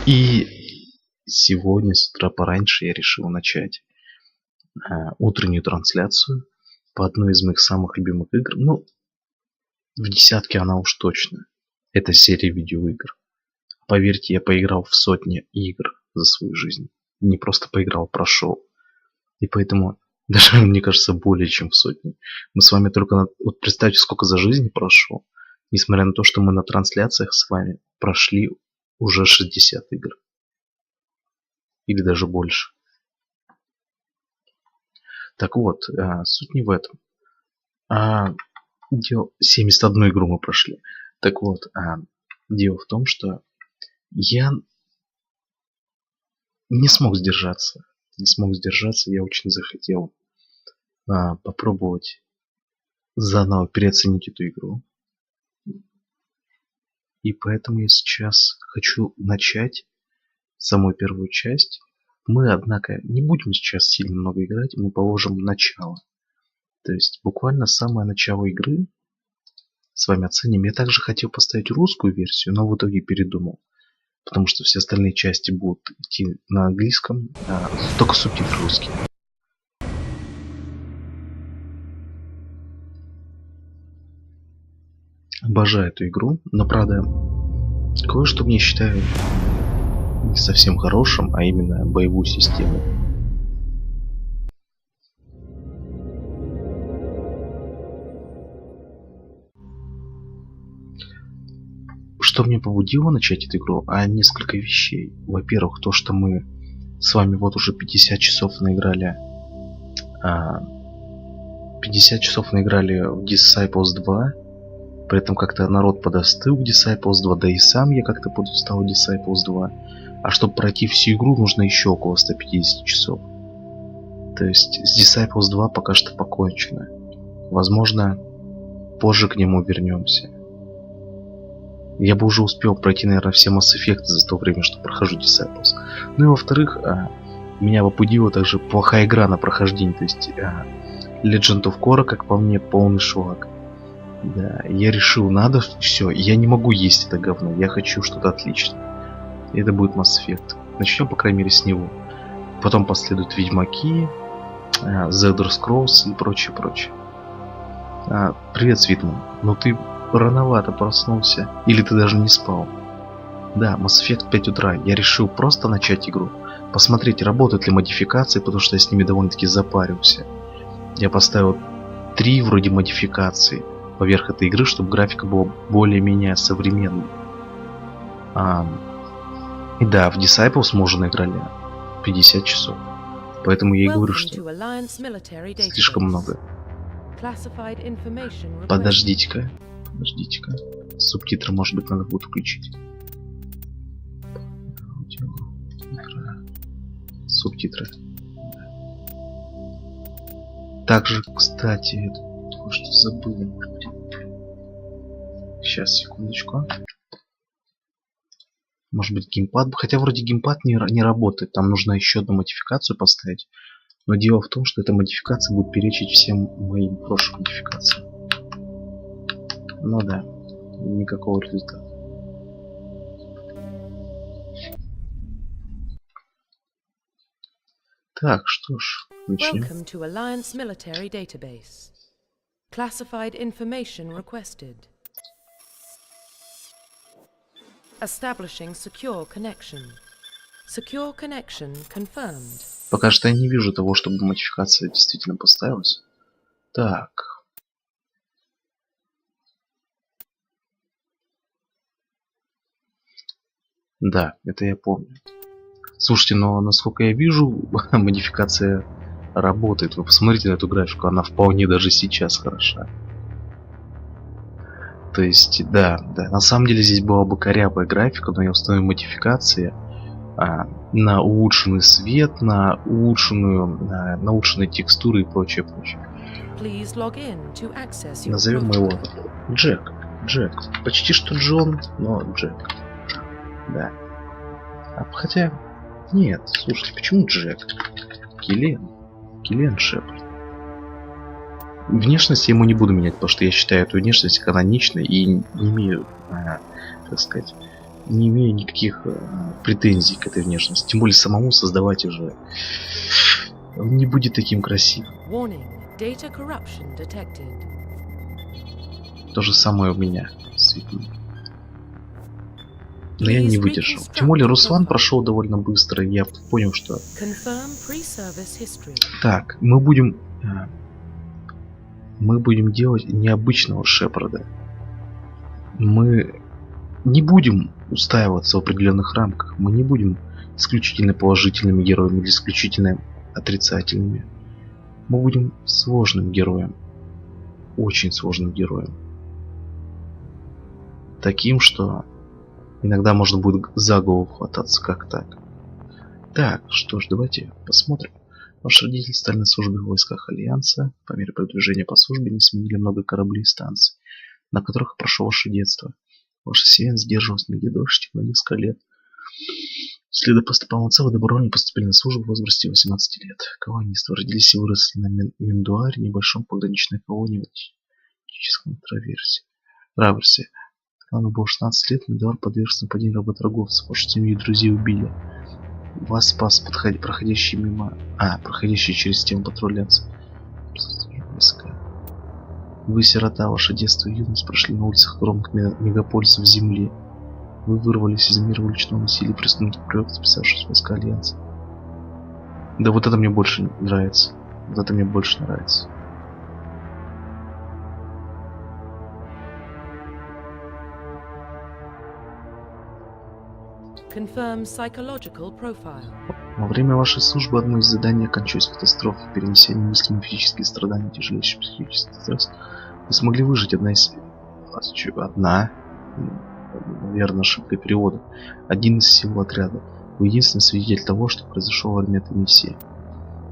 И сегодня с утра пораньше я решил начать утреннюю трансляцию по одной из моих самых любимых игр. Ну, в десятке она уж точно. Это серия видеоигр. Поверьте, я поиграл в сотни игр за свою жизнь. Не просто поиграл, прошел. И поэтому, даже мне кажется, более чем в сотни. Мы с вами только... Вот представьте, сколько за жизнь прошел. Несмотря на то, что мы на трансляциях с вами прошли уже 60 игр. Или даже больше. Так вот, суть не в этом. 71 игру мы прошли. Так вот, дело в том, что я не смог сдержаться. Я очень захотел попробовать заново переоценить эту игру. И поэтому я сейчас хочу начать самую первую часть. Мы, однако, не будем сейчас сильно много играть, мы положим начало. То есть буквально самое начало игры с вами оценим. Я также хотел поставить русскую версию, но в итоге передумал. Потому что все остальные части будут идти на английском, только субтитры русские. Обожаю эту игру, но правда, кое-что мне считаю не совсем хорошим, а именно боевую систему. Что мне побудило начать эту игру? Несколько вещей. Во-первых, то, что мы с вами вот уже 50 часов наиграли. 50 часов наиграли в Disciples 2. При этом как-то народ подостыл в Disciples 2, да и сам я как-то подустал в Disciples 2. А чтобы пройти всю игру, нужно еще около 150 часов. То есть с Disciples 2 пока что покончено. Возможно, позже к нему вернемся. Я бы уже успел пройти, наверное, все Mass Effect за то время, что прохожу Disciples. Ну и во-вторых, меня побудила также плохая игра на прохождение. То есть Legend of Korra, как по мне, полный шлак. Да, я решил, надо все, я не могу есть это говно, я хочу что-то отличное. И это будет Mass Effect. Начнем, по крайней мере, с него. Потом последуют Ведьмаки, The Elder Scrolls и прочее. Привет, Свитман. Ну ты рановато проснулся. Или ты даже не спал? Да, Mass Effect 5 утра. Я решил просто начать игру. Посмотреть, работают ли модификации, потому что я с ними довольно-таки запарился. Я поставил 3 вроде модификаций поверх этой игры, чтобы графика была более-менее современной. И да, в Disciples мы уже наиграли 50 часов. Поэтому я и говорю, что слишком много. Подождите-ка. Субтитры, может быть, надо будет включить. Субтитры. Также, кстати, что забыл. Сейчас, секундочку. Может быть, геймпад. Хотя вроде геймпад не работает. Там нужно еще одну модификацию поставить. Но дело в том, что эта модификация будет перечить всем моим прошлым модификациям. Ну да, никакого результата. Так, что ж, начнем. Welcome to Alliance Military Database. Classified information requested. Establishing secure connection. Secure connection confirmed. Пока что я не вижу того, чтобы модификация действительно поставилась. Так. Да, это я помню. Слушайте, но насколько я вижу, модификация работает. Вы посмотрите на эту графику, она вполне даже сейчас хороша. То есть, да, на самом деле здесь была бы корявая графика, но я установил модификации на улучшенный свет, на улучшенные текстуры и прочее. Назовем его Джек. Почти что Джон, но Джек. Да. Хотя, нет, слушайте, почему Джек? Киллиан Шепард. Внешность я ему не буду менять, потому что я считаю эту внешность каноничной и не имею, так сказать, не имею никаких претензий к этой внешности. Тем более самому создавать уже не будет таким красивым. Warning, data corruption detected. То же самое у меня с Виком. Но я не выдержал. Тем более Руслан прошел довольно быстро, и я понял, что... Confirm pre-service history. Так, мы будем делать необычного Шепарда. Мы не будем устаиваться в определенных рамках. Мы не будем исключительно положительными героями или исключительно отрицательными. Мы будем сложным героем. Очень сложным героем. Таким, что иногда можно будет за голову хвататься, как так. Так, что ж, давайте посмотрим. Ваши родители стали на службе в войсках Альянса. По мере продвижения по службе они сменили много кораблей и станций, на которых прошло ваше детство. Ваша семья сдерживалась на дождь на несколько лет. Следуя по стопам отца, вы добровольно поступили на службу в возрасте 18 лет. Колонисты родились и выросли на Мендуаре, небольшом пограничной колонии в Атлантическом траверсе. Когда вам было 16 лет, Мендуар подвергся нападению работорговцев. Вашу семью и друзей убили. Вас спас проходящий через стену патруляции. Вы сирота, ваше детство и юность прошли на улицах огромных мегаполисов Земли. Вы вырвались из мира уличного насилия, преступных проектов, записавшись в войска Альянса. Да вот это мне больше нравится. Вот это мне больше нравится. Confirm psychological profile. Во время вашей службы одно из заданий окончилось катастрофой, перенеся немыслимые физические страдания, тяжелейший психический стресс. Вы смогли выжить наверное, ошибка перевода. Один из всего отряда. Вы единственный свидетель того, что произошло во время этой миссии.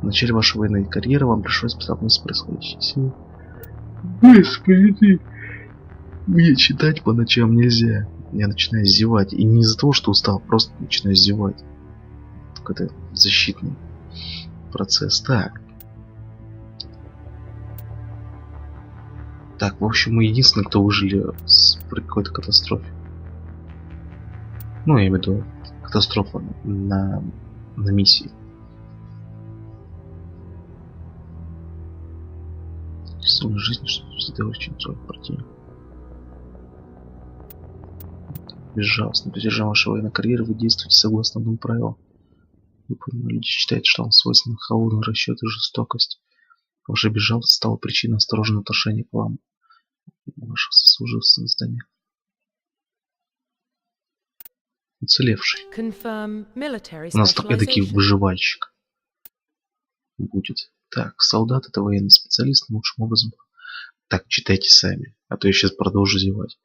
В начале вашей военной карьеры вам пришлось столкнуться с происходящим. Господи ты! Мне читать по ночам нельзя. Я начинаю зевать. И не из-за того, что устал, просто начинаю зевать. Это защитный процесс. Так, в общем, мы единственные, кто выжили при какой-то катастрофе. Ну, я имею в виду катастрофа на миссии. Рисунок жизни, чтобы сделать очень противник. Безжалостно. На протяжении вашей военной карьеры вы действуете согласно одному правилу. Вы понимаете, люди считают, что вам свойственны холодный расчет и жестокость. Ваша безжалостность стала причиной осторожного отношения к вам. Ваших сослуживцев на зданиях. Уцелевший. У нас такой эдакий выживальщик будет. Так, солдат — это военный специалист, лучшим образом. Так, читайте сами, а то я сейчас продолжу зевать.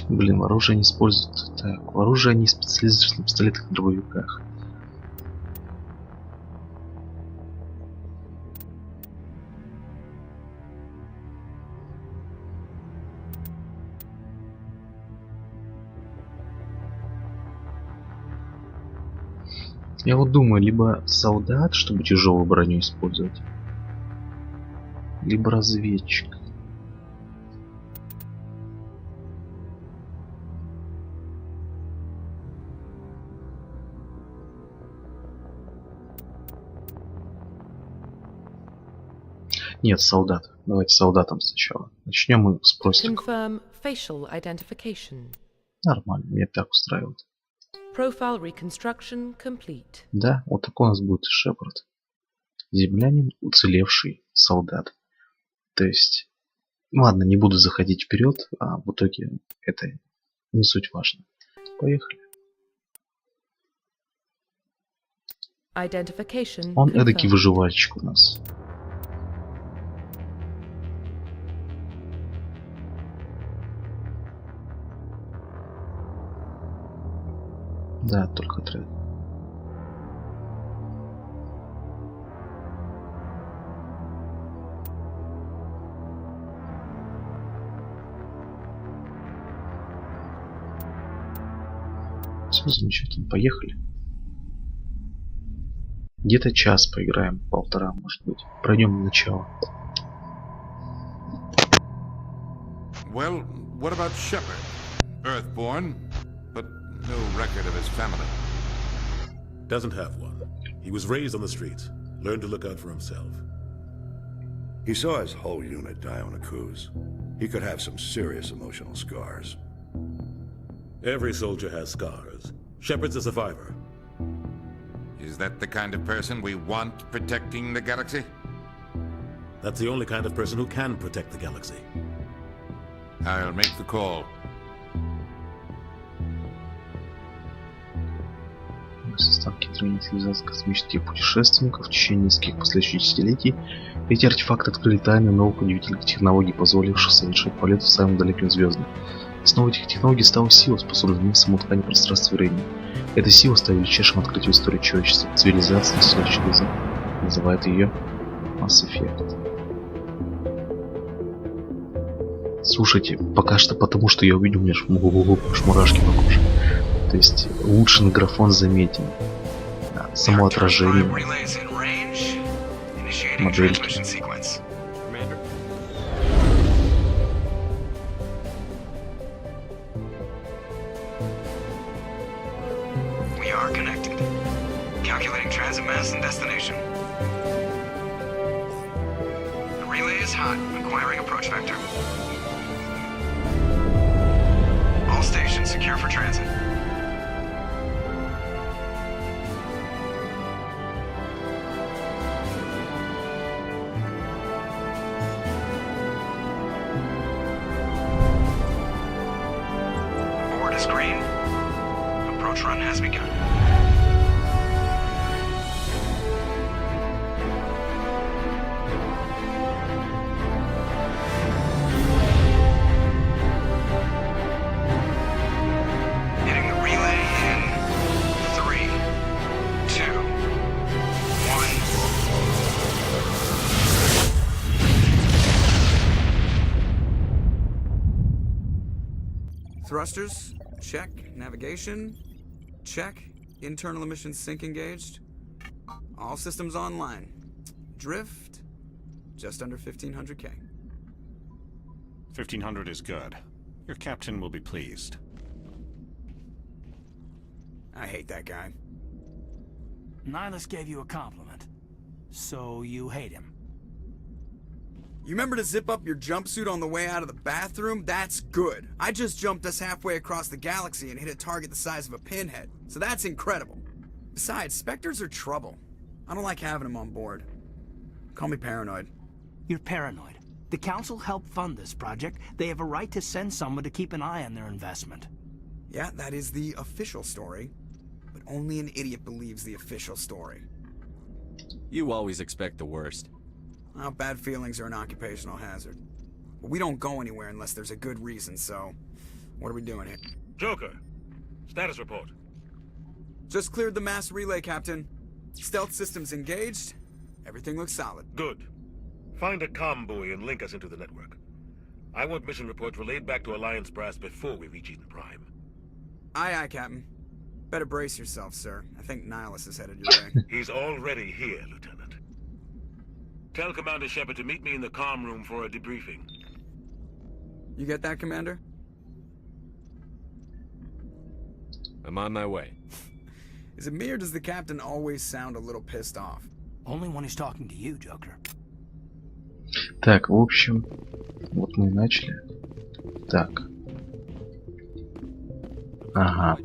Блин, оружие не используют. Так, оружие они специализируются на пистолетах и дробовиках. Я вот думаю, либо солдат, чтобы тяжелую броню использовать, либо разведчик. Нет, солдат. Давайте солдатам сначала. Начнем мы с простенького. Confirm facial identification. Нормально, меня так устраивает. Profile reconstruction complete. Да, вот такой у нас будет Шепард. Землянин, уцелевший солдат. То есть, ладно, не буду заходить вперед, а в итоге это не суть важно. Поехали. Identification Он эдакий confirmed. выживальщик у нас. Да, только отряд. Все замечательно, поехали. Где-то час поиграем, полтора, может быть. Пройдем начало. Well, what about Shepard? Earthborn, but no record of his family. Doesn't have one. He was raised on the streets. Learned to look out for himself. He saw his whole unit die on a cruise. He could have some serious emotional scars. Every soldier has scars. Shepard's a survivor. Is that the kind of person we want protecting the galaxy? That's the only kind of person who can protect the galaxy. I'll make the call. Состав гидроидной цивилизации космических путешественников в течение нескольких последующих десятилетий. Эти артефакты открыли тайны новых удивительных технологий, позволивших совершать полет в самым далеким звездам. Основой этих технологий стала сила, способная изменить саму ткань пространства и времени. Эта сила стала величайшим открытием в истории человечества. Цивилизация, следующий язык, называет ее Mass Effect. Слушайте, пока что потому, что я увидел, у меня аж мурашки по коже. То есть улучшенный графон заметен. Да, само отражение. Модельки. We are connected. Calculating transit mass and destination. The relay is hot. Acquiring approach vector. All stations secure for transit. Board is green. Approach run has begun. Hitting the relay in 3, 2, 1. Thrusters, check. Navigation, check. Internal emissions sync engaged. All systems online. Drift, just under 1500K. 1500 is good. Your captain will be pleased. I hate that guy. Nihilus gave you a compliment. So you hate him. You remember to zip up your jumpsuit on the way out of the bathroom? That's good. I just jumped us halfway across the galaxy and hit a target the size of a pinhead. So that's incredible. Besides, Spectres are trouble. I don't like having them on board. Call me paranoid. You're paranoid. The Council helped fund this project. They have a right to send someone to keep an eye on their investment. Yeah, that is the official story. But only an idiot believes the official story. You always expect the worst. Well, bad feelings are an occupational hazard. But we don't go anywhere unless there's a good reason, so... What are we doing here? Joker, status report. Just cleared the mass relay, Captain. Stealth systems engaged. Everything looks solid. Good. Find a comm buoy and link us into the network. I want mission reports relayed back to Alliance Brass before we reach Eden Prime. Aye, aye, Captain. Better brace yourself, sir. I think Nihilus is headed your way. He's already here, Lieutenant. Tell Commander Shepard to meet me in the comm room for a debriefing. You get that, Commander? I'm on my way. Is it me or does the Captain always sound a little pissed off? Only when he's talking to you, Joker. Так, в общем, вот мы и начали. Так. Ага.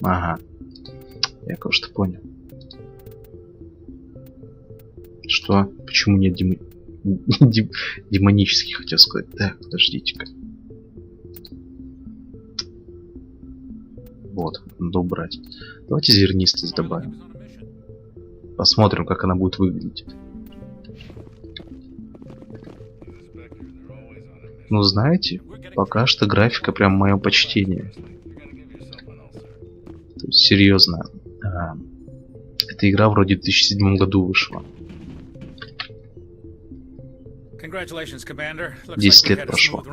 Ага. Я кое-что понял. Что? Почему нет демонический, хотел сказать. Так, подождите-ка. Вот, надо убрать. Давайте зернистость добавим. Посмотрим, как она будет выглядеть. Ну, знаете, пока что графика прям мое почтение. То есть, серьезно. Эта игра вроде в 2007 году вышла. 10 лет прошло.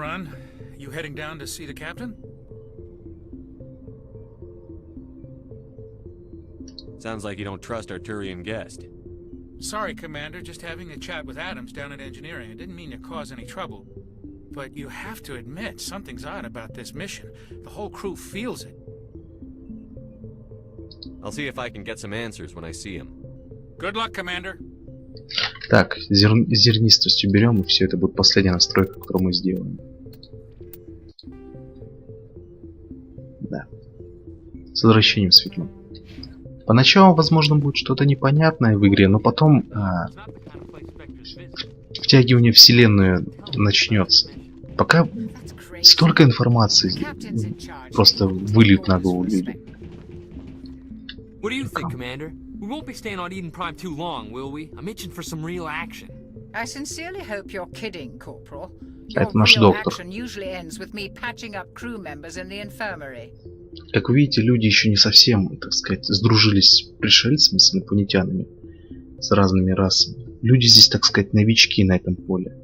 Sounds like you don't trust our Turian guest. Sorry, Commander. Just having a chat with Adams down at engineering. I didn't mean to cause any trouble. But you have to admit, something's odd about this mission. The whole crew feels it. I'll see if I can get some answers when I see him. Good luck, Commander. Так, зернистость уберем, и все это будет последняя настройка, которую мы сделаем. Да. С возвращением светлым. Поначалу, возможно, будет что-то непонятное в игре, но потом втягивание в вселенную начнется. Пока столько информации просто выльют на голову люди. What do you think, Commander? We won't be staying on Eden Prime too long, will we? I'm itching for some real action. I sincerely hope you're kidding, Corporal. Это наш доктор. Usually ends with me patching up crew members in the infirmary. Как вы видите, люди еще не совсем, так сказать, сдружились с пришельцами, с инопланетянами, с разными расами. Люди здесь, так сказать, новички на этом поле.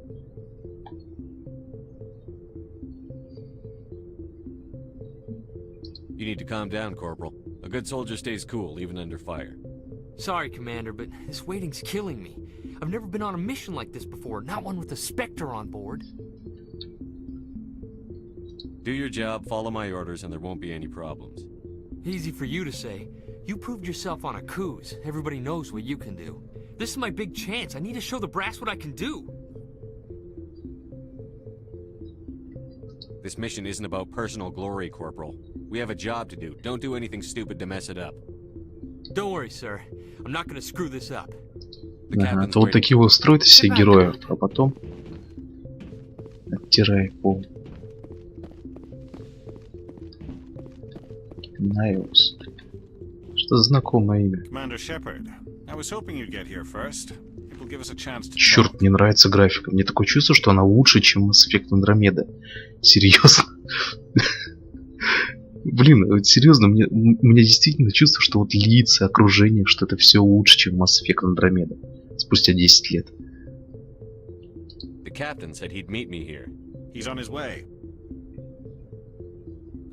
You need to calm down, Corporal. A good soldier stays cool, even under fire. Sorry, Commander, but this waiting's killing me. I've never been on a mission like this before, not one with a Spectre on board. Do your job, follow my orders, and there won't be any problems. Easy for you to say. You proved yourself on a cruise. Everybody knows what you can do. This is my big chance. I need to show the brass what I can do. This mission isn't about personal glory, Corporal. We have a job to do. Don't do anything stupid to mess it up. Don't worry, sir. I'm not gonna screw this up. Ага, то вот такие вот устроят все герои, а потом оттирай пол. Найлс. Что за знакомое имя? Черт, мне нравится графика. Мне такое чувство, что она лучше, чем Mass Effect Andromeda. Серьезно. Блин, серьезно, у меня действительно чувство, что вот лица, окружение, что это все лучше, чем Mass Effect Andromeda. Спустя 10 лет. The captain said he'd meet me here. He's on his way.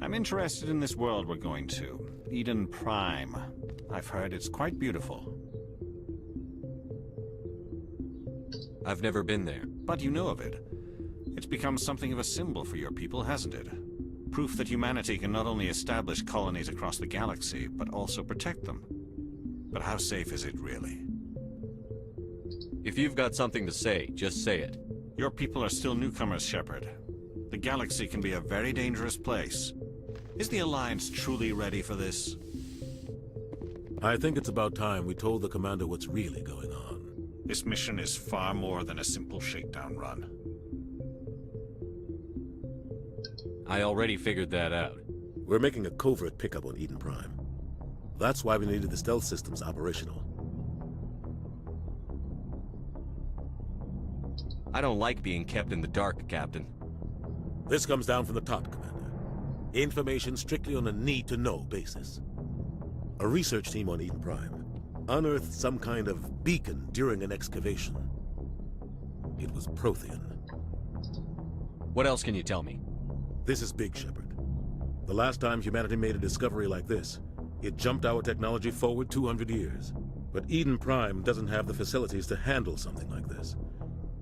I'm interested in this world we're going to. Eden Prime. I've heard it's quite beautiful. I've never been there. But you know of it. It's become something of a symbol for your people, hasn't it? Proof that humanity can not only establish colonies across the galaxy, but also protect them. But how safe is it, really? If you've got something to say, just say it. Your people are still newcomers, Shepard. The galaxy can be a very dangerous place. Is the Alliance truly ready for this? I think it's about time we told the Commander what's really going on. This mission is far more than a simple shakedown run. I already figured that out. We're making a covert pickup on Eden Prime. That's why we needed the stealth systems operational. I don't like being kept in the dark, Captain. This comes down from the top, Commander. Information strictly on a need-to-know basis. A research team on Eden Prime unearthed some kind of beacon during an excavation. It was Prothean. What else can you tell me? This is big, Shepard. The last time humanity made a discovery like this, it jumped our technology forward 200 years. But Eden Prime doesn't have the facilities to handle something like this.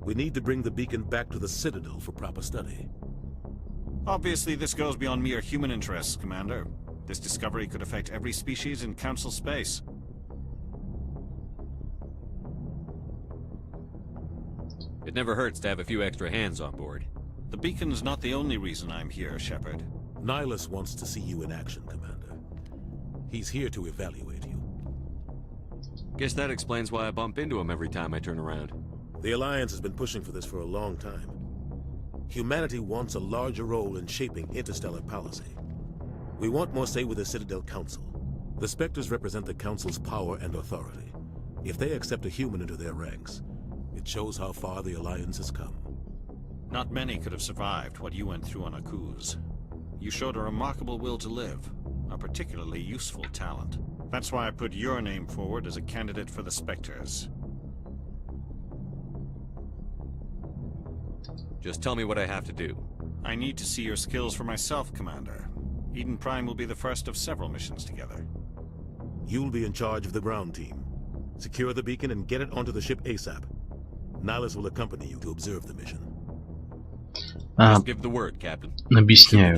We need to bring the beacon back to the Citadel for proper study. Obviously, this goes beyond mere human interests, Commander. This discovery could affect every species in Council space. It never hurts to have a few extra hands on board. The beacon's not the only reason I'm here, Shepard. Nihilus wants to see you in action, Commander. He's here to evaluate you. Guess that explains why I bump into him every time I turn around. The Alliance has been pushing for this for a long time. Humanity wants a larger role in shaping interstellar policy. We want more say with the Citadel Council. The Spectres represent the Council's power and authority. If they accept a human into their ranks, it shows how far the Alliance has come. Not many could have survived what you went through on Akuz. You showed a remarkable will to live, a particularly useful talent. That's why I put your name forward as a candidate for the Spectres. Just tell me what I have to do. I need to see your skills for myself, Commander. Eden Prime will be the first of several missions together. You'll be in charge of the ground team. Secure the beacon and get it onto the ship ASAP. Nihilus will accompany you to observe the mission. Just give the word, Captain. Объясняю.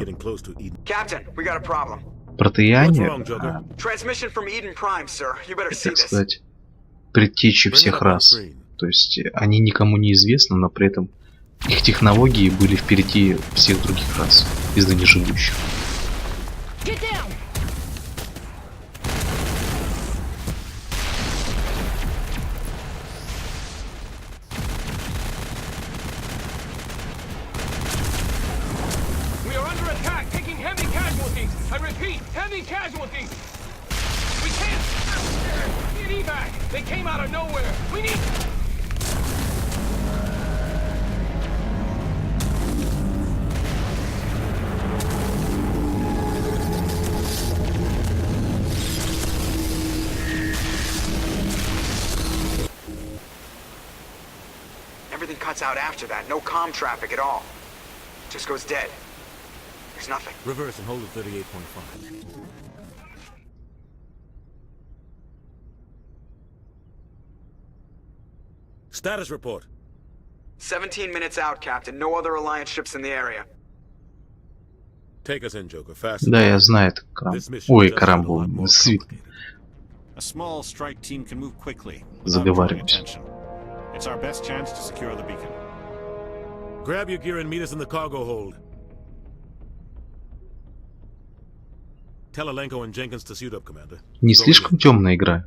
Captain, we got a problem. Протеяне, Transmission from Eden Prime, sir. You better see так this. сказать, предтечи всех рас. То есть они никому не известны, но при этом их технологии были впереди всех других рас из ныне живущих. Casualties! We can't get evac! They came out of nowhere! We need... Everything cuts out after that. No comm traffic at all. Just goes dead. There's nothing. Reverse and hold at 38.5. Status report. 17 minutes out, Captain. No other Alliance ships in the area. Take us in, Joker. Fast. Да, я знаю это. Ой, Карамбу. A small strike team can move quickly. Заговариваюсь. It's our best chance to secure the beacon. Grab your gear and meet us in the cargo hold. Tell Alenko and Jenkins to suit up, Commander. Не слишком темная игра?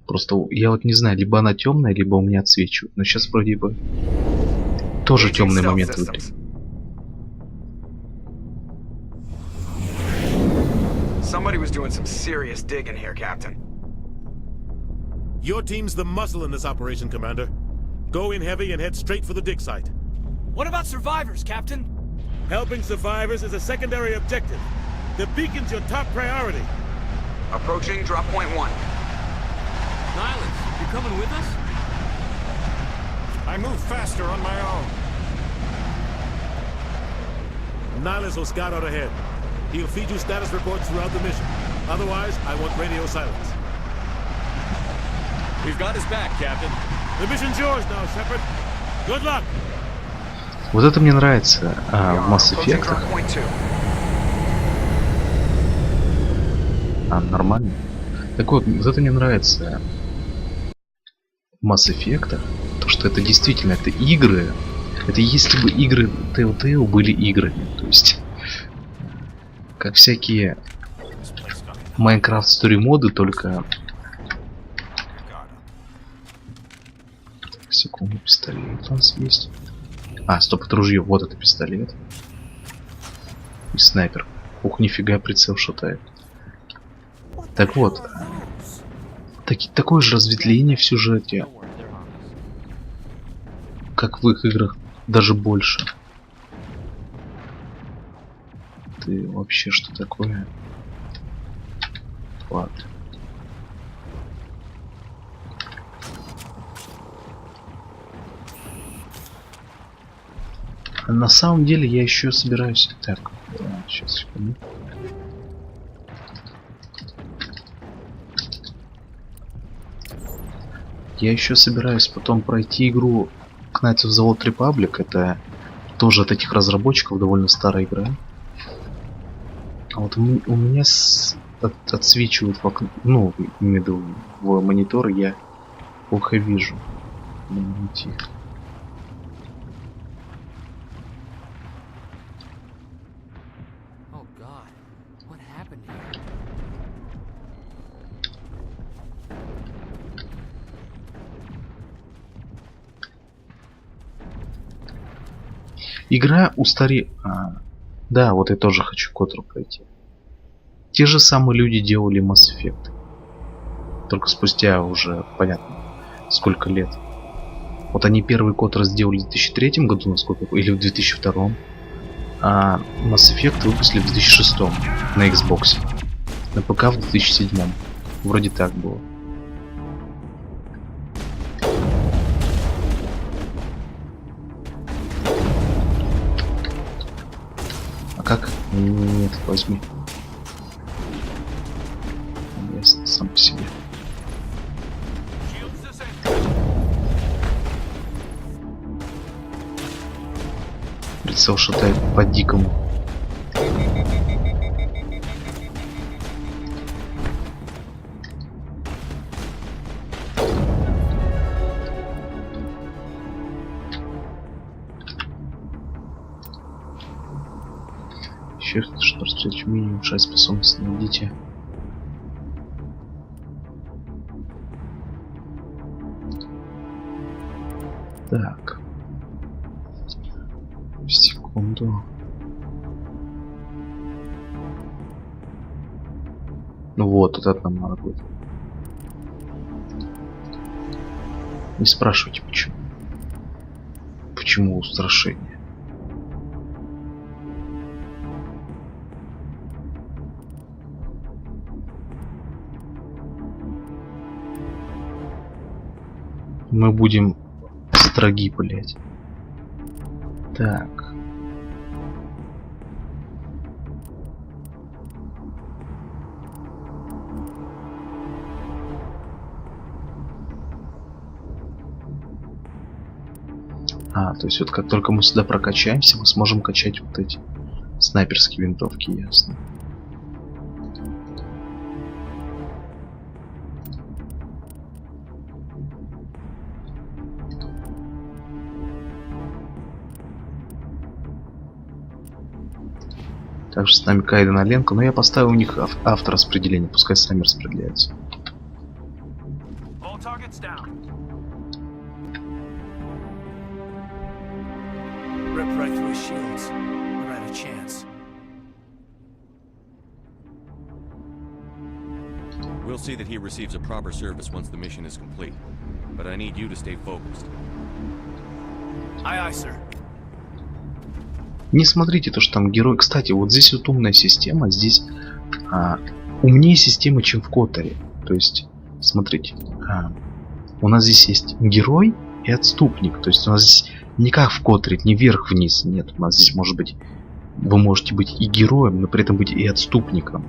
Просто я вот не знаю, либо она темная, либо у меня отсвечивает. Но сейчас вроде бы тоже темный момент в игре. Somebody was doing some serious digging here, Captain. Your team's the muscle in this operation, Commander. Go in heavy and head straight for the dig site. What about survivors, Captain? Helping survivors is a secondary objective. The beacon's your top priority. Approaching drop point 1. Nihilus, you coming with us? I move faster on my own. Nihilus will scout out ahead. He'll feed you status reports throughout the mission. Otherwise, I want radio silence. We've got his back, Captain. The mission's yours now, Shepard. Good luck. Вот это мне нравится в Mass Effect. Нормально. Так вот это мне нравится в Mass Effect, то что это действительно это игры. Это если бы игры Telltale были играми, то есть как всякие Minecraft Story моды, только секунду, пистолет у нас есть. Стоп, это ружье, вот это пистолет. И снайпер. Ух, нифига, прицел шатает. Так вот. Такое же разветвление в сюжете. Как в их играх, даже больше. Ты вообще что такое? Ладно. На самом деле я еще собираюсь... Так, сейчас секунду. Я еще собираюсь потом пройти игру Knights of the Old Republic. Это тоже от этих разработчиков довольно старая игра. А вот у меня отсвечивает в окно, ну, имею в виду в монитор, я плохо вижу. Найти. Oh God, what happened here? Игра да, вот я тоже хочу Котору пройти. Те же самые люди делали Mass Effect. Только спустя уже, понятно, сколько лет. Вот они первый Котор сделали в 2003 году, насколько, или в 2002. А Mass Effect выпустили в 2006 на Xbox. На ПК в 2007. Вроде так было. А как? Нет, возьми. Ясно, сам по себе. Прицел шатает по-дикому. Еще что расстрелять умение, улучшать способность, найдите. Так. Секунду. Ну вот, вот это нам надо будет. Не спрашивайте, почему. Почему устрашение? Мы будем строги, блять. Так. То есть вот как только мы сюда прокачаемся, мы сможем качать вот эти снайперские винтовки, ясно. Также с нами Кайден Аленко, но я поставил у них автораспределение, пускай сами распределяются. We'll see that he receives a proper service once the mission is complete. But I need you to stay focused. Aye, aye, sir. Не смотрите то, что там герой. Кстати, вот здесь вот умная система, здесь умнее система, чем в Которе. То есть, смотрите, у нас здесь есть герой и отступник. То есть у нас здесь не как в Которе, не вверх-вниз. Нет, у нас здесь может быть, вы можете быть и героем, но при этом быть и отступником.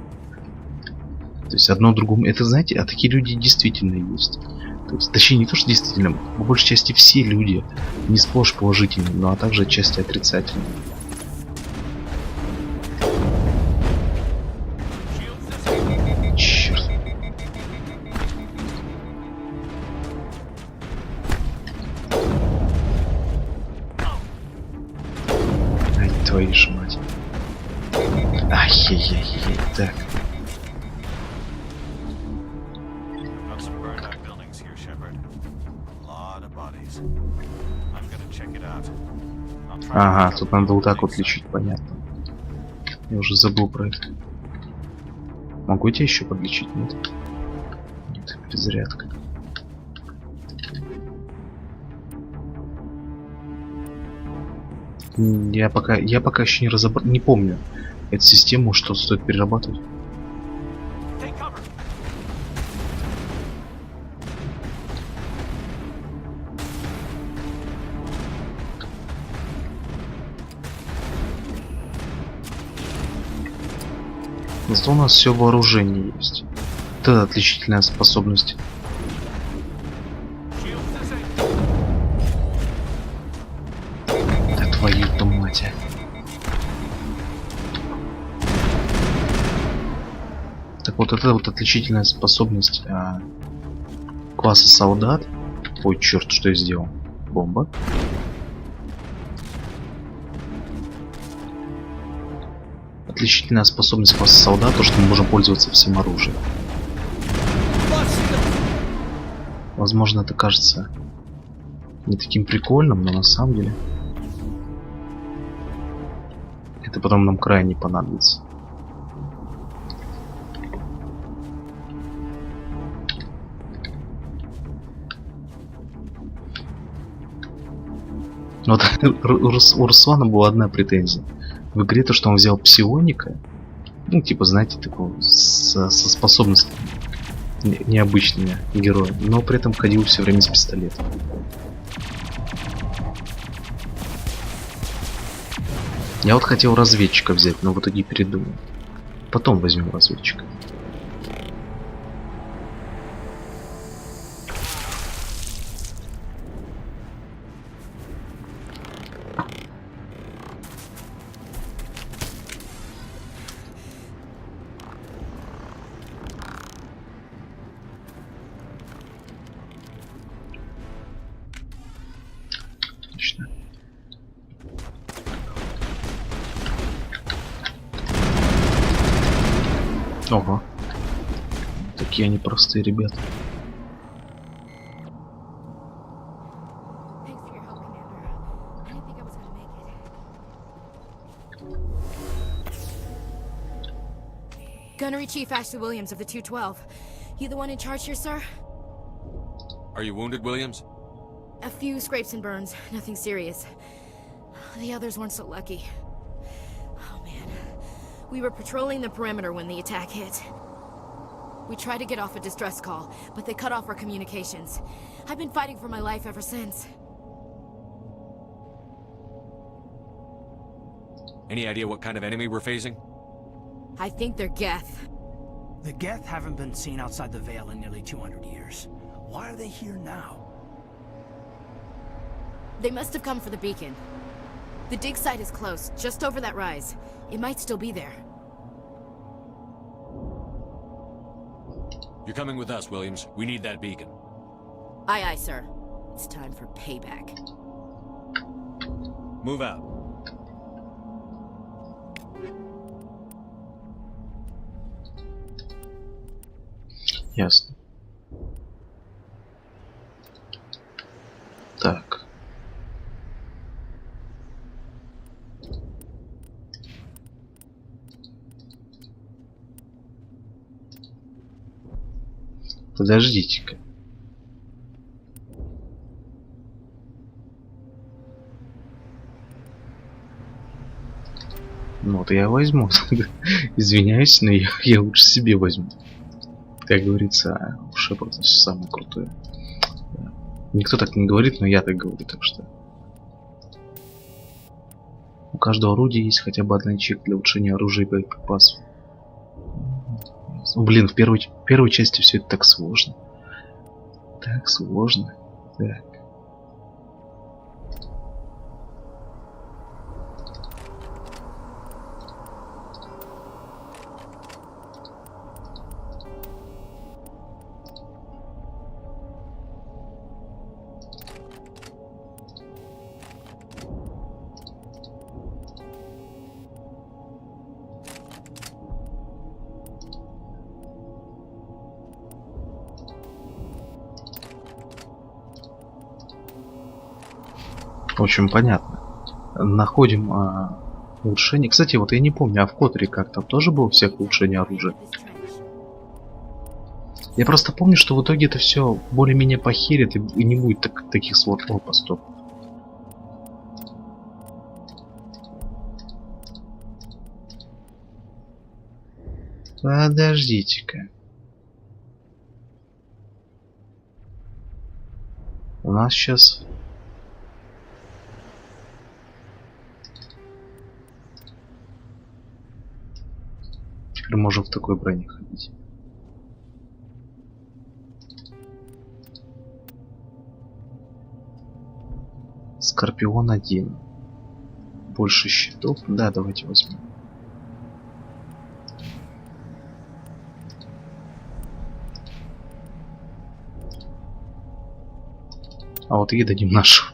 То есть одно другому. Это, знаете, такие люди действительно есть. То есть, точнее, не то, что действительно, по большей части все люди не сплошь положительные, но а также отчасти отрицательные. Черт. Ай, твою ж мать. Ай-яй-яй-яй, так. Ага, тут надо вот так вот лечить, понятно. Я уже забыл про это. Могу тебя еще подлечить? Нет? Нет, перезарядка. Я пока еще не разобрал, не помню эту систему, что стоит перерабатывать. Зато у нас все вооружение есть. Это отличительная способность. Да твою-то мать. Так вот, это вот отличительная способность класса солдат. Ой, черт, что я сделал? Бомба. Отличительная способность солдата, что мы можем пользоваться всем оружием. Возможно, это кажется не таким прикольным, но на самом деле это потом нам крайне понадобится. Вот у Руслана была одна претензия. В игре то, что он взял псионика, ну, типа, знаете, такого, со способностями необычными героя, но при этом ходил все время с пистолетом. Я вот хотел разведчика взять, но в итоге передумал. Потом возьмем разведчика. Отлично. Ого. Такие они простые ребята. Gunnery Chief Ashley Williams of the 212. You the one in charge here, sir? Are you wounded, Williams? A few scrapes and burns, nothing serious. The others weren't so lucky. Oh man. We were patrolling the perimeter when the attack hit. We tried to get off a distress call, but they cut off our communications. I've been fighting for my life ever since. Any idea what kind of enemy we're facing? I think they're Geth. The Geth haven't been seen outside the Veil in nearly 200 years. Why are they here now? They must have come for the beacon. The dig site is close, just over that rise. It might still be there. You're coming with us, Williams. We need that beacon. Aye, aye, sir. It's time for payback. Move out. Ясно. Так. Подождите-ка. Ну вот я возьму. Извиняюсь, но я лучше себе возьму. Как говорится, у Шепарда все самое крутое. Да. Никто так не говорит, но я так говорю, так что. У каждого орудия есть хотя бы одна ячейка для улучшения оружия и боеприпасов. Блин, в первой части все это так сложно. Так сложно. Так. В общем, понятно. Находим улучшение. Кстати, вот я не помню, а в Которе как там тоже было всякое улучшение оружия? Я просто помню, что в итоге это все более-менее похерит и не будет таких сложных постов. Подождите-ка. У нас сейчас... Теперь можем в такой броне ходить. Скорпион 1. Больше щитов. Да, давайте возьмем. А вот ей дадим нашу.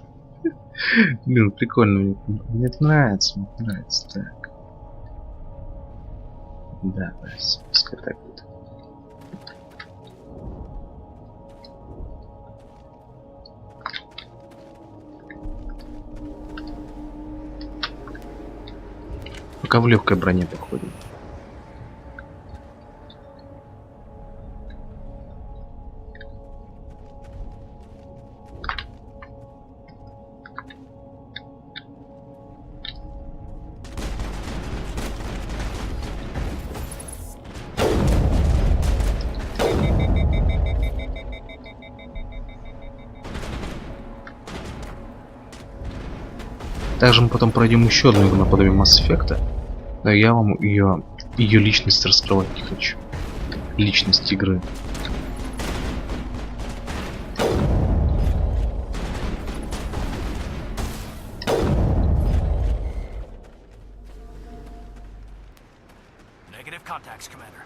Блин, прикольно. Мне это нравится, мне это нравится. Так. Да, пускай так будет. Пока в легкой броне походим. Также мы потом пройдем еще одну игру наподобие Mass Effect, но я вам ее личность раскрывать не хочу. Личность игры. Negative contacts, Commander.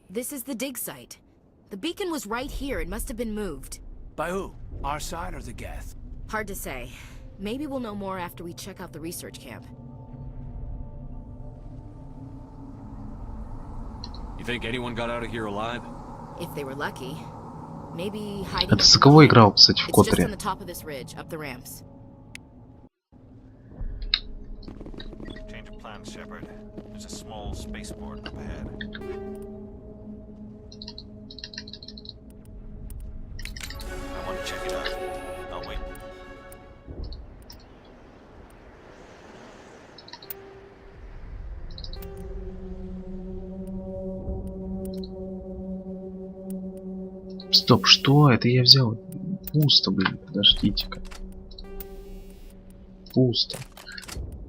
This is the dig site. The beacon was right here. It must have been moved. By who? Our side or the Geth? Hard to say. Maybe we'll know more after we check out the research camp. You think anyone got out of here alive? If they were lucky. Maybe hiding. Это за кого играл, кстати, в It's just on Коттере? the top of this ridge, up the ramps. Change of plans, Shepard. There's a small spaceport up ahead. I want to check it out. I'll wait. Стоп, что? Это я взял. Пусто, блин, подождите-ка. Пусто.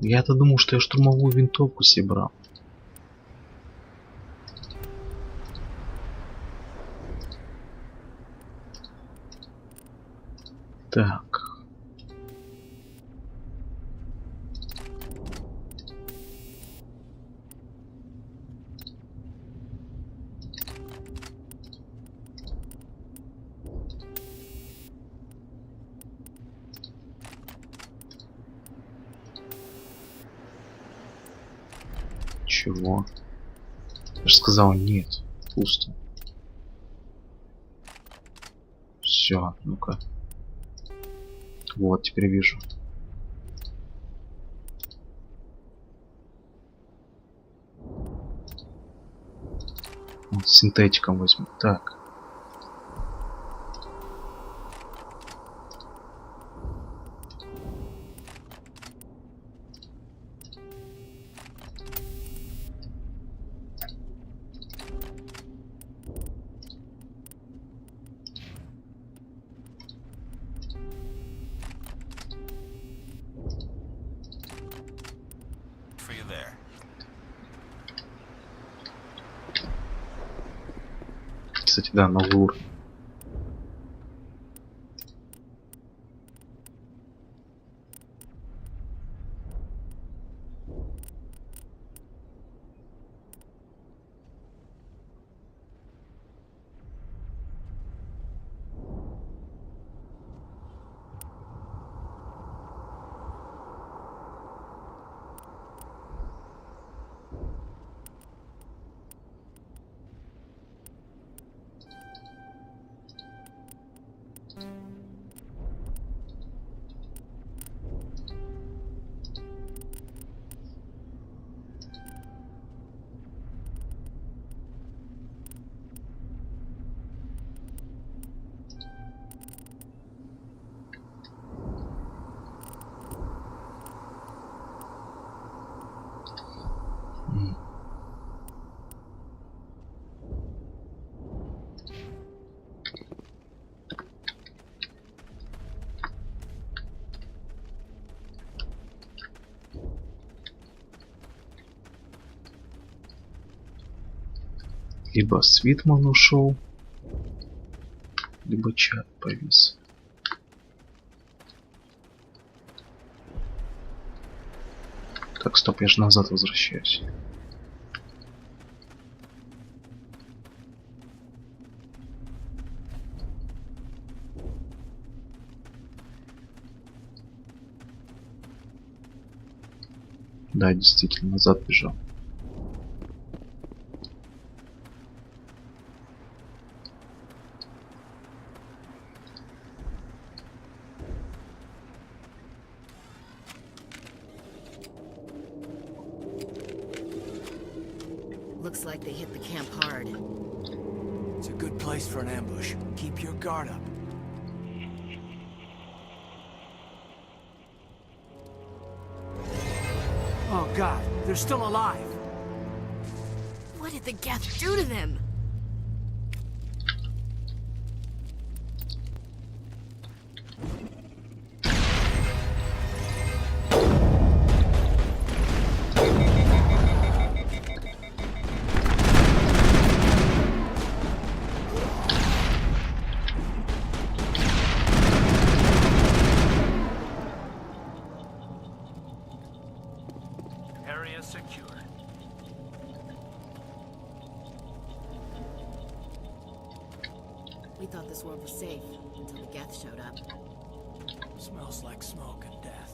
Я-то думал, что я штурмовую винтовку себе брал. Так. Чего? Я же сказал нет. Пусто. Все, ну-ка. Вот, теперь вижу. Вот, с синтетиком возьму. Так. For you there. Кстати, да, новый уровень. Либо Свитман ушел, либо чат повис. Так, стоп, я же назад возвращаюсь. Да, действительно, назад бежал. Looks like they hit the camp hard. It's a good place for an ambush. Keep your guard up. Oh god, they're still alive. What did the Geth do to them? Area secure. We thought this world was safe until the Geth showed up. Smells like smoke and death.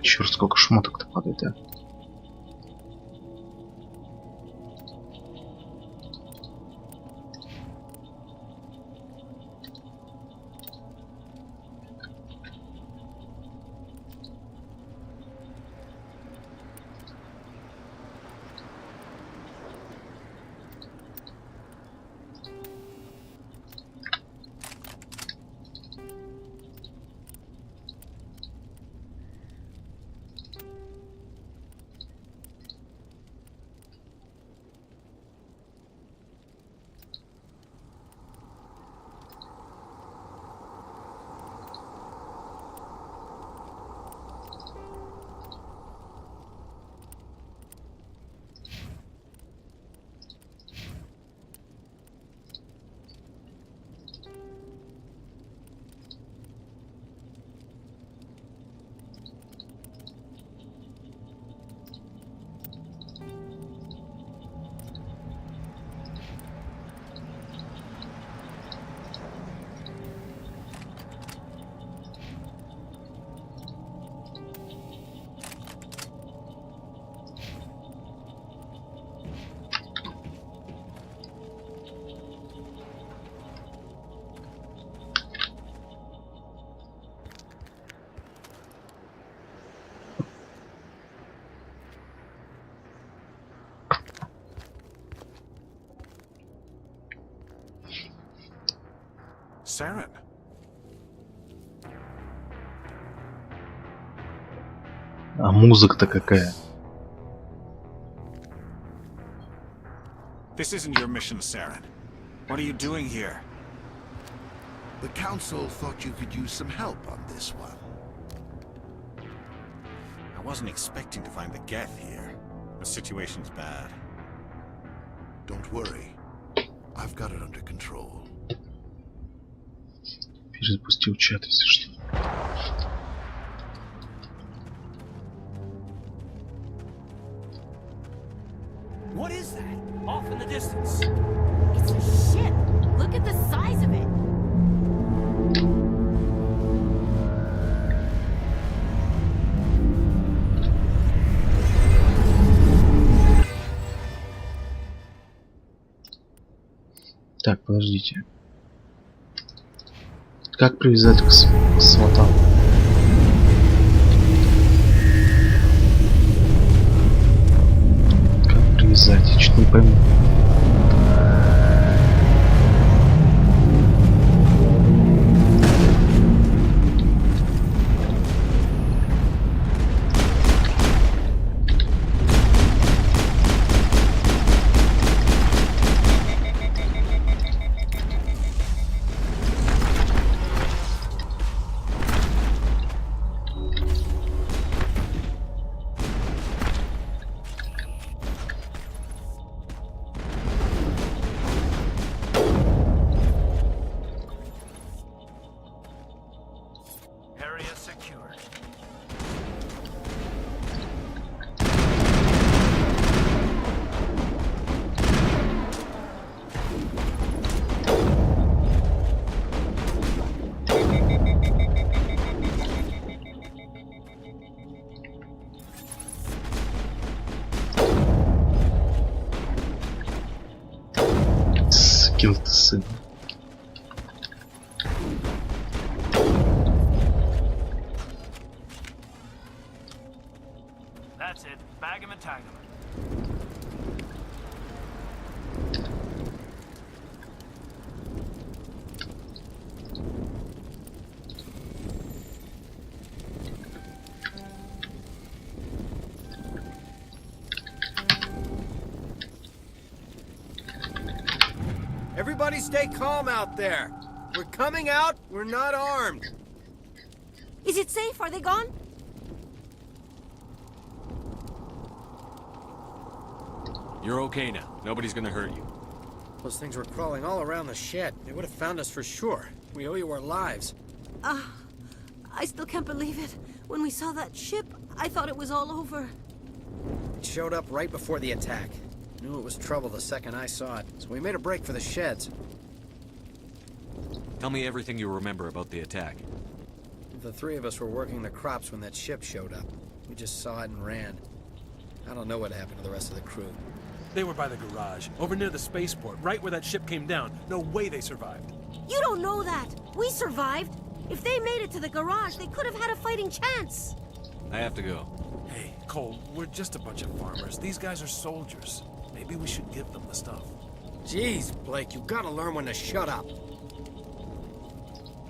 Черт, сколько шмоток-то падает, да? Saren. А музыка-то какая? This isn't your mission, Saren. What are you doing here? The Council thought you could use some help on this one. I wasn't expecting to find the Geth here. The situation's bad. Don't worry. I've got it under control. Перезапустил чат, если что. What is that? Off in the distance. It's a ship. Look at the size of it. Так, подождите. Как привязать к сватам? Как привязать? Я чуть не пойму. Кин ты сын. That's it. Bag him and tag him. Everybody stay calm out there. We're coming out, we're not armed. Is it safe? Are they gone? You're okay now. Nobody's gonna hurt you. Those things were crawling all around the shed. They would have found us for sure. We owe you our lives. I still can't believe it. When we saw that ship, I thought it was all over. It showed up right before the attack. Knew it was trouble the second I saw it, so we made a break for the sheds. Tell me everything you remember about the attack. The three of us were working the crops when that ship showed up. We just saw it and ran. I don't know what happened to the rest of the crew. They were by the garage, over near the spaceport, right where that ship came down. No way they survived. You don't know that. We survived. If they made it to the garage, they could have had a fighting chance. I have to go. Hey, Cole, we're just a bunch of farmers. These guys are soldiers. Maybe we should give them the stuff. Jeez, Blake, you gotta learn when to shut up.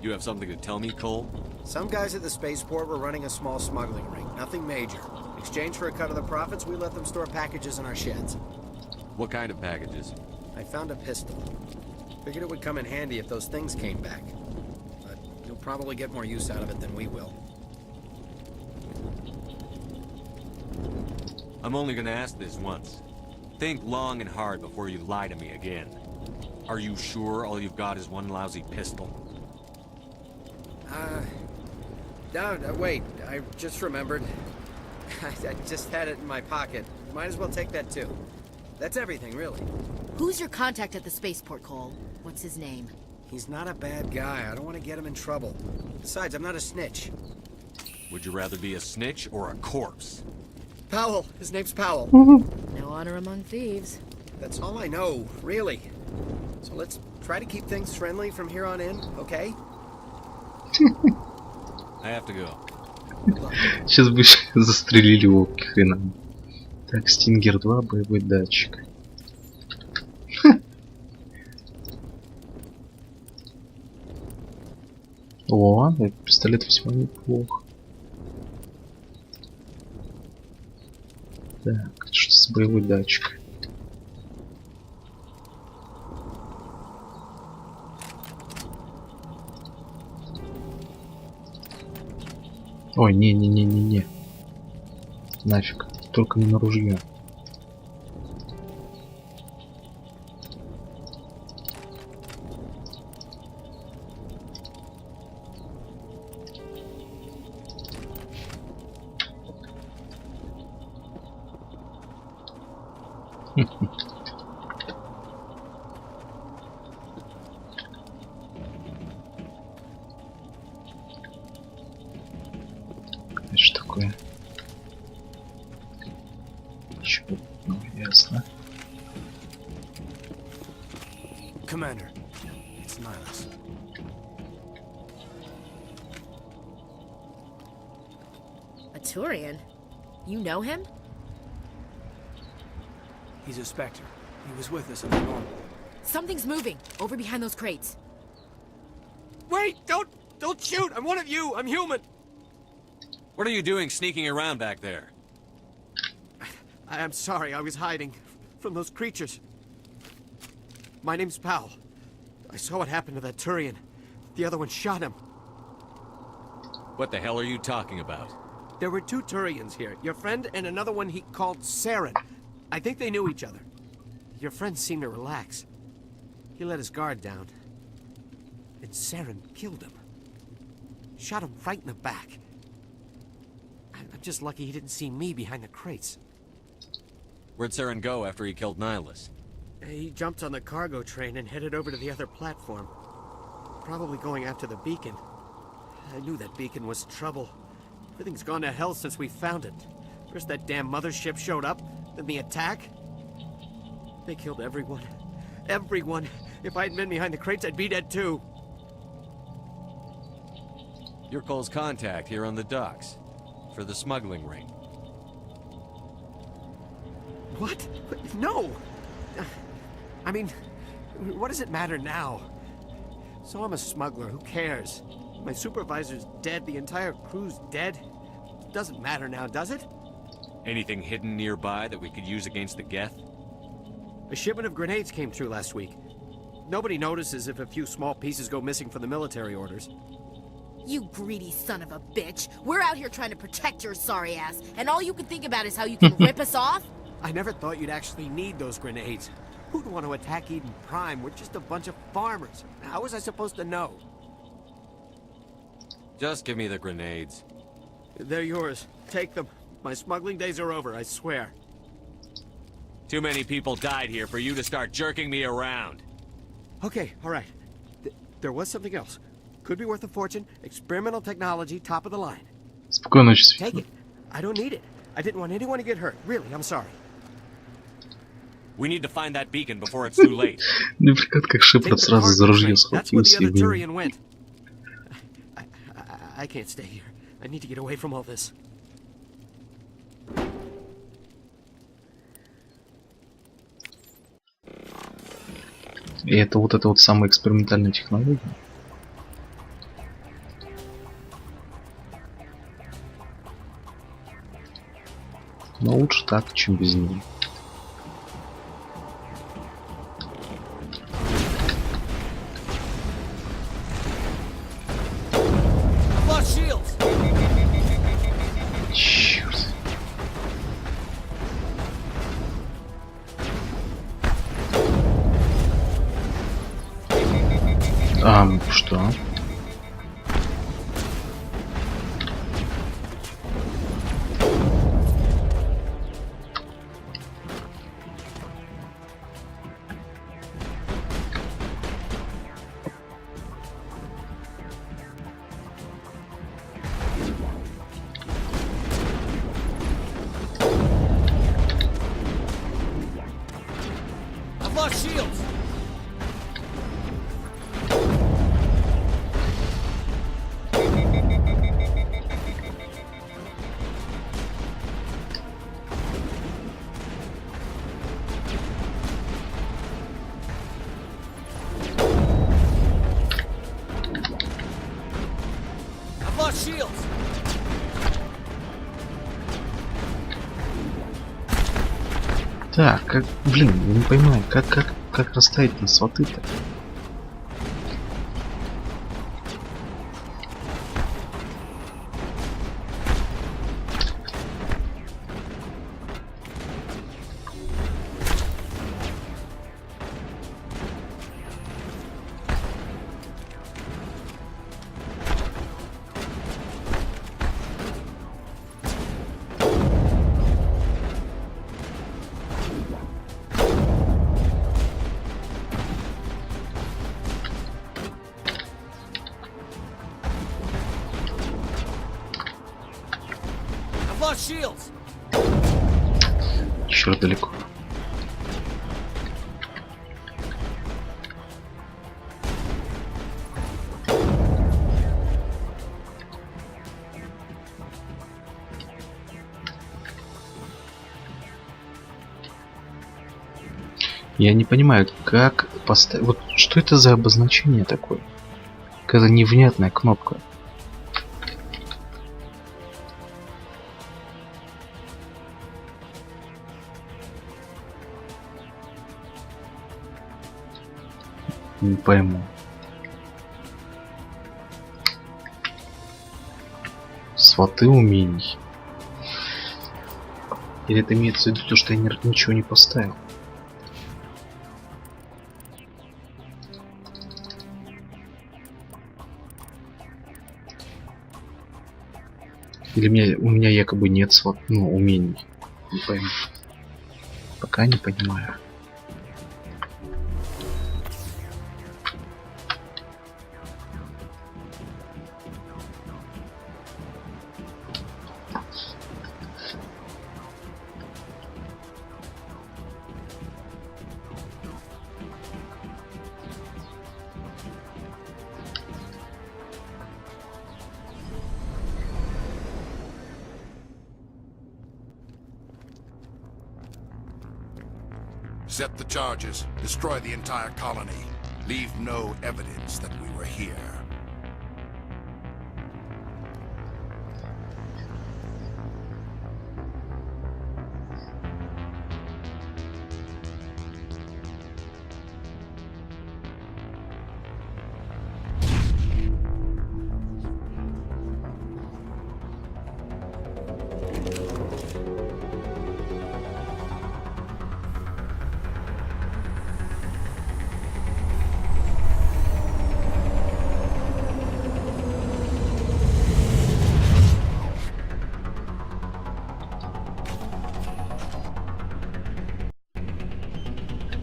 You have something to tell me, Cole? Some guys at the spaceport were running a small smuggling ring. Nothing major. In exchange for a cut of the profits, we let them store packages in our sheds. What kind of packages? I found a pistol. Figured it would come in handy if those things came back. But you'll probably get more use out of it than we will. I'm only gonna ask this once. Think long and hard before you lie to me again. Are you sure all you've got is one lousy pistol? No, wait. I just remembered. I just had it in my pocket. Might as well take that too. That's everything, really. Who's your contact at the spaceport, Cole? What's his name? He's not a bad guy. I don't want to get him in trouble. Besides, I'm not a snitch. Would you rather be a snitch or a corpse? Powell. His name's Powell. No honor among thieves. That's all I know, really. So let's try to keep things friendly from here on in, okay? I have to go. Сейчас бы застрелили его к хренам. Так, Стингер 2, боевой датчик. О, этот пистолет весьма неплох. Так, что за боевой датчик? Ой, не-не-не-не-не. Нафиг, только не на ружье. Что такое? Чего? Ну, ясно. Commander, it's Nihilus. A Turian? You know him? He's a Spectre. He was with us in the normal. Something's moving, over behind those crates. Wait! Don't shoot! I'm one of you! I'm human! What are you doing sneaking around back there? I'm sorry, I was hiding from those creatures. My name's Powell. I saw what happened to that Turian. The other one shot him. What the hell are you talking about? There were two Turians here. Your friend and another one he called Saren. I think they knew each other. Your friend seemed to relax. He let his guard down. And Saren killed him. Shot him right in the back. I'm just lucky he didn't see me behind the crates. Where'd Saren go after he killed Nihilus? He jumped on the cargo train and headed over to the other platform. Probably going after the beacon. I knew that beacon was trouble. Everything's gone to hell since we found it. First that damn mothership showed up, then the attack. They killed everyone. Everyone. If I hadn't been behind the crates, I'd be dead too. You're Cole's contact here on the docks. For the smuggling ring. What? No! I mean, what does it matter now? So I'm a smuggler, who cares? My supervisor's dead, the entire crew's dead. It doesn't matter now, does it? Anything hidden nearby that we could use against the Geth? A shipment of grenades came through last week. Nobody notices if a few small pieces go missing from the military orders. You greedy son of a bitch. We're out here trying to protect your sorry ass, and all you can think about is how you can rip us off? I never thought you'd actually need those grenades. Who'd want to attack Eden Prime? We're just a bunch of farmers. How was I supposed to know? Just give me the grenades. They're yours. Take them. My smuggling days are over, I swear. Too many people died here for you to start jerking me around. Okay, all right. There was something else. Could be worth a fortune. Experimental technology, top of the line. Спокойной ночи, Take Светлана. it. I don't need it. I didn't want anyone to get hurt. Really, I'm sorry. We need to find that beacon before it's too late. Мне прикольно, как Шепард сразу за ружье схватился и блин. Turian went. I can't stay here. I need to get away from all this. И это вот самая экспериментальная технология. Но лучше так, чем без нее. Черт. Что? I've lost shields. I've lost shields. Так, как, блин, я не понимаю, как расставить на сваты-то? I've lost shields. Еще далеко. Я не понимаю, как поставить... Вот что это за обозначение такое? Какая-то невнятная кнопка. Не пойму. Сваты умений. Или это имеется в виду то, что я ничего не поставил? Или у меня якобы нет умений. Не пойму. Пока не понимаю. Accept the charges. Destroy the entire colony. Leave no evidence that we were here.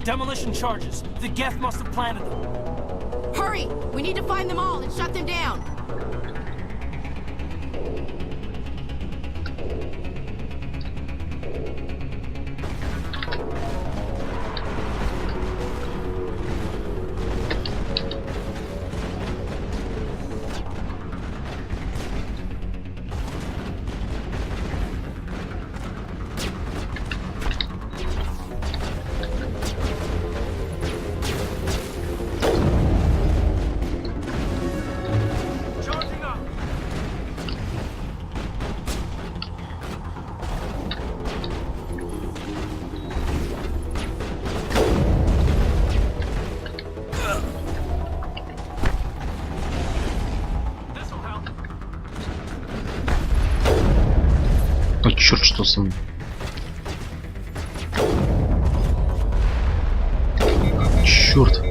Demolition charges. The Geth must have planted them. Hurry! We need to find them all and shut them down! О, черт, что со мной? Черт.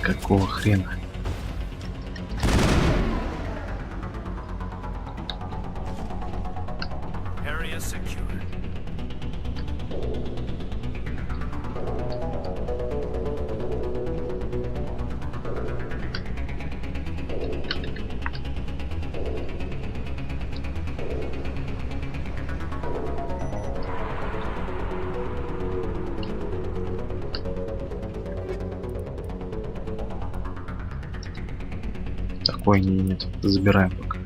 Какого хрена? Area secure. Такой нет. Забираем пока.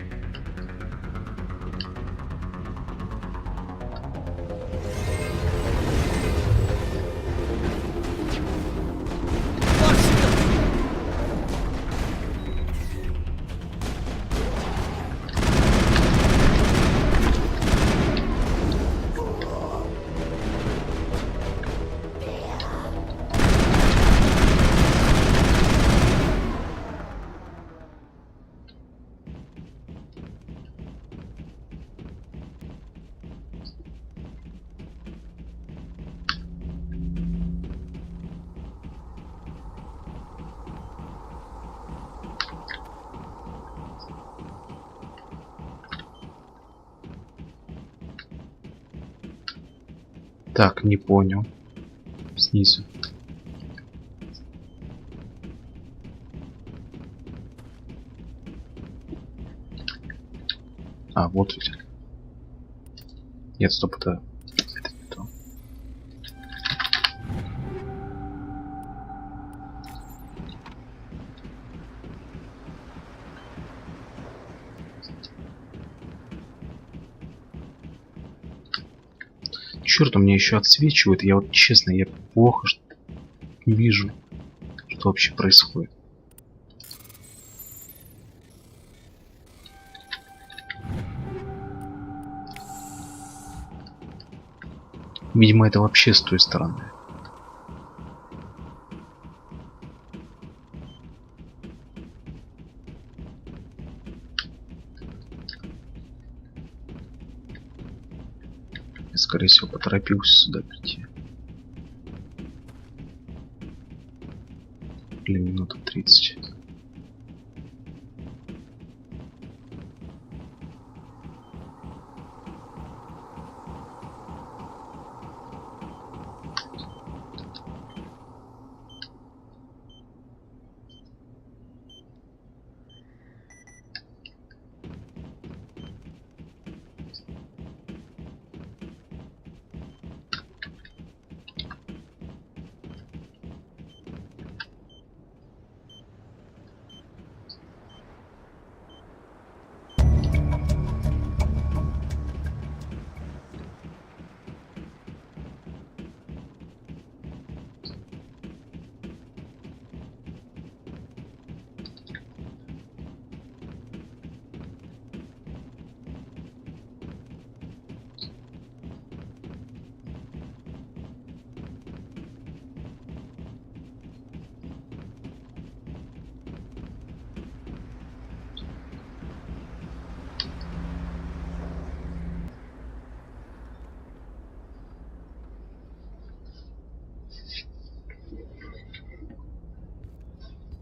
Так, не понял. Снизу. А, вот ведь. Нет, стоп, это не то. Черт, у меня еще отсвечивает. Я вот честно, я плохо вижу, что вообще происходит. Видимо, это вообще с той стороны. Я, скорее всего, поторопился сюда прийти. Или минута 30.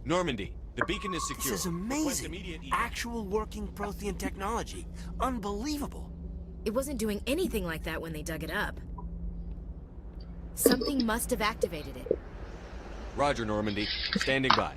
Normandy, the beacon is secure. This is Request amazing. immediate evac. Actual working Prothean technology. Unbelievable. It wasn't doing anything like that when they dug it up. Something must have activated it. Roger, Normandy. Standing by.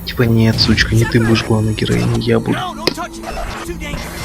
Типа нет, сучка, не ты будешь главной героиней, я буду. No, don't touch it. It's too dangerous.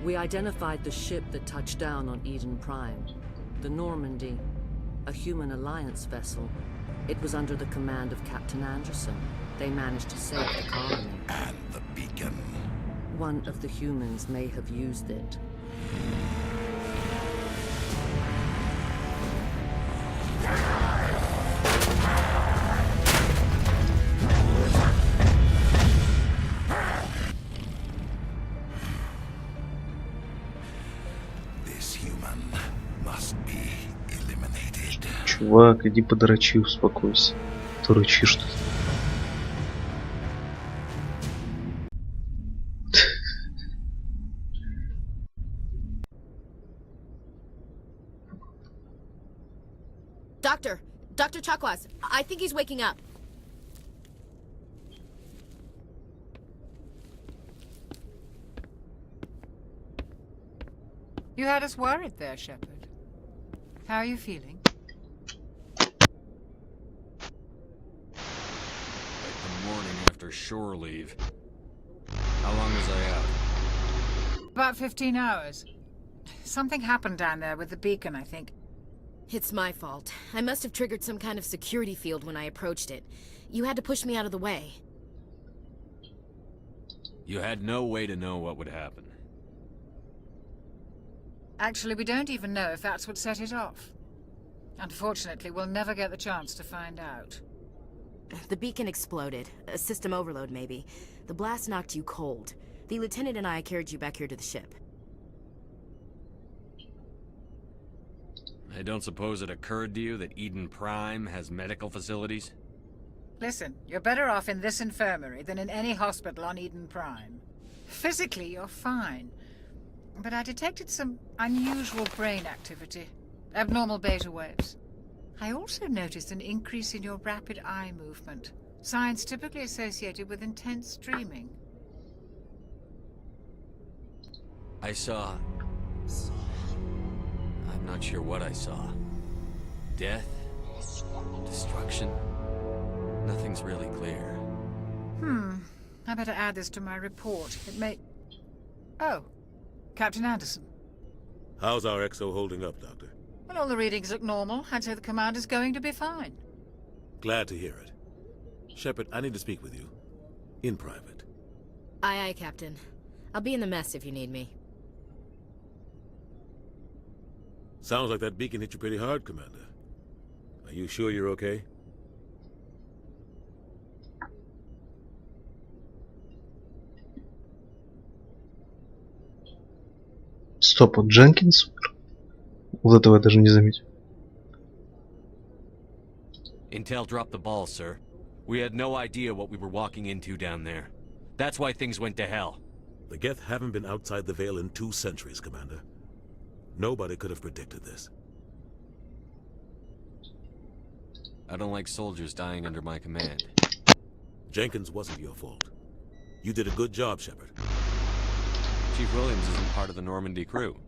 We identified the ship that touched down on Eden Prime. The Normandy, a human alliance vessel. It was under the command of Captain Anderson. They managed to save the colony. And the beacon. One of the humans may have used it. Чувак, иди подрочи, успокойся. То рычишь тут. Dr. Chakwas, I think he's waking up. You had us worried there, Shepard. How are you feeling? Like the morning after shore leave. How long was I out? About 15 hours. Something happened down there with the beacon, I think. It's my fault. I must have triggered some kind of security field when I approached it. You had to push me out of the way. You had no way to know what would happen. Actually, we don't even know if that's what set it off. Unfortunately, we'll never get the chance to find out. The beacon exploded. A system overload, maybe. The blast knocked you cold. The lieutenant and I carried you back here to the ship. I don't suppose it occurred to you that Eden Prime has medical facilities? Listen, you're better off in this infirmary than in any hospital on Eden Prime. Physically, you're fine. But I detected some unusual brain activity. Abnormal beta waves. I also noticed an increase in your rapid eye movement. Signs typically associated with intense dreaming. I saw... I'm not sure what I saw. Death? Destruction? Nothing's really clear. I better add this to my report. It may... Oh. Captain Anderson. How's our XO holding up, Doctor? Well, all the readings look normal. I'd say the command is going to be fine. Glad to hear it. Shepard, I need to speak with you. In private. Aye, aye, Captain. I'll be in the mess if you need me. Sounds like that beacon hit you pretty hard, Commander. Are you sure you're okay? Стоп, вот Дженкинс? Вот этого я даже не заметил. Intel dropped the ball, sir. We had no idea what we were walking into down there. That's why things went to hell. The Geth haven't been outside the Veil in 2 centuries, Commander. Nobody could have predicted this. I don't like soldiers dying under my command. Jenkins wasn't your fault. You did a good job, Shepard. Chief Williams isn't part of the Normandy crew.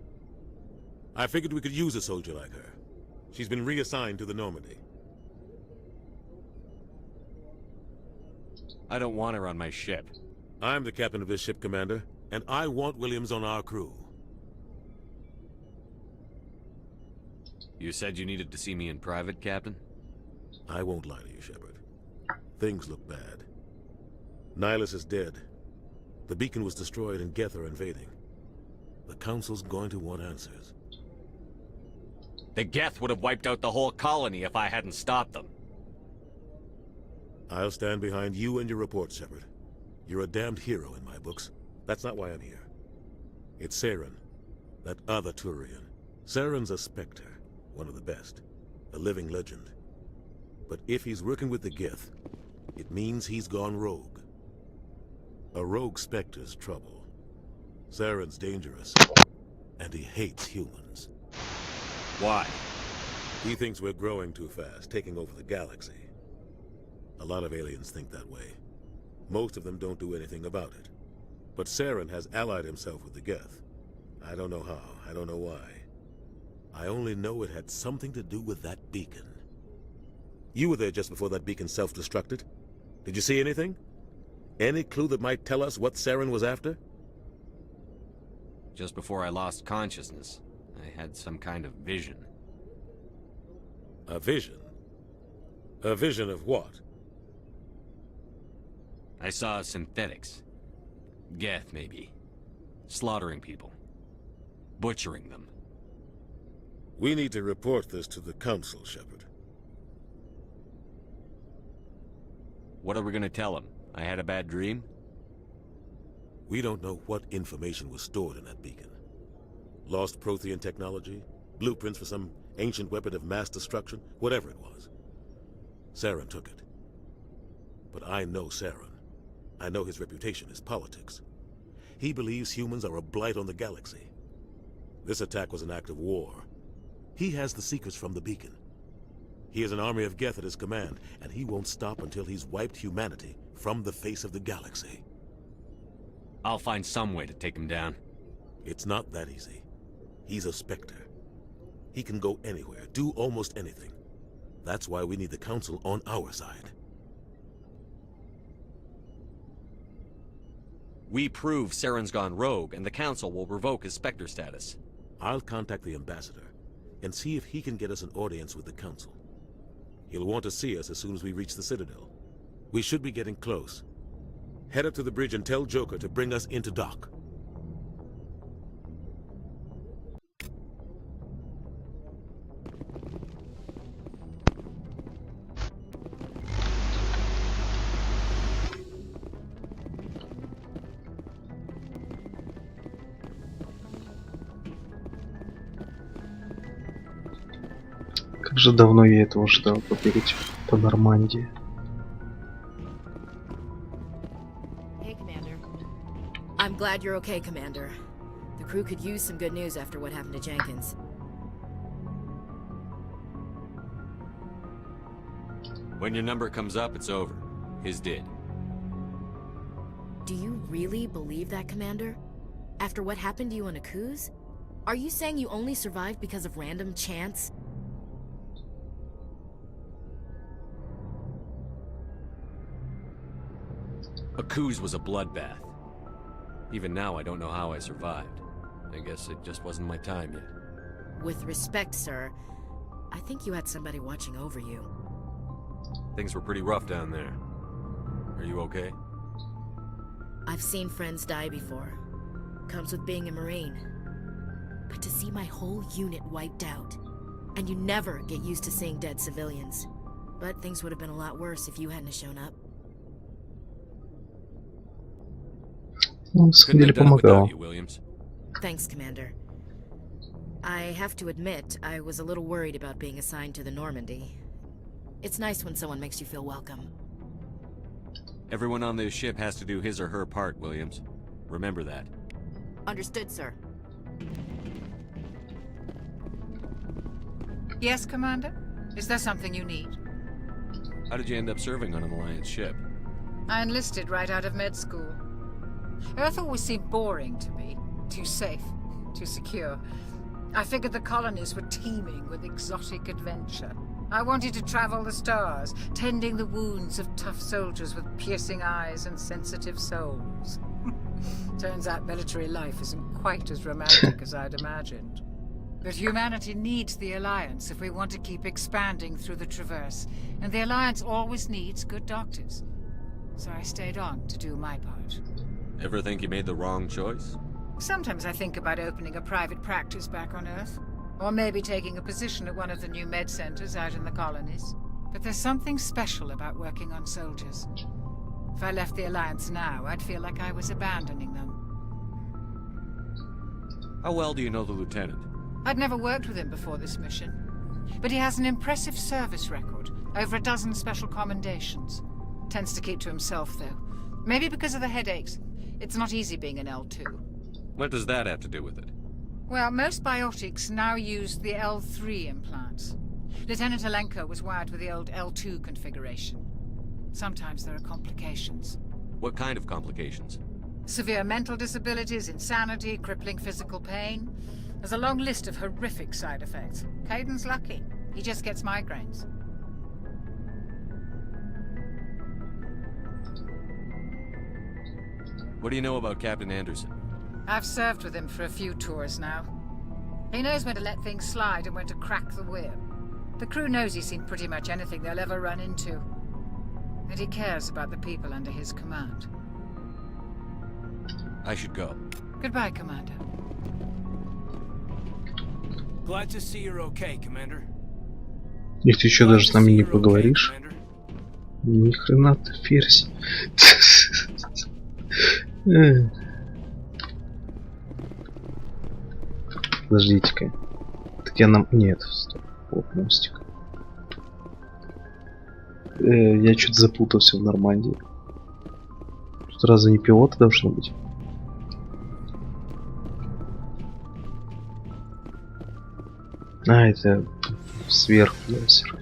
I figured we could use a soldier like her. She's been reassigned to the Normandy. I don't want her on my ship. I'm the captain of this ship, Commander, and I want Williams on our crew. You said you needed to see me in private, Captain? I won't lie to you, Shepard. Things look bad. Nihilus is dead. The beacon was destroyed and Geth are invading. The Council's going to want answers. The Geth would have wiped out the whole colony if I hadn't stopped them. I'll stand behind you and your report, Shepard. You're a damned hero in my books. That's not why I'm here. It's Saren, that other Turian. Saren's a Spectre, one of the best. A living legend. But if he's working with the Geth, it means he's gone rogue. A rogue Spectre's trouble. Saren's dangerous, and he hates humans. Why? He thinks we're growing too fast, taking over the galaxy. A lot of aliens think that way. Most of them don't do anything about it. But Saren has allied himself with the Geth. I don't know how, I don't know why. I only know it had something to do with that beacon. You were there just before that beacon self-destructed. Did you see anything? Any clue that might tell us what Saren was after? Just before I lost consciousness, I had some kind of vision. A vision? A vision of what? I saw synthetics. Geth, maybe. Slaughtering people. Butchering them. We need to report this to the Council, Shepard. What are we gonna tell them? I had a bad dream? We don't know what information was stored in that beacon. Lost Prothean technology? Blueprints for some ancient weapon of mass destruction? Whatever it was. Saren took it. But I know Saren. I know his reputation is politics. He believes humans are a blight on the galaxy. This attack was an act of war. He has the secrets from the beacon. He has an army of Geth at his command, and he won't stop until he's wiped humanity from the face of the galaxy. I'll find some way to take him down. It's not that easy. He's a Spectre. He can go anywhere, do almost anything. That's why we need the Council on our side. We prove Saren's gone rogue, and the Council will revoke his Spectre status. I'll contact the Ambassador, and see if he can get us an audience with the Council. He'll want to see us as soon as we reach the Citadel. We should be getting close. Head up to the bridge and tell Joker to bring us into dock. Как же давно я этого ждал, побегать по Нормандии. Hey, Commander. I'm glad you're okay, Commander. The crew could use some good news after what happened to Jenkins. When your number comes up, it's over. His did. Do you really believe that, Commander? After what happened to you on Akuz? Are you saying you only survived because of random chance? Akuz was a bloodbath. Even now, I don't know how I survived. I guess it just wasn't my time yet. With respect, sir, I think you had somebody watching over you. Things were pretty rough down there. Are you okay? I've seen friends die before. Comes with being a Marine. But to see my whole unit wiped out, and you never get used to seeing dead civilians. But things would have been a lot worse if you hadn't shown up. Ну, сходили, помогал. Thanks, Commander. I have to admit, I was a little worried about being assigned to the Normandy. It's nice when someone makes you feel welcome. Everyone on this ship has to do his or her part, Williams. Remember that. Understood, sir. Yes, Commander? Is there something you need? How did you end up serving on an Alliance ship? I enlisted right out of med school. Earth always seemed boring to me. Too safe, too secure. I figured the colonies were teeming with exotic adventure. I wanted to travel the stars, tending the wounds of tough soldiers with piercing eyes and sensitive souls. Turns out military life isn't quite as romantic as I'd imagined. But humanity needs the Alliance if we want to keep expanding through the Traverse, and the Alliance always needs good doctors. So I stayed on to do my part. Ever think you made the wrong choice? Sometimes I think about opening a private practice back on Earth, or maybe taking a position at one of the new med centers out in the colonies. But there's something special about working on soldiers. If I left the Alliance now, I'd feel like I was abandoning them. How well do you know the Lieutenant? I'd never worked with him before this mission, but he has an impressive service record, over a dozen special commendations. Tends to keep to himself, though. Maybe because of the headaches. It's not easy being an L2. What does that have to do with it? Well, most biotics now use the L3 implants. Lieutenant Alenko was wired with the old L2 configuration. Sometimes there are complications. What kind of complications? Severe mental disabilities, insanity, crippling physical pain. There's a long list of horrific side effects. Caden's lucky. He just gets migraines. What do you know about Captain Anderson? I've served with him for a few tours now. He knows when to let things slide and when to crack the whip. The crew knows he's seen pretty much anything they'll ever run into. And he cares about the people under his command. I should go. Goodbye, Commander. Glad to see you're okay, Commander. И ты еще даже с нами не поговоришь? Ни хрена ты, ферзь. Подождите-ка. Так я нам... Нет, стоп. Вот мостик. Я что-то запутался в Нормандии. Тут разве не пилоты должно быть? А, это сверху лазер.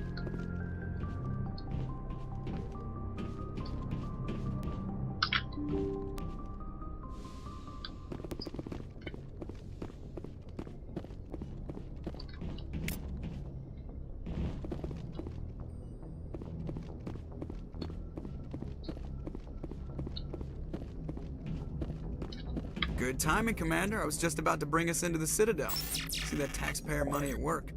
Good timing, Commander. I was just about to bring us into the Citadel. See that taxpayer money at work.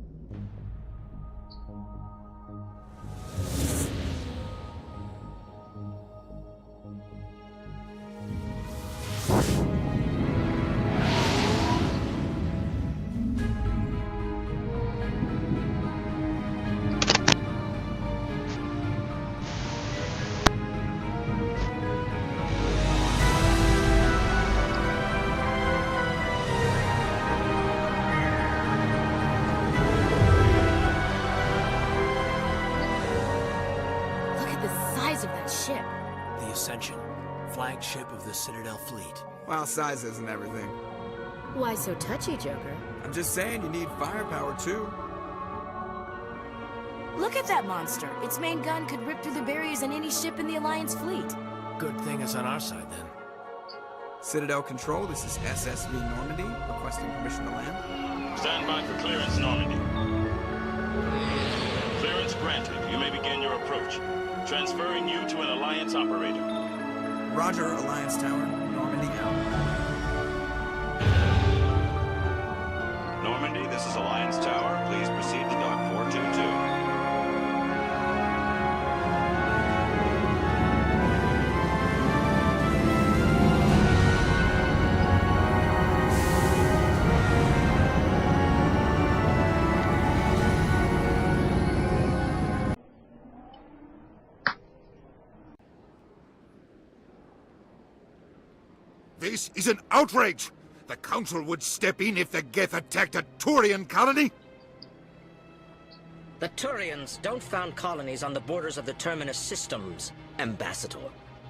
Flagship of the Citadel fleet. Well, size isn't everything. Why so touchy, Joker? I'm just saying you need firepower, too. Look at that monster. Its main gun could rip through the barriers in any ship in the Alliance fleet. Good thing it's on our side, then. Citadel Control, this is SSV Normandy, requesting permission to land. Stand by for clearance, Normandy. Clearance granted. You may begin your approach. Transferring you to an Alliance operator. Roger, Alliance Tower. Normandy out. Normandy, this is Alliance Tower. Please proceed to dock 422. This is an outrage! The Council would step in if the Geth attacked a Turian colony? The Turians don't found colonies on the borders of the Terminus systems, Ambassador.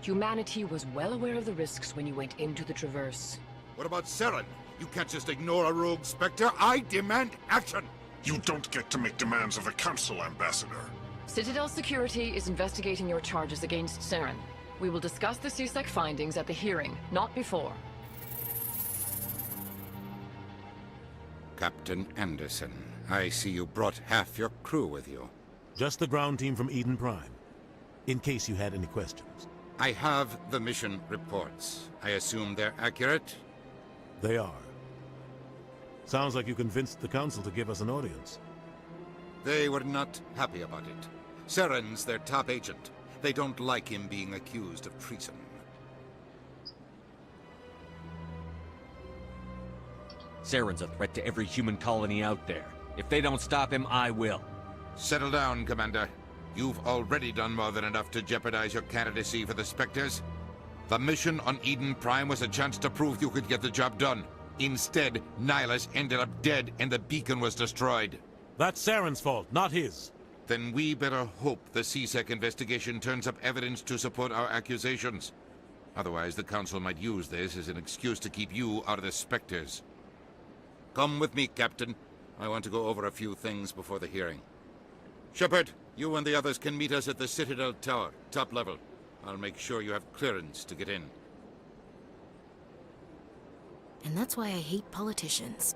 Humanity was well aware of the risks when you went into the Traverse. What about Saren? You can't just ignore a rogue Spectre. I demand action! You don't get to make demands of the Council, Ambassador. Citadel Security is investigating your charges against Saren. We will discuss the CSEC findings at the hearing, not before. Captain Anderson, I see you brought half your crew with you. Just the ground team from Eden Prime, in case you had any questions. I have the mission reports. I assume they're accurate? They are. Sounds like you convinced the Council to give us an audience. They were not happy about it. Saren's their top agent. They don't like him being accused of treason. Saren's a threat to every human colony out there. If they don't stop him, I will. Settle down, Commander. You've already done more than enough to jeopardize your candidacy for the Spectres. The mission on Eden Prime was a chance to prove you could get the job done. Instead, Nihilus ended up dead and the beacon was destroyed. That's Saren's fault, not his. Then we better hope the CSEC investigation turns up evidence to support our accusations. Otherwise, the Council might use this as an excuse to keep you out of the Spectres. Come with me, Captain. I want to go over a few things before the hearing. Shepard, you and the others can meet us at the Citadel Tower, top level. I'll make sure you have clearance to get in. And that's why I hate politicians.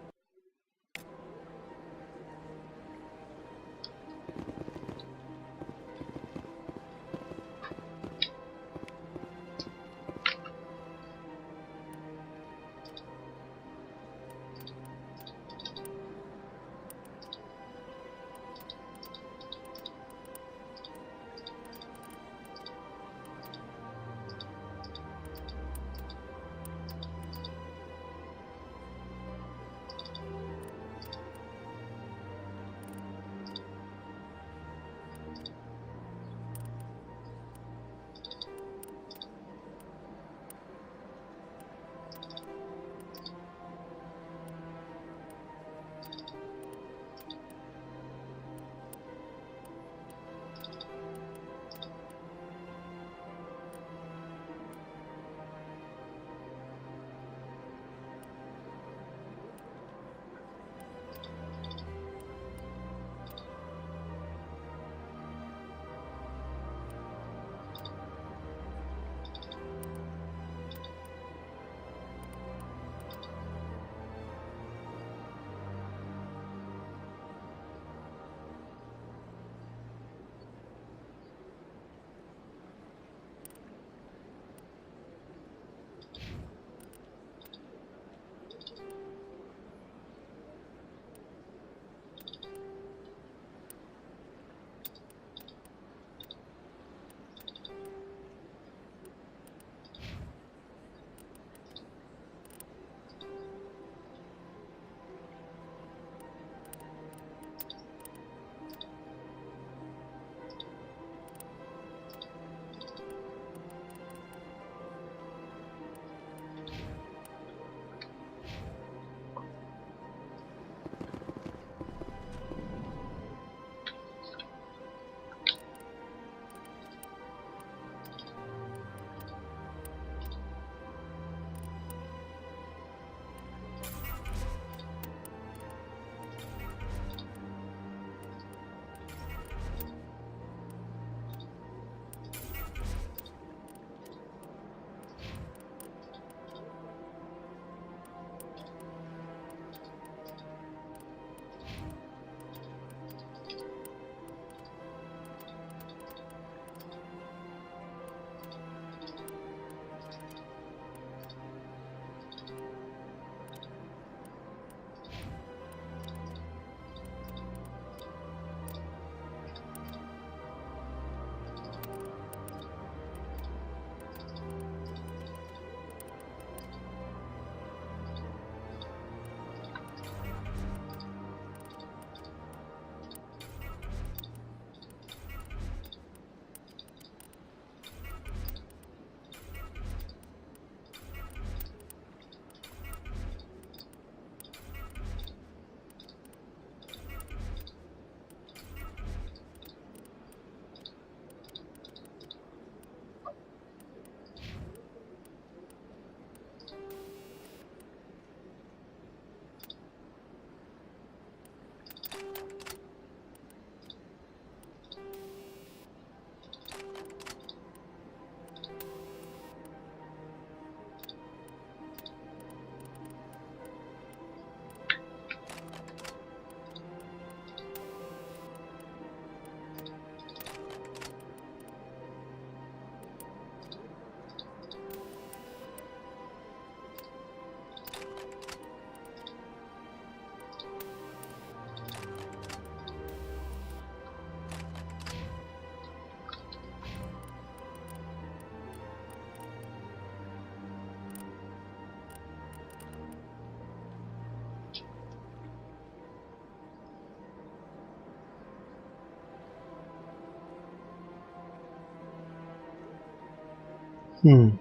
Hmm.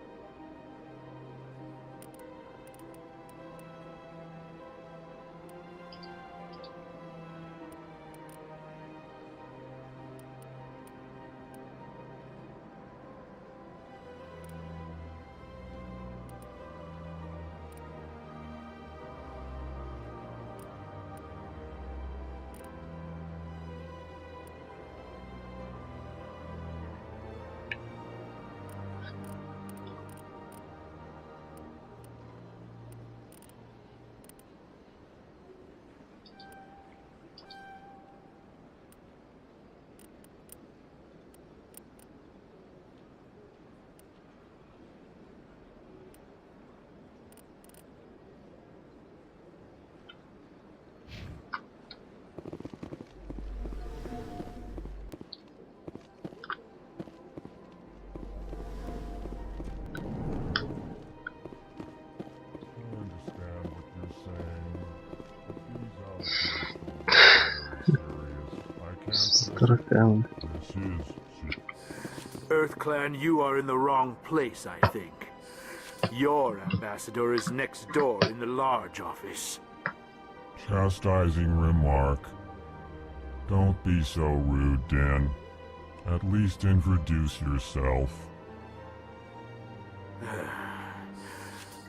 Таракан. EarthClan, you are in the wrong place, I think. Your ambassador is next door in the large office. Chastising remark. Don't be so rude, Dan. At least introduce yourself.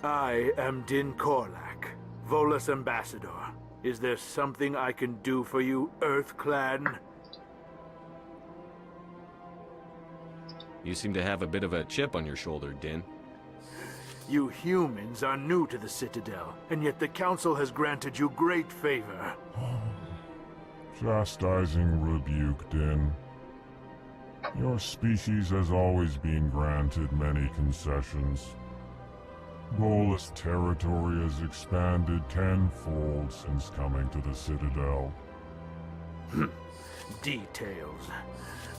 I am Din Korlak, Volus ambassador. Is there something I can do for you, EarthClan? You seem to have a bit of a chip on your shoulder, Din. You humans are new to the Citadel, and yet the Council has granted you great favor. Chastising rebuke, Din. Your species has always been granted many concessions. Volus territory has expanded tenfold since coming to the Citadel. Details.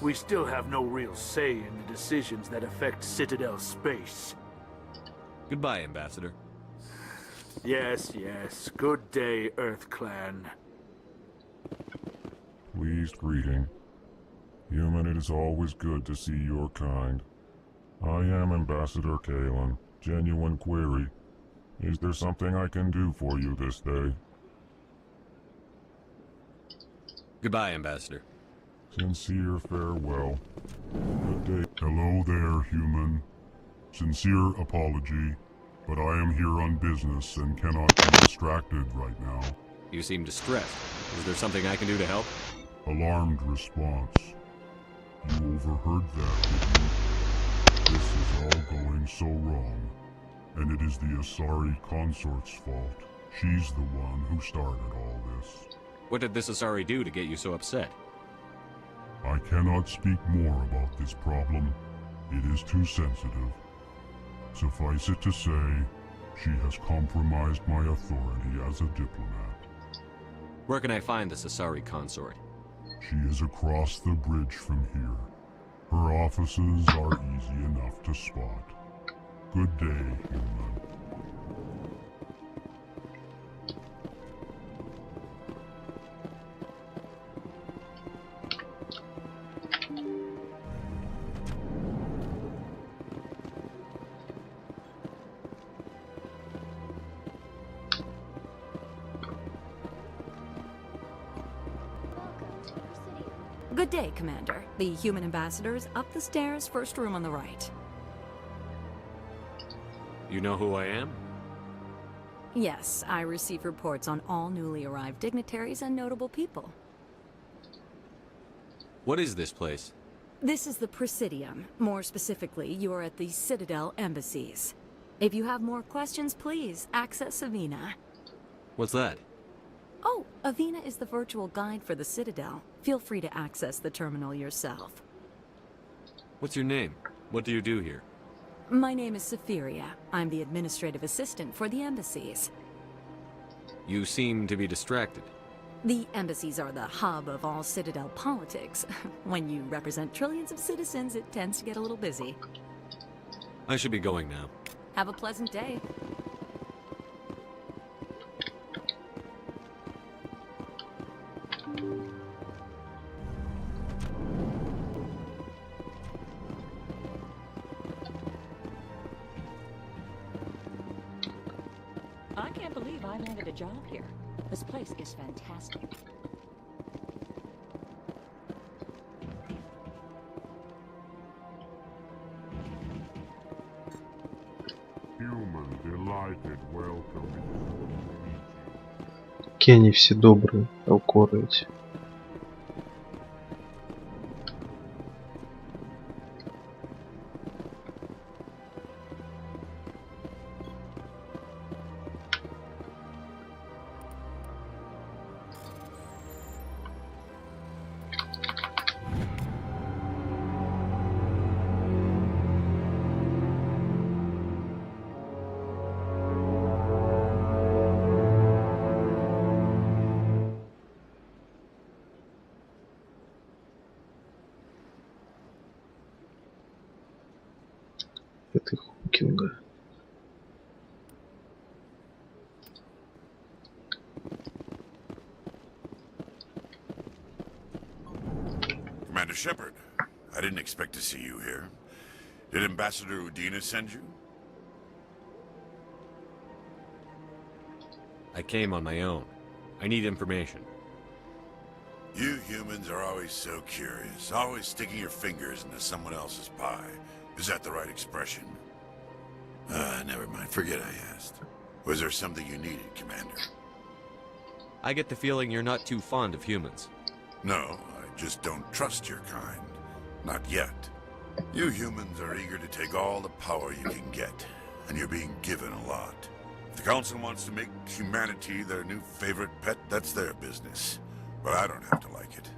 We still have no real say in the decisions that affect Citadel space. Goodbye, Ambassador. Yes, yes. Good day, EarthClan. Pleased greeting. Human, it is always good to see your kind. I am Ambassador Kalen. Genuine query. Is there something I can do for you this day? Goodbye, Ambassador. Sincere farewell. Good day. Hello there, human. Sincere apology, but I am here on business and cannot be distracted right now. You seem distressed. Is there something I can do to help? Alarmed response. You overheard that, did you? This is all going so wrong, and it is the Asari consort's fault. She's the one who started all this. What did this Asari do to get you so upset? I cannot speak more about this problem. It is too sensitive. Suffice it to say, she has compromised my authority as a diplomat. Where can I find this Asari consort? She is across the bridge from here. Her offices are easy enough to spot. Good day, human. Good day, Commander. The human ambassador is up the stairs, first room on the right. You know who I am? Yes, I receive reports on all newly arrived dignitaries and notable people. What is this place? This is the Presidium. More specifically, you are at the Citadel embassies. If you have more questions, please access Avina. What's that? Oh, Avina is the virtual guide for the Citadel. Feel free to access the terminal yourself. What's your name? What do you do here? My name is Safiria. I'm the administrative assistant for the embassies. You seem to be distracted. The embassies are the hub of all Citadel politics. When you represent trillions of citizens, it tends to get a little busy. I should be going now. Have a pleasant day. can't believe I landed a job here. This place is fantastic. Human, delighted, welcoming. Какие они все добрые, укоры эти. Это Хукинга. Commander Shepard, I didn't expect to see you here. Did Ambassador Udina send you? I came on my own. I need information. You humans are always so curious, always sticking your fingers into someone else's pie. Is that the right expression? Never mind. Forget I asked. Was there something you needed, Commander? I get the feeling you're not too fond of humans. No, I just don't trust your kind. Not yet. You humans are eager to take all the power you can get, and you're being given a lot. If the Council wants to make humanity their new favorite pet, that's their business. But I don't have to like it.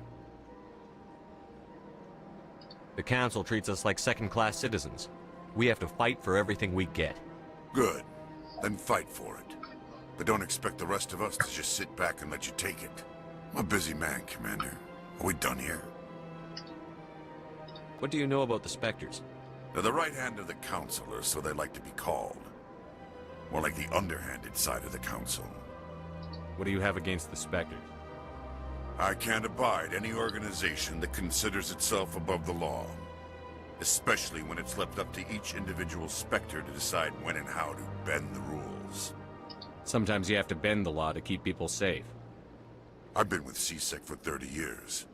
The Council treats us like second-class citizens. We have to fight for everything we get. Good. Then fight for it. But don't expect the rest of us to just sit back and let you take it. I'm a busy man, Commander. Are we done here? What do you know about the Spectres? They're the right hand of the Council, or so they like to be called. More like the underhanded side of the Council. What do you have against the Spectres? I can't abide any organization that considers itself above the law. Especially when it's left up to each individual Spectre to decide when and how to bend the rules. Sometimes you have to bend the law to keep people safe. I've been with CSEC for 30 years.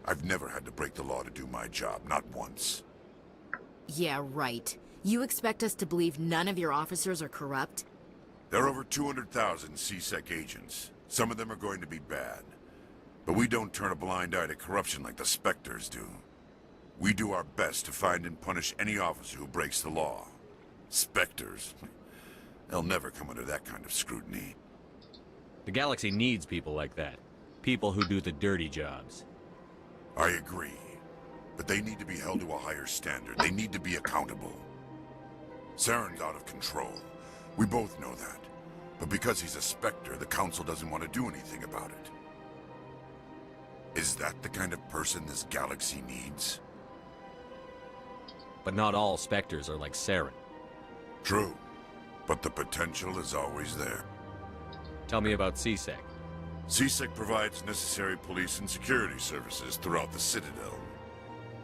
I've never had to break the law to do my job, not once. Yeah, right. You expect us to believe none of your officers are corrupt? There are over 200,000 CSEC agents. Some of them are going to be bad. But we don't turn a blind eye to corruption like the Spectres do. We do our best to find and punish any officer who breaks the law. Spectres, they'll never come under that kind of scrutiny. The galaxy needs people like that. People who do the dirty jobs. I agree. But they need to be held to a higher standard. They need to be accountable. Saren's out of control. We both know that. But because he's a Spectre, the Council doesn't want to do anything about it. Is that the kind of person this galaxy needs? But not all Spectres are like Saren. True. But the potential is always there. Tell me about CSEC. CSEC provides necessary police and security services throughout the Citadel.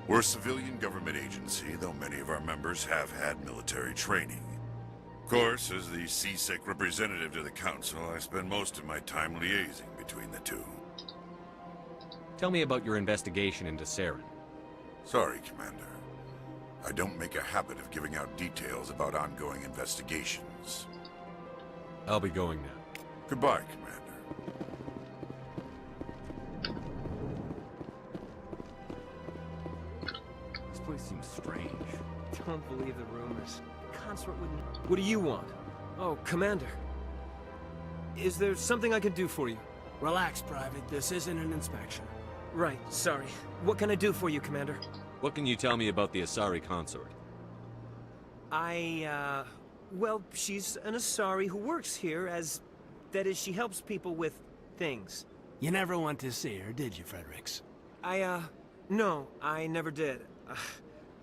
We're a civilian government agency, though many of our members have had military training. Of course, as the CSEC representative to the Council, I spend most of my time liaising between the two. Tell me about your investigation into Saren. Sorry, Commander. I don't make a habit of giving out details about ongoing investigations. I'll be going now. Goodbye, Commander. This place seems strange. Don't believe the rumors. Consort wouldn't... What do you want? Oh, Commander. Is there something I can do for you? Relax, Private. This isn't an inspection. Right, sorry. What can I do for you, Commander? What can you tell me about the Asari consort? Well, she's an Asari who works here as... That is, she helps people with things. You never went to see her, did you, Fredericks? No, I never did.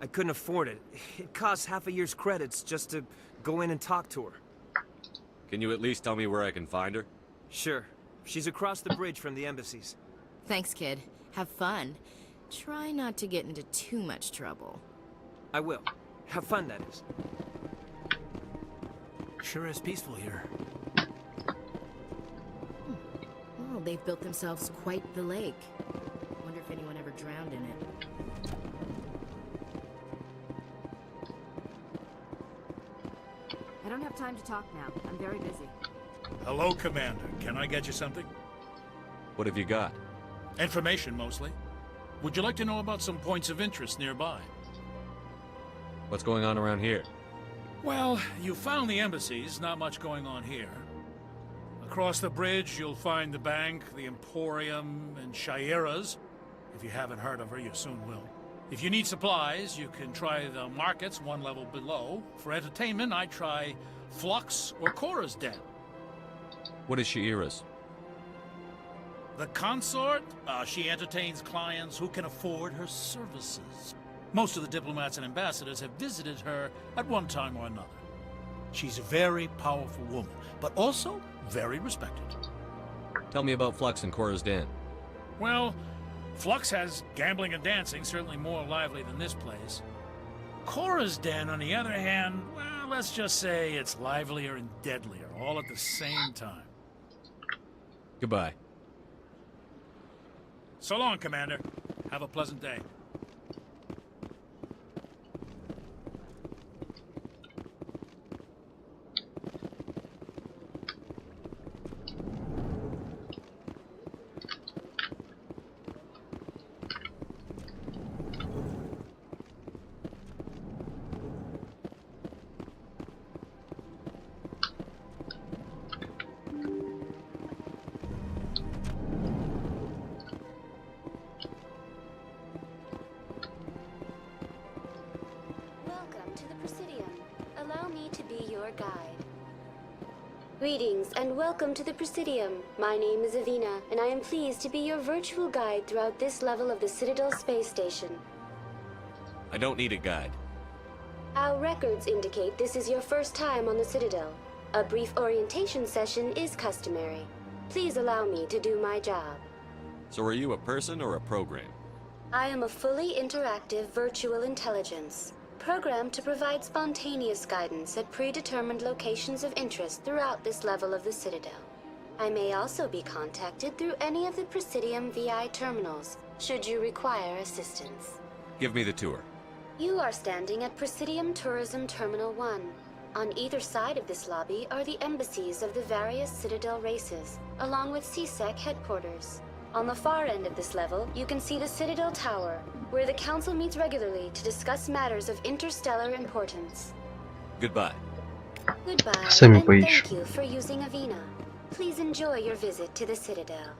I couldn't afford it. It costs half a year's credits just to go in and talk to her. Can you at least tell me where I can find her? Sure. She's across the bridge from the embassies. Thanks, kid. Have fun. Try not to get into too much trouble. I will. Have fun, that is. Sure is peaceful here. Well, they've built themselves quite the lake. Wonder if anyone ever drowned in it. I don't have time to talk now. I'm very busy. Hello, Commander. Can I get you something? What have you got? Information, mostly. Would you like to know about some points of interest nearby? What's going on around here? Well, you found the embassies. Not much going on here. Across the bridge, you'll find the bank, the Emporium, and Shaira's. If you haven't heard of her, you soon will. If you need supplies, you can try the markets one level below. For entertainment, I'd try Flux or Cora's Den. What is Shaira's? The consort? She entertains clients who can afford her services. Most of the diplomats and ambassadors have visited her at one time or another. She's a very powerful woman, but also very respected. Tell me about Flux and Cora's Den. Well, Flux has gambling and dancing, certainly more lively than this place. Cora's Den, on the other hand, well, let's just say it's livelier and deadlier, all at the same time. Goodbye. So long, Commander. Have a pleasant day. Greetings and welcome to the Presidium. My name is Avina, and I am pleased to be your virtual guide throughout this level of the Citadel space station. I don't need a guide. Our records indicate this is your first time on the Citadel. A brief orientation session is customary. Please allow me to do my job. So are you a person or a program? I am a fully interactive virtual intelligence, programmed to provide spontaneous guidance at predetermined locations of interest throughout this level of the Citadel. I may also be contacted through any of the Presidium VI terminals, should you require assistance. Give me the tour. You are standing at Presidium Tourism Terminal 1. On either side of this lobby are the embassies of the various Citadel races, along with CSEC headquarters. On the far end of this level, you can see the Citadel Tower, where the Council meets regularly to discuss matters of interstellar importance. Goodbye. Goodbye, and Сами thank you for using Avina. Please enjoy your visit to the Citadel.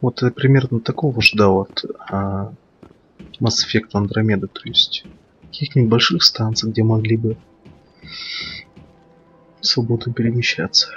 Вот я примерно такого ждал от Mass Effect Andromeda, то есть каких-нибудь больших станций, где могли бы свободно перемещаться.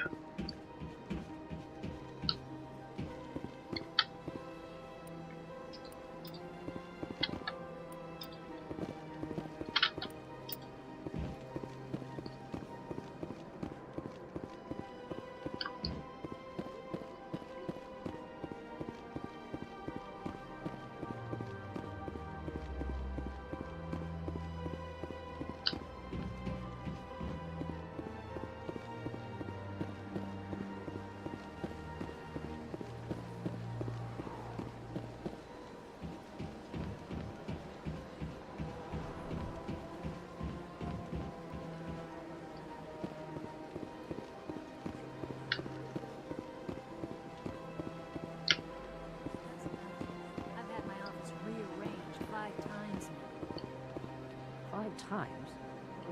Times?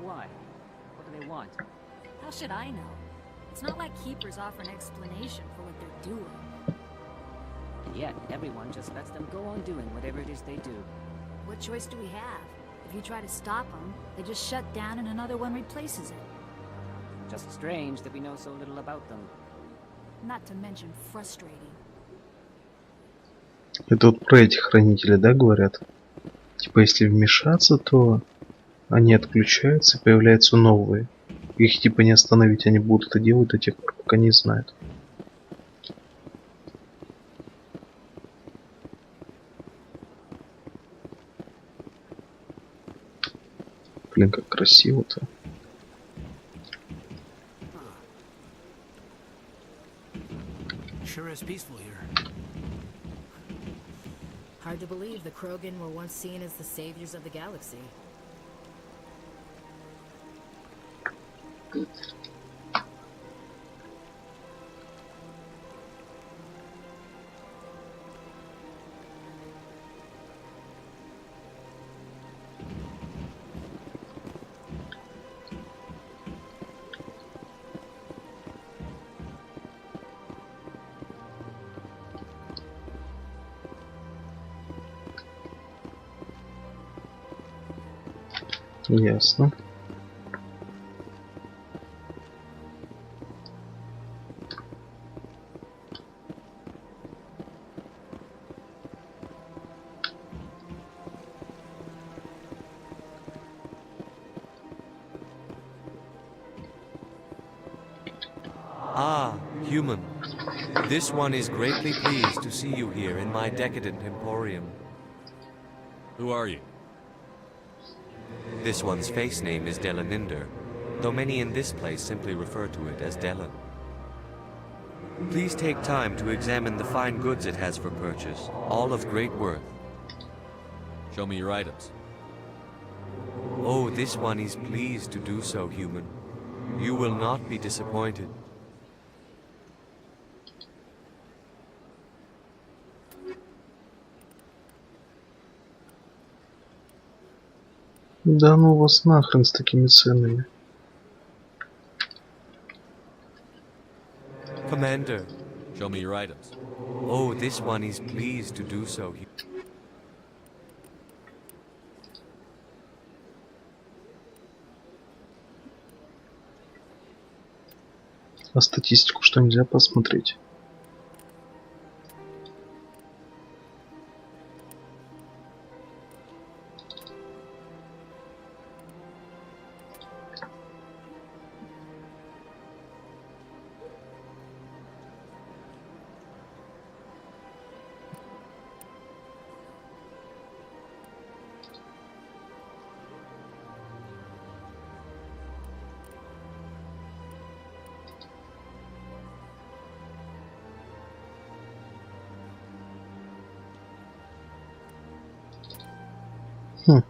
Why? What do they want? How should I know? It's not like Keepers offer an explanation for what they're doing. And yet, everyone just lets them go on doing whatever it is they do. What choice do we have? If you try to stop them, they just shut down and another one replaces it. Just strange that we know so little about them. Not to mention frustrating. Это вот про этих хранителей, да, говорят? Типа, если вмешаться, то они отключаются и появляются новые. Их типа не остановить, они будут это делать до тех пор, пока не знают. Блин, как красиво-то. Sure is peaceful here. Hard to believe the Krogan were once seen as the saviors of the galaxy. Ясно. Ah, human. This one is greatly pleased to see you here in my decadent emporium. Who are you? This one's face name is Delaninder, though many in this place simply refer to it as Delan. Please take time to examine the fine goods it has for purchase, all of great worth. Show me your items. Oh, this one is pleased to do so, human. You will not be disappointed. Да ну вас нахрен с такими ценами. Commander. Show me your items. Oh, this one is pleased to do so. А статистику что, нельзя посмотреть? Хм.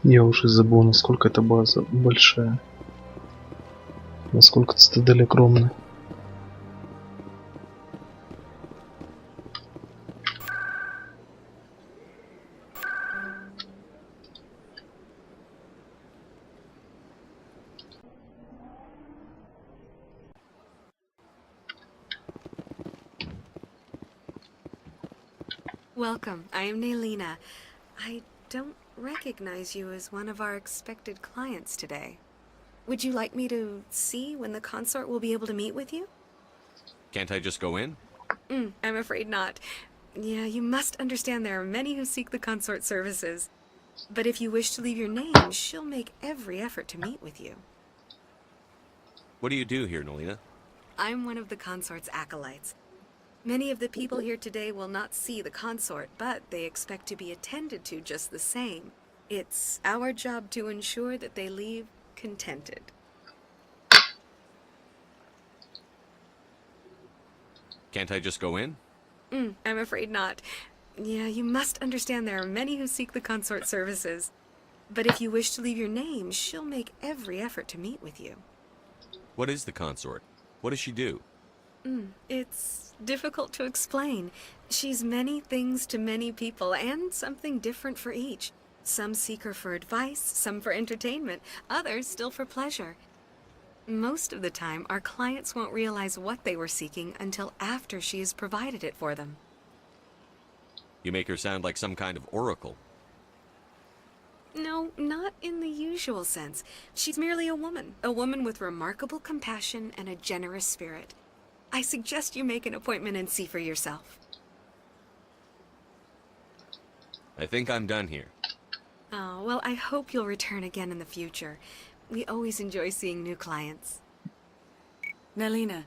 Я уже забыл, насколько эта база большая. Насколько цитадель огромная. Welcome. I am Naylina. I don't recognize you as one of our expected clients today. Would you like me to see when the consort will be able to meet with you? Can't I just go in? I'm afraid not. Yeah, you must understand there are many who seek the consort services. But if you wish to leave your name, she'll make every effort to meet with you. What do you do here, Nolina? I'm one of the consort's acolytes. Many of the people here today will not see the consort, but they expect to be attended to just the same. It's our job to ensure that they leave contented. Can't I just go in? I'm afraid not. Yeah, you must understand there are many who seek the consort services. But if you wish to leave your name, she'll make every effort to meet with you. What is the consort? What does she do? It's difficult to explain. She's many things to many people, and something different for each. Some seek her for advice, some for entertainment, others still for pleasure. Most of the time, our clients won't realize what they were seeking until after she has provided it for them. You make her sound like some kind of oracle. No, not in the usual sense. She's merely a woman with remarkable compassion and a generous spirit. I suggest you make an appointment and see for yourself. I think I'm done here. Oh, well, I hope you'll return again in the future. We always enjoy seeing new clients. Nelina.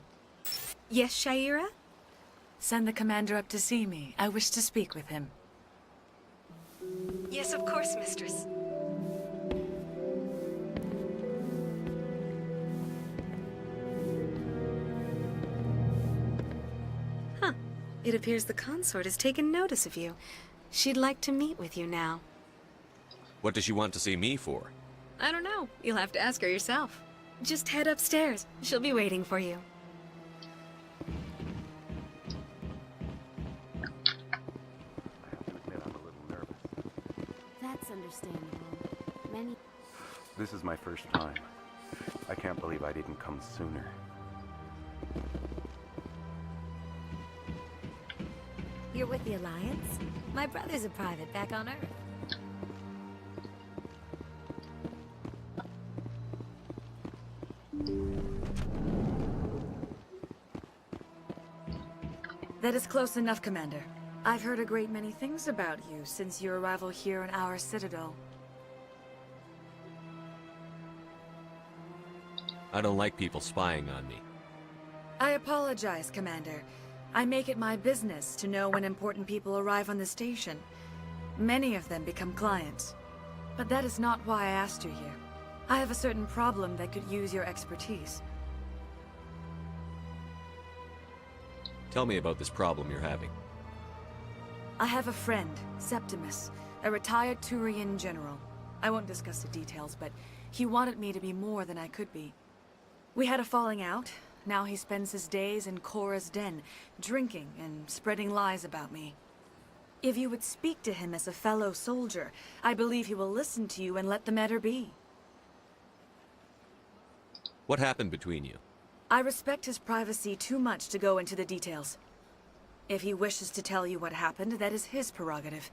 Yes, Shaira? Send the commander up to see me. I wish to speak with him. Yes, of course, mistress. Huh. It appears the consort has taken notice of you. She'd like to meet with you now. What does she want to see me for? I don't know. You'll have to ask her yourself. Just head upstairs. She'll be waiting for you. That's understandable. This is my first time. I can't believe I didn't come sooner. You're with the Alliance? My brother's a private back on Earth. That is close enough, Commander. I've heard a great many things about you since your arrival here in our citadel. I don't like people spying on me. I apologize, Commander. I make it my business to know when important people arrive on the station. Many of them become clients. But that is not why I asked you here. I have a certain problem that could use your expertise. Tell me about this problem you're having. I have a friend, Septimus, a retired Turian general. I won't discuss the details, but he wanted me to be more than I could be. We had a falling out. Now he spends his days in Cora's den, drinking and spreading lies about me. If you would speak to him as a fellow soldier, I believe he will listen to you and let the matter be. What happened between you? I respect his privacy too much to go into the details. If he wishes to tell you what happened, that is his prerogative.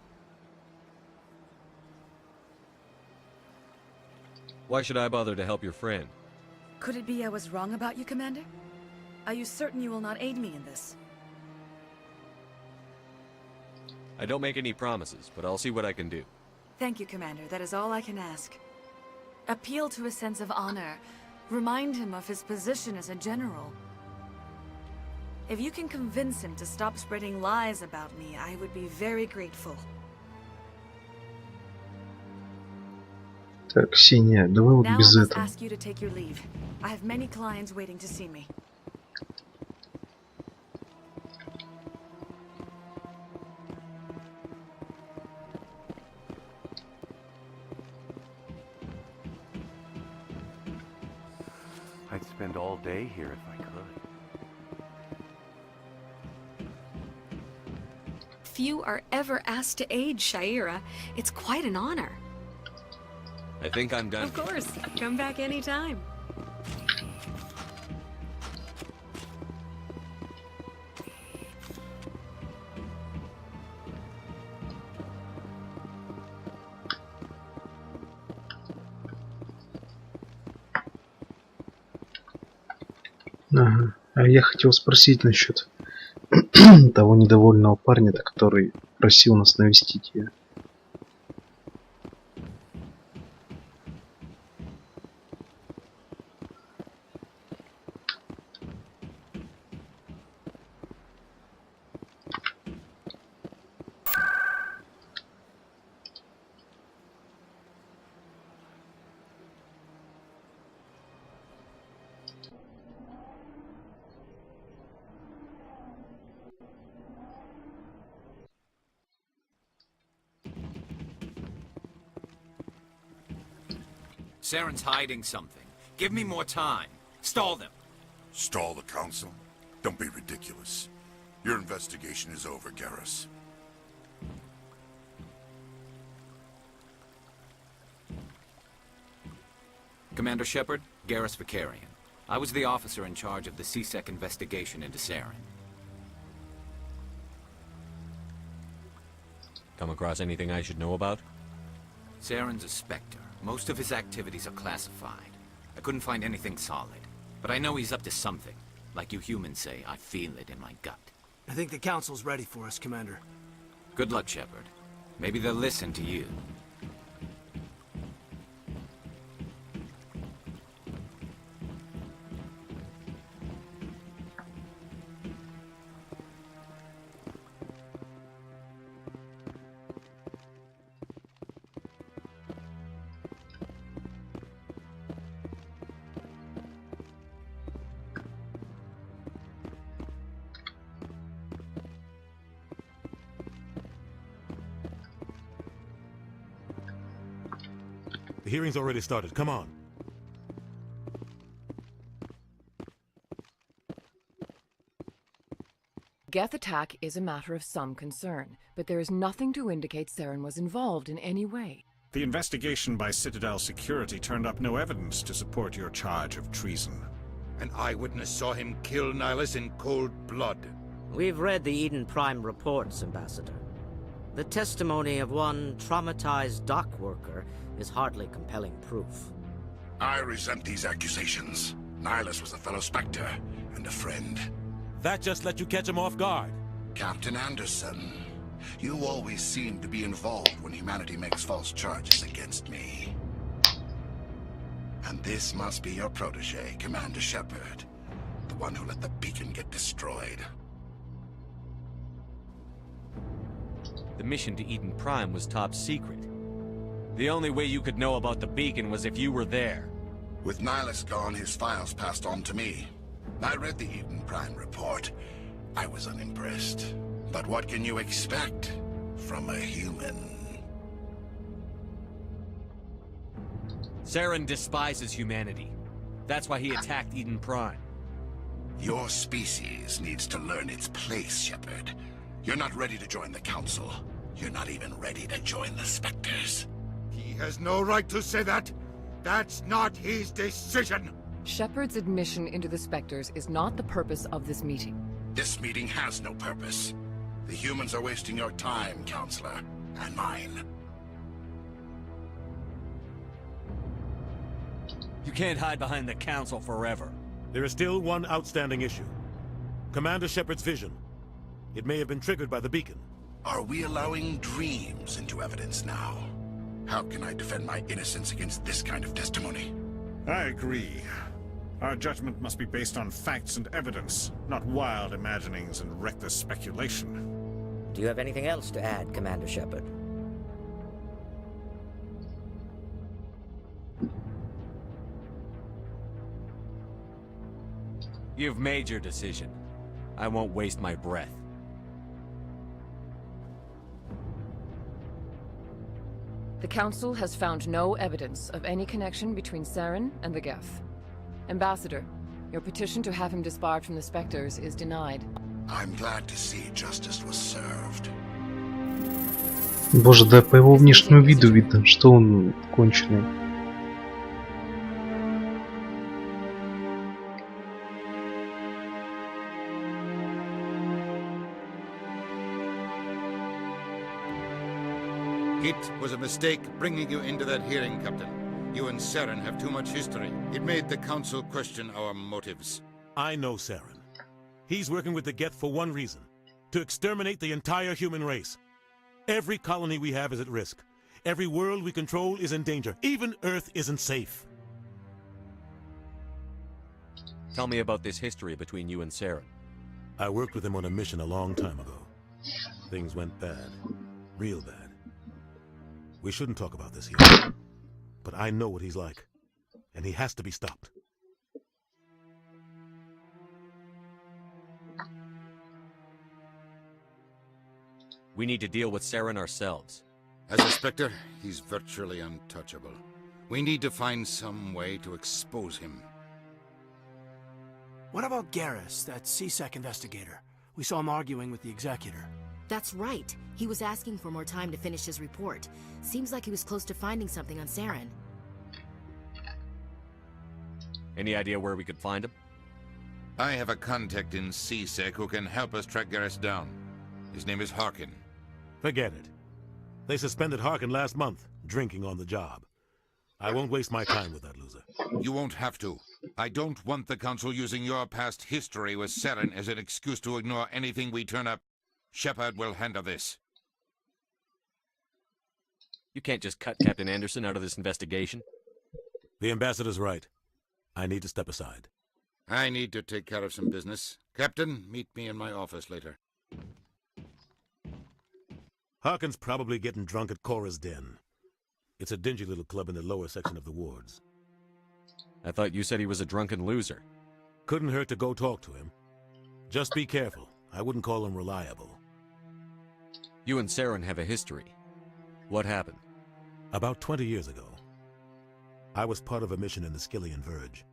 Why should I bother to help your friend? Could it be I was wrong about you, Commander? Are you certain you will not aid me in this? I don't make any promises, but I'll see what I can do. Thank you, Commander. That is all I can ask. Appeal to a sense of honor. Remind him of his position as a general. If you can convince him to stop spreading lies about me, I would be very grateful. Так, Ксения, давай вот Now без I must этого. ask you to take your leave. I have many clients waiting to see me. I'd spend all day here if I could. Few are ever asked to aid Shaira. It's quite an honor. I think I'm done. Of course. Come back anytime. Ага. А я хотел спросить насчет того недовольного парня-то, который просил нас навестить ее. Saren's hiding something. Give me more time. Stall them. Stall the council? Don't be ridiculous. Your investigation is over, Garrus. Commander Shepard, Garrus Vicarian. I was the officer in charge of the CSEC investigation into Saren. Come across anything I should know about? Saren's a Spectre. Most of his activities are classified. I couldn't find anything solid. But I know he's up to something. Like you humans say, I feel it in my gut. I think the Council's ready for us, Commander. Good luck, Shepard. Maybe they'll listen to you. The hearing's already started. Come on. Geth attack is a matter of some concern, but there is nothing to indicate Saren was involved in any way. The investigation by Citadel Security turned up no evidence to support your charge of treason. An eyewitness saw him kill Nihilus in cold blood. We've read the Eden Prime reports, Ambassador. The testimony of one traumatized dock worker is hardly compelling proof. I resent these accusations. Nihilus was a fellow Spectre and a friend. That just let you catch him off guard. Captain Anderson, you always seem to be involved when humanity makes false charges against me. And this must be your protege, Commander Shepard. The one who let the beacon get destroyed. The mission to Eden Prime was top secret. The only way you could know about the beacon was if you were there. With Nihilus gone, his files passed on to me. I read the Eden Prime report. I was unimpressed. But what can you expect from a human? Saren despises humanity. That's why he attacked Eden Prime. Your species needs to learn its place, Shepard. You're not ready to join the Council. You're not even ready to join the Spectres. He has no right to say that. That's not his decision. Shepard's admission into the Spectres is not the purpose of this meeting. This meeting has no purpose. The humans are wasting your time, Counselor, and mine. You can't hide behind the Council forever. There is still one outstanding issue. Commander Shepard's vision. It may have been triggered by the beacon. Are we allowing dreams into evidence now? How can I defend my innocence against this kind of testimony? I agree. Our judgment must be based on facts and evidence, not wild imaginings and reckless speculation. Do you have anything else to add, Commander Shepard? You've made your decision. I won't waste my breath. The Council has found no evidence of any connection between Saren and the Geth. Ambassador, your petition to have him disbarred from the Spectres is denied. I'm glad to see justice was served. Боже, да по его внешнему виду видно, что он конченый. It was a mistake bringing you into that hearing, Captain. You and Saren have too much history. It made the Council question our motives. I know Saren. He's working with the Geth for one reason. To exterminate the entire human race. Every colony we have is at risk. Every world we control is in danger. Even Earth isn't safe. Tell me about this history between you and Saren. I worked with him on a mission a long time ago. Things went bad. Real bad. We shouldn't talk about this here. But I know what he's like. And he has to be stopped. We need to deal with Saren ourselves. As a Spectre, he's virtually untouchable. We need to find some way to expose him. What about Garrus, that CSEC investigator? We saw him arguing with the executor. That's right. He was asking for more time to finish his report. Seems like he was close to finding something on Saren. Any idea where we could find him? I have a contact in CSEC who can help us track Garrus down. His name is Harkin. Forget it. They suspended Harkin last month, drinking on the job. I won't waste my time with that loser. You won't have to. I don't want the Council using your past history with Saren as an excuse to ignore anything we turn up. Shepard will handle this. You can't just cut Captain Anderson out of this investigation. The ambassador's right. I need to step aside. I need to take care of some business. Captain, meet me in my office later. Harkin's probably getting drunk at Cora's Den. It's a dingy little club in the lower section of the wards. I thought you said he was a drunken loser. Couldn't hurt to go talk to him. Just be careful. I wouldn't call him reliable. You and Saren have a history. What happened? About 20 years ago, I was part of a mission in the Skillian Verge.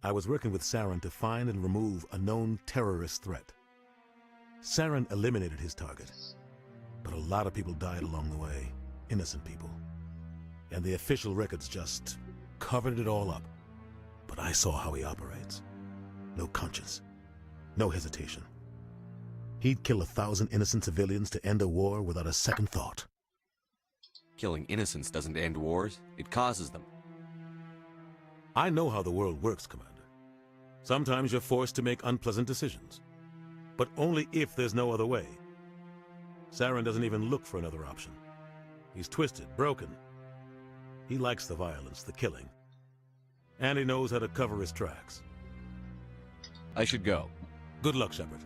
I was working with Saren to find and remove a known terrorist threat. Saren eliminated his target, but a lot of people died along the way, innocent people. And the official records just covered it all up. But I saw how he operates. No conscience, no hesitation. He'd kill 1,000 innocent civilians to end a war without a second thought. Killing innocents doesn't end wars, it causes them. I know how the world works, Commander. Sometimes you're forced to make unpleasant decisions. But only if there's no other way. Saren doesn't even look for another option. He's twisted, broken. He likes the violence, the killing. And he knows how to cover his tracks. I should go. Good luck, Shepard.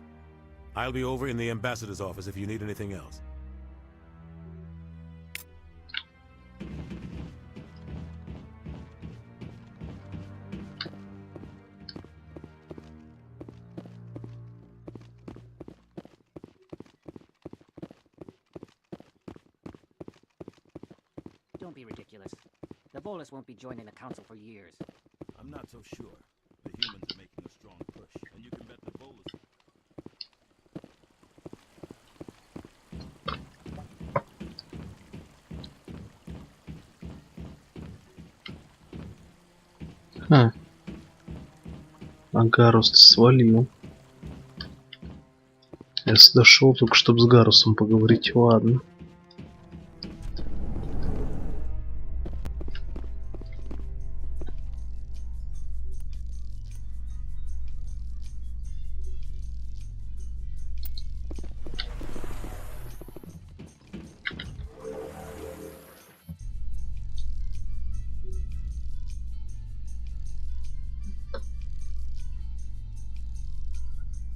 I'll be over in the ambassador's office if you need anything else. Don't be ridiculous. The Volus won't be joining the Council for years. I'm not so sure. The humans are making a strong push, and you can bet the Volus... А Гарус свалил. Я дошел только чтобы с Гарусом поговорить, ладно.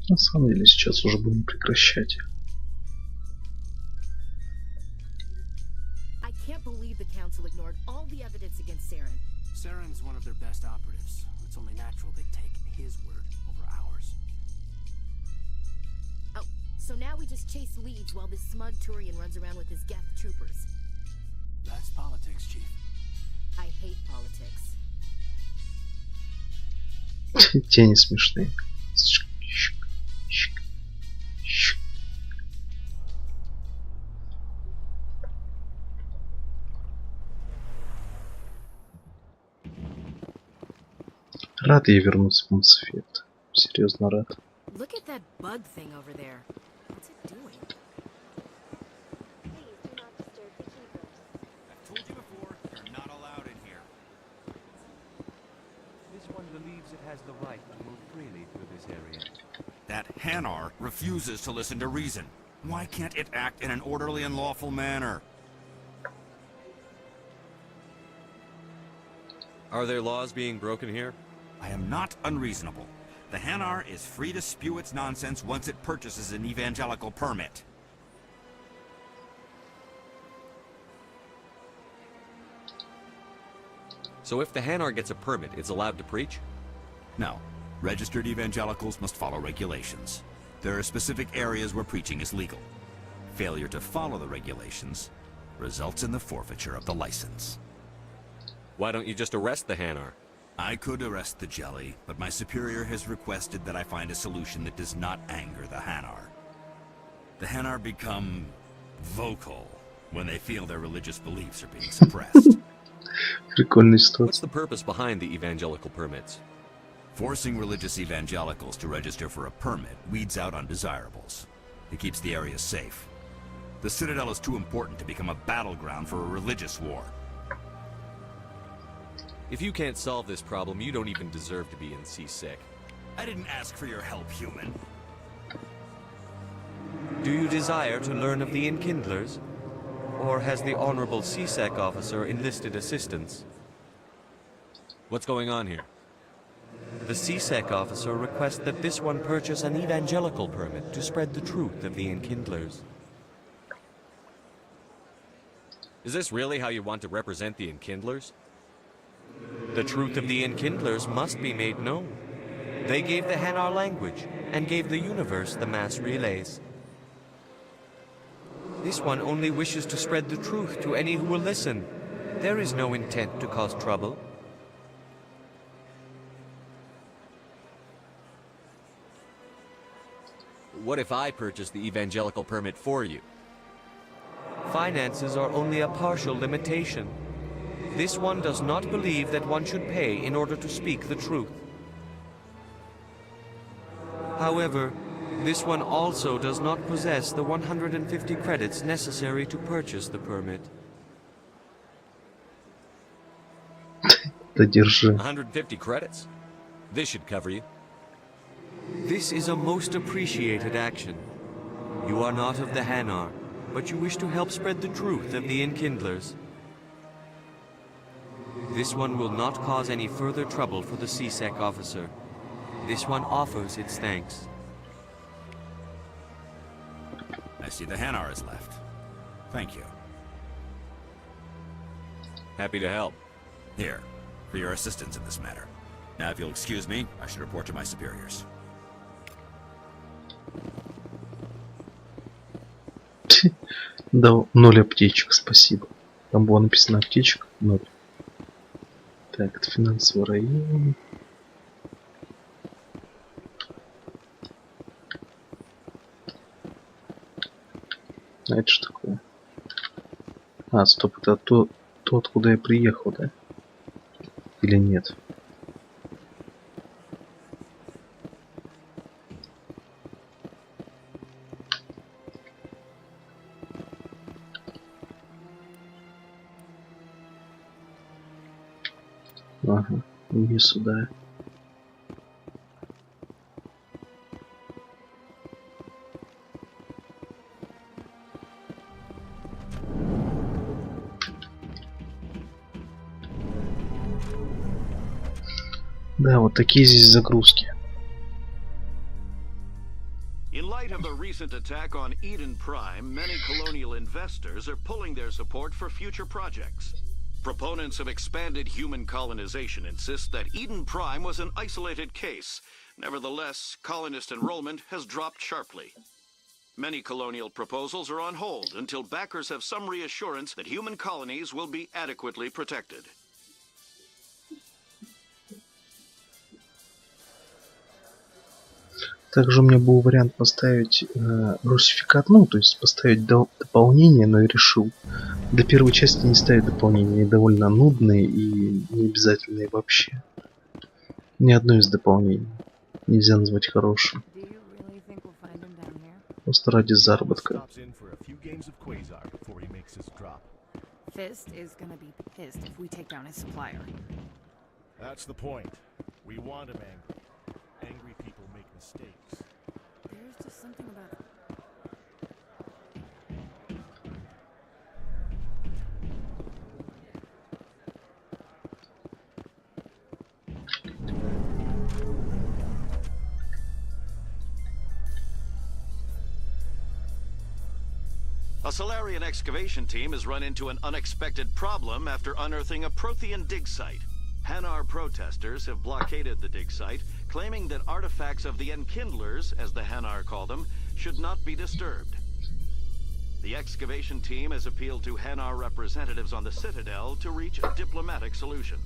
На самом деле сейчас уже будем прекращать. I can't believe the council ignored all the evidence against Saren. Saren's one of their best operatives. It's only natural they take his word over ours. Oh, so now we just chase leads while this smug Turian runs around with his Geth troopers. That's politics, Chief. I hate politics. Тени смешные. Рад я вернуться в Mass Effect. Серьезно рад. Look at that bug thing over there. What's it doing? I've told you before, you're not allowed in here. This one believes it has the right to move freely through this area. That Hanar refuses to listen to reason. Why can't it act in an orderly and lawful manner? Are there laws being broken here? I am not unreasonable. The Hanar is free to spew its nonsense once it purchases an evangelical permit. So if the Hanar gets a permit, it's allowed to preach? No. Registered evangelicals must follow regulations. There are specific areas where preaching is legal. Failure to follow the regulations results in the forfeiture of the license. Why don't you just arrest the Hanar? I could arrest the jelly, but my superior has requested that I find a solution that does not anger the Hanar. The Hanar become vocal when they feel their religious beliefs are being suppressed. What's the purpose behind the evangelical permits? Forcing religious evangelicals to register for a permit weeds out undesirables. It keeps the area safe. The Citadel is too important to become a battleground for a religious war. If you can't solve this problem, you don't even deserve to be in CSEC. I didn't ask for your help, human. Do you desire to learn of the Enkindlers? Or has the Honorable CSEC officer enlisted assistance? What's going on here? The CSEC officer requests that this one purchase an evangelical permit to spread the truth of the Enkindlers. Is this really how you want to represent the Enkindlers? The truth of the Enkindlers must be made known. They gave the Hanar language, and gave the universe the mass relays. This one only wishes to spread the truth to any who will listen. There is no intent to cause trouble. What if I purchase the evangelical permit for you? Finances are only a partial limitation. This one does not believe that one should pay in order to speak the truth. However, this one also does not possess the 150 credits necessary to purchase the permit. 150 credits? This should cover you. This is a most appreciated action. You are not of the Hanar, but you wish to help spread the truth of the Enkindlers. This one will not cause any further trouble for the CSEC officer. This one offers its thanks. I see the Hanar is left. Thank you. Happy to help. Here, for your assistance in this matter. Now, if you'll excuse me, I should report to my superiors. Да, 0 аптечек, спасибо. Там было написано аптечек 0. Так, это финансовый район. А это что такое? А, стоп, это то, откуда я приехал, да? Или нет? Ага, не сюда. Да, вот такие здесь загрузки. In light of the recent attack on Eden Prime, many colonial investors are pulling their support for future projects. Proponents of expanded human colonization insist that Eden Prime was an isolated case. Nevertheless, colonist enrollment has dropped sharply. Many colonial proposals are on hold until backers have some reassurance that human colonies will be adequately protected. Также у меня был вариант поставить русификат, ну, то есть поставить дополнение, но я решил до первой части не ставить дополнения, они довольно нудные и необязательные вообще. Ни одно из дополнений нельзя назвать хорошим. Просто ради заработка. Fist is gonna be pissed if we take down his supplier. That's the point. We want him angry. Angry people make mistakes. There's just something about it. A Solarian excavation team has run into an unexpected problem after unearthing a Prothean dig site. Hanar protesters have blockaded the dig site, claiming that artifacts of the Enkindlers, as the Hanar call them, should not be disturbed. The excavation team has appealed to Hanar representatives on the Citadel to reach a diplomatic solution.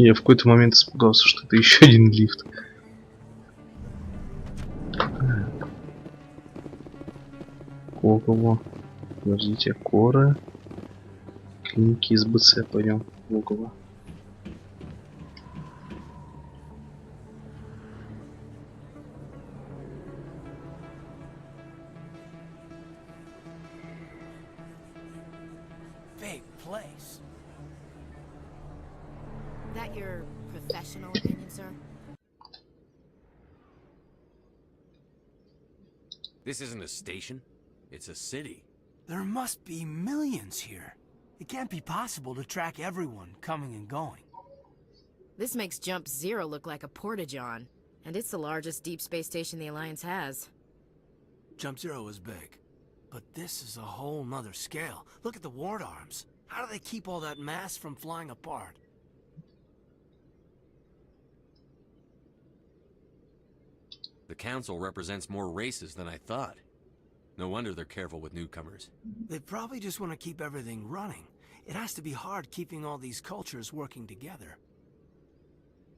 Я в какой-то момент испугался, что это еще один лифт. Логово. Подождите, Кора. Клиники из БЦ, пойдем. Логово. Big place. That your professional opinion, sir? This isn't a station. It's a city. There must be millions here. It can't be possible to track everyone coming and going. This makes Jump Zero look like a porta-john. And it's the largest deep space station the Alliance has. Jump Zero is big. But this is a whole nother scale. Look at the ward arms. How do they keep all that mass from flying apart? The council represents more races than I thought. No wonder they're careful with newcomers. They probably just want to keep everything running. It has to be hard keeping all these cultures working together.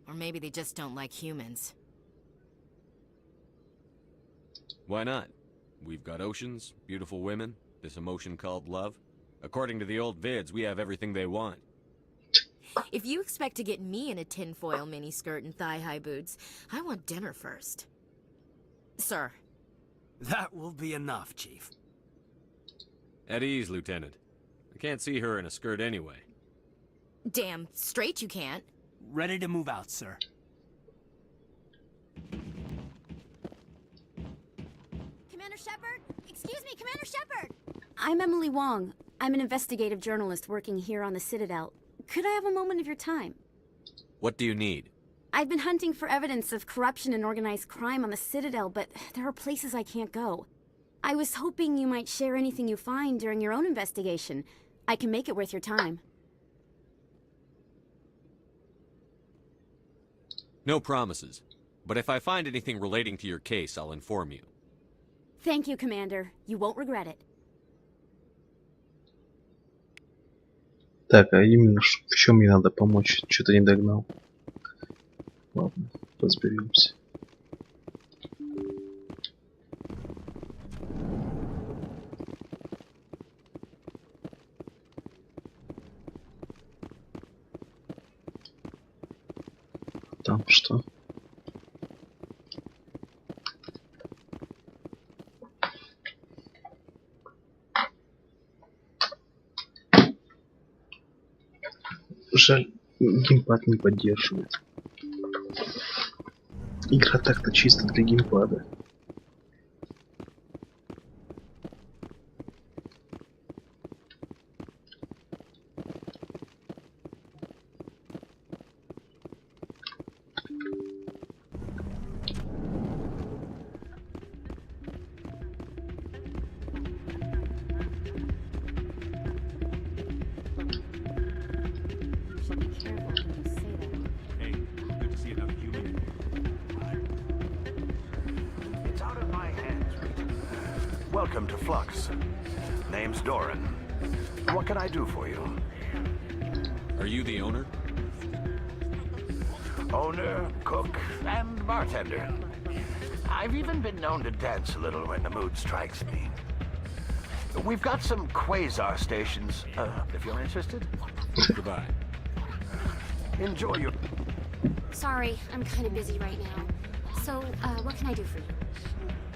Or maybe they just don't like humans. Why not? We've got oceans, beautiful women, this emotion called love. According to the old vids, we have everything they want. If you expect to get me in a tinfoil miniskirt and thigh-high boots, I want dinner first. Sir. That will be enough, Chief. At ease, Lieutenant. I can't see her in a skirt anyway. Damn straight you can't. Ready to move out, sir. Commander Shepard? Excuse me, Commander Shepard! I'm Emily Wong. I'm an investigative journalist working here on the Citadel. Could I have a moment of your time? What do you need? I've been hunting for evidence of corruption and organized crime on the Citadel, but there are places I can't go. I was hoping you might share anything you find during your own investigation. I can make it worth your time. No promises. But if I find anything relating to your case, I'll inform you. Thank you, Commander. You won't regret it. Так, а именно в чем мне надо помочь? Что-то не догнал. Ладно, разберемся. Там что? Жаль, геймпад не поддерживает. Игра так-то чисто для геймпада. Hey, good to see another human. It's out of my hands, Regent. Welcome to Flux. Name's Doran. What can I do for you? Are you the owner? Owner, cook, and bartender. I've even been known to dance a little when the mood strikes me. We've got some quasar stations, if you're interested. Goodbye. Enjoy your... Sorry, I'm kind of busy right now. So, what can I do for you?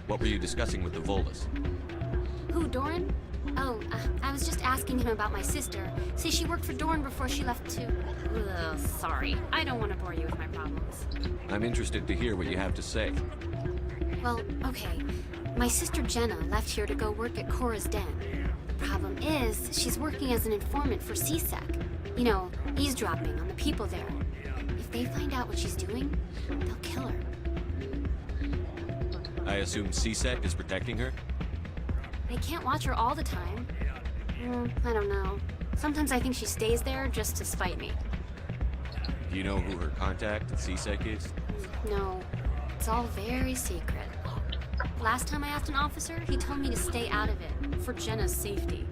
What were you discussing with the Volus? Who, Doran? Oh, I was just asking him about my sister. See, she worked for Doran before she left to... sorry. I don't want to bore you with my problems. I'm interested to hear what you have to say. Well, okay. My sister Jenna left here to go work at Cora's Den. The problem is, she's working as an informant for CSEC. You know, eavesdropping on the people there. If they find out what she's doing, they'll kill her. I assume CSEC is protecting her? They can't watch her all the time. I don't know. Sometimes I think she stays there just to spite me. Do you know who her contact at CSEC is? No, it's all very secret. Last time I asked an officer, he told me to stay out of it, for Jenna's safety.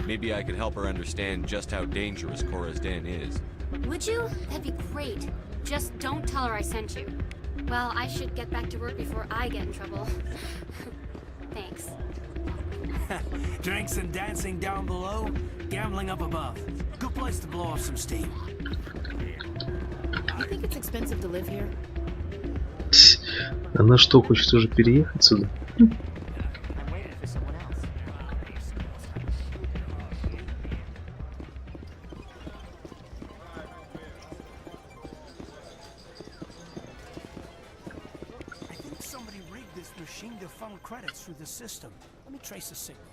Maybe I could help her understand just how dangerous Cora's Den is. Would you? That'd be great. Just don't tell her I sent you. Well, I should get back to work before I get in trouble. Thanks. Drinks and dancing down below, gambling up above. Good place to blow off some steam. You think it's expensive to live here? Она что, хочет уже переехать сюда? Machine to funnel credits through the system. Let me trace the signal.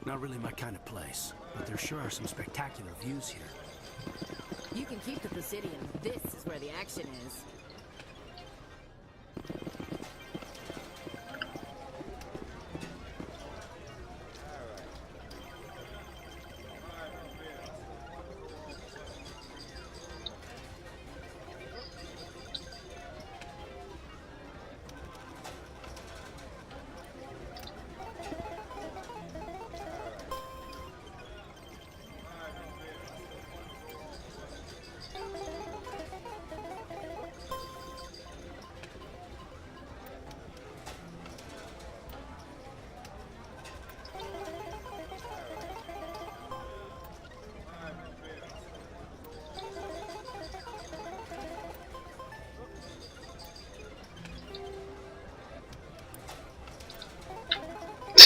Not really my kind of place, but there sure are some spectacular views here. You can keep the Presidium. This is where the action is.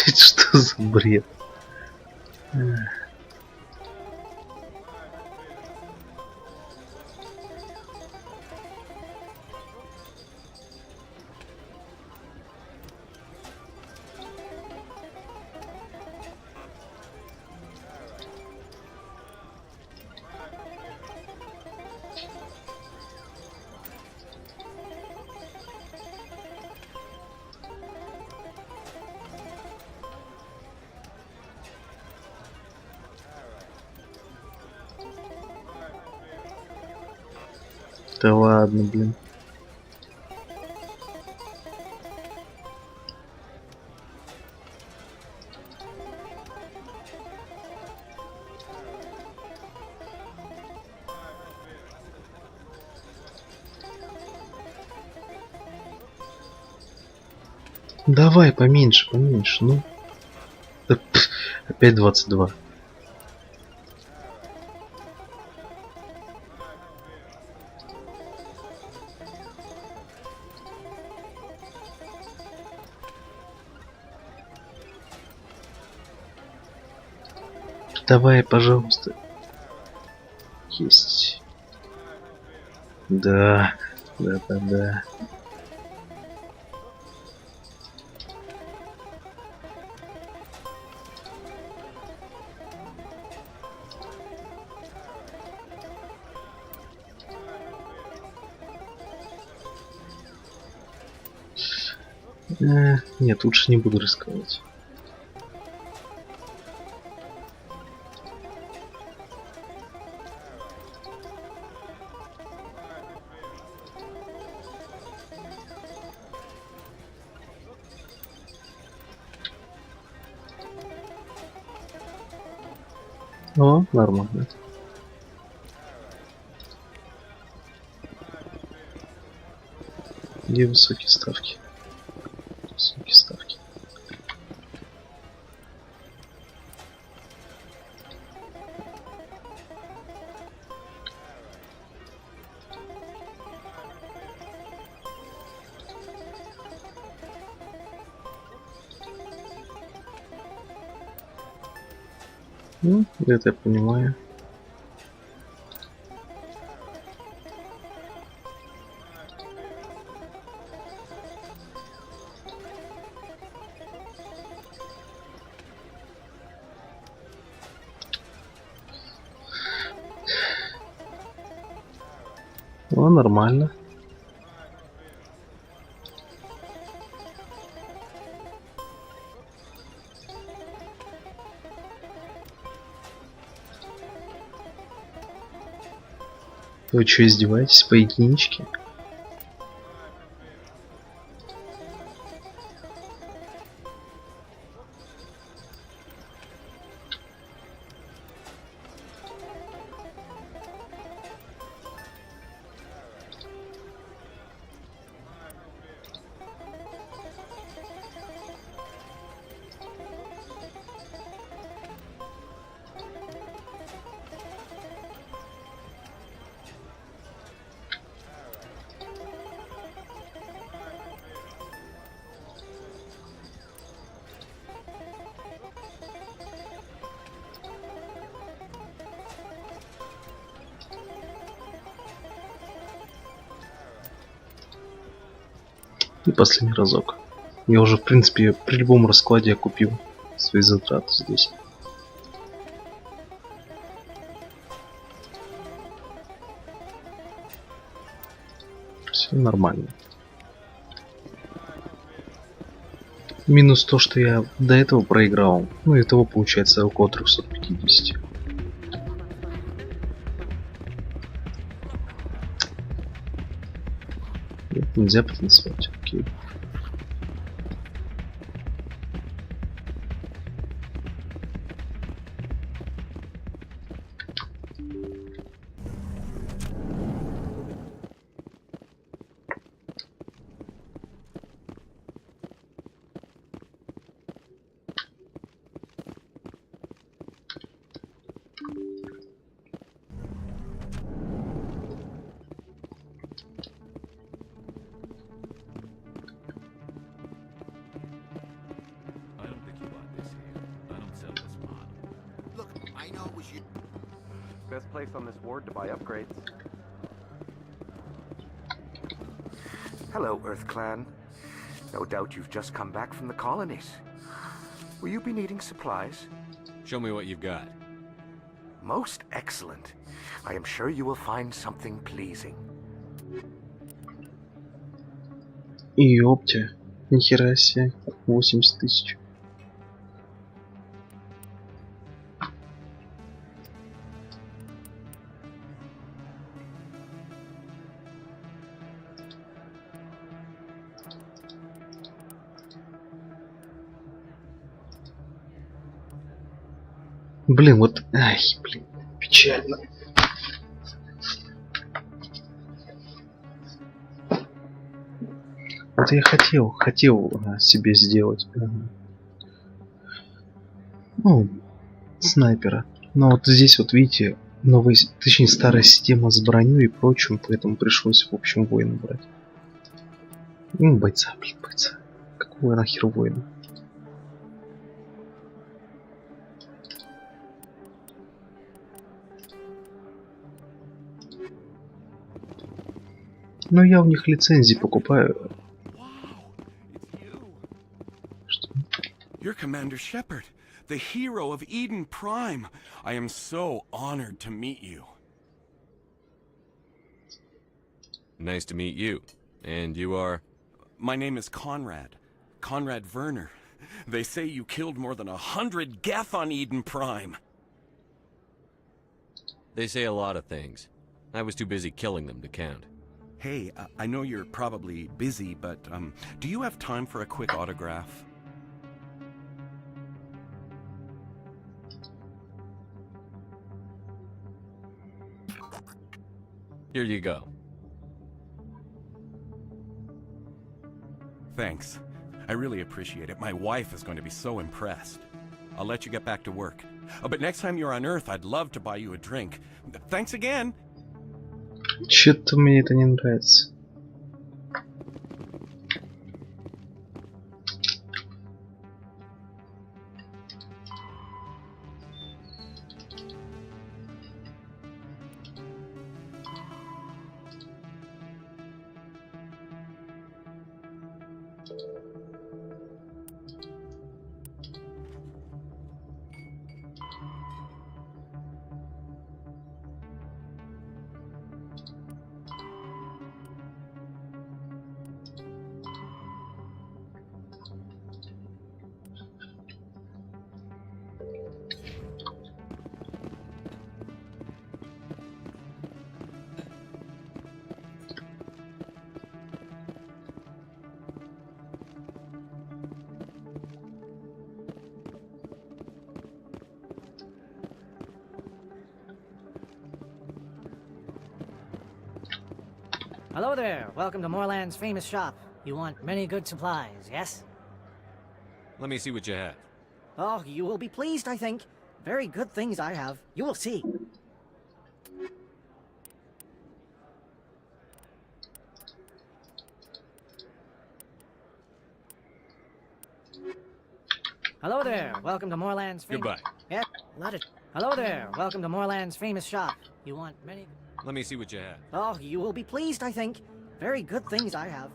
Что за бред? Да ладно, блин. Давай поменьше, поменьше, ну. Да, опять 22. Давай, пожалуйста. Есть. Да, да. Нет, лучше не буду рисковать. О, нормально. Где высокие ставки? Высокие ставки. Ну, это я понимаю. О, нормально. Вы что, издеваетесь по единичке? И последний разок. Я уже, в принципе, при любом раскладе окупил свои затраты здесь. Все нормально. Минус то, что я до этого проиграл. Ну, и того получается около 350. Нет, нельзя потанцевать. Окей. Best place on this ward to buy upgrades. Hello, Earth Clan. No doubt you've just come back from the colonies. Will you be needing supplies? Show me what you've got. Most excellent. I am sure you will find something pleasing. Ёпте. Нихера себе. 80 тысяч. Блин, вот, ай, блин, печально. Вот я хотел себе сделать, ну, снайпера. Но вот здесь вот видите, новая, точнее старая система с броней и прочим, поэтому пришлось в общем воина брать. Ну, бойца, блин, бойца. Какого нахер воина? Но я у них лицензии покупаю. You're Commander Shepard, the hero of Eden Prime. I am so honored to meet you. Nice to meet you. And you are? My name is Conrad. Conrad Werner. They say you killed more than 100 Geth on Eden Prime. They say a lot of things. I was too busy killing them to count. Hey, I know you're probably busy, but do you have time for a quick autograph? Here you go. Thanks. I really appreciate it. My wife is going to be so impressed. I'll let you get back to work. But next time you're on Earth, I'd love to buy you a drink. Thanks again! Чё-то мне это не нравится. Hello there. Welcome to Moorland's famous shop. You want many good supplies, yes? Let me see what you have. Oh, you will be pleased, I think. Very good things I have. You will see. Hello there. Welcome to Moorland's famous... Goodbye. Yeah, let it... Hello there. Welcome to Moorland's famous shop. You want many... Let me see what you have. Oh, you will be pleased, I think. Very good things I have.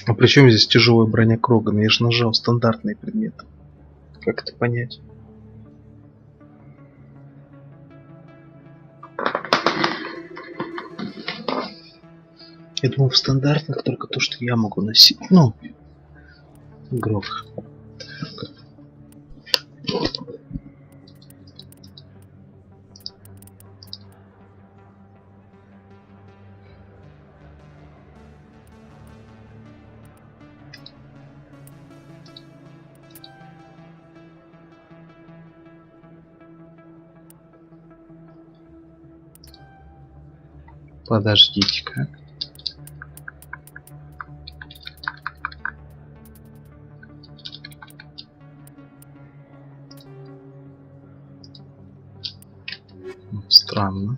А при чем здесь тяжелая броня Крогана? Я же нажал стандартный предмет. Как это понять? Я думал, в стандартных только то, что я могу носить. Ну, игрок. Подождите-ка. Странно.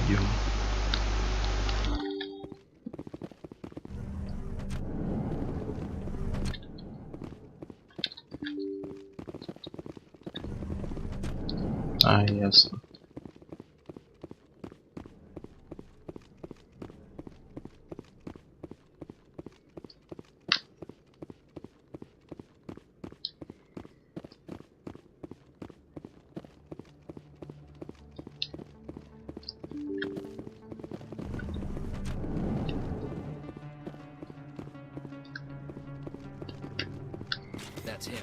Идем. А, ясно. That's him.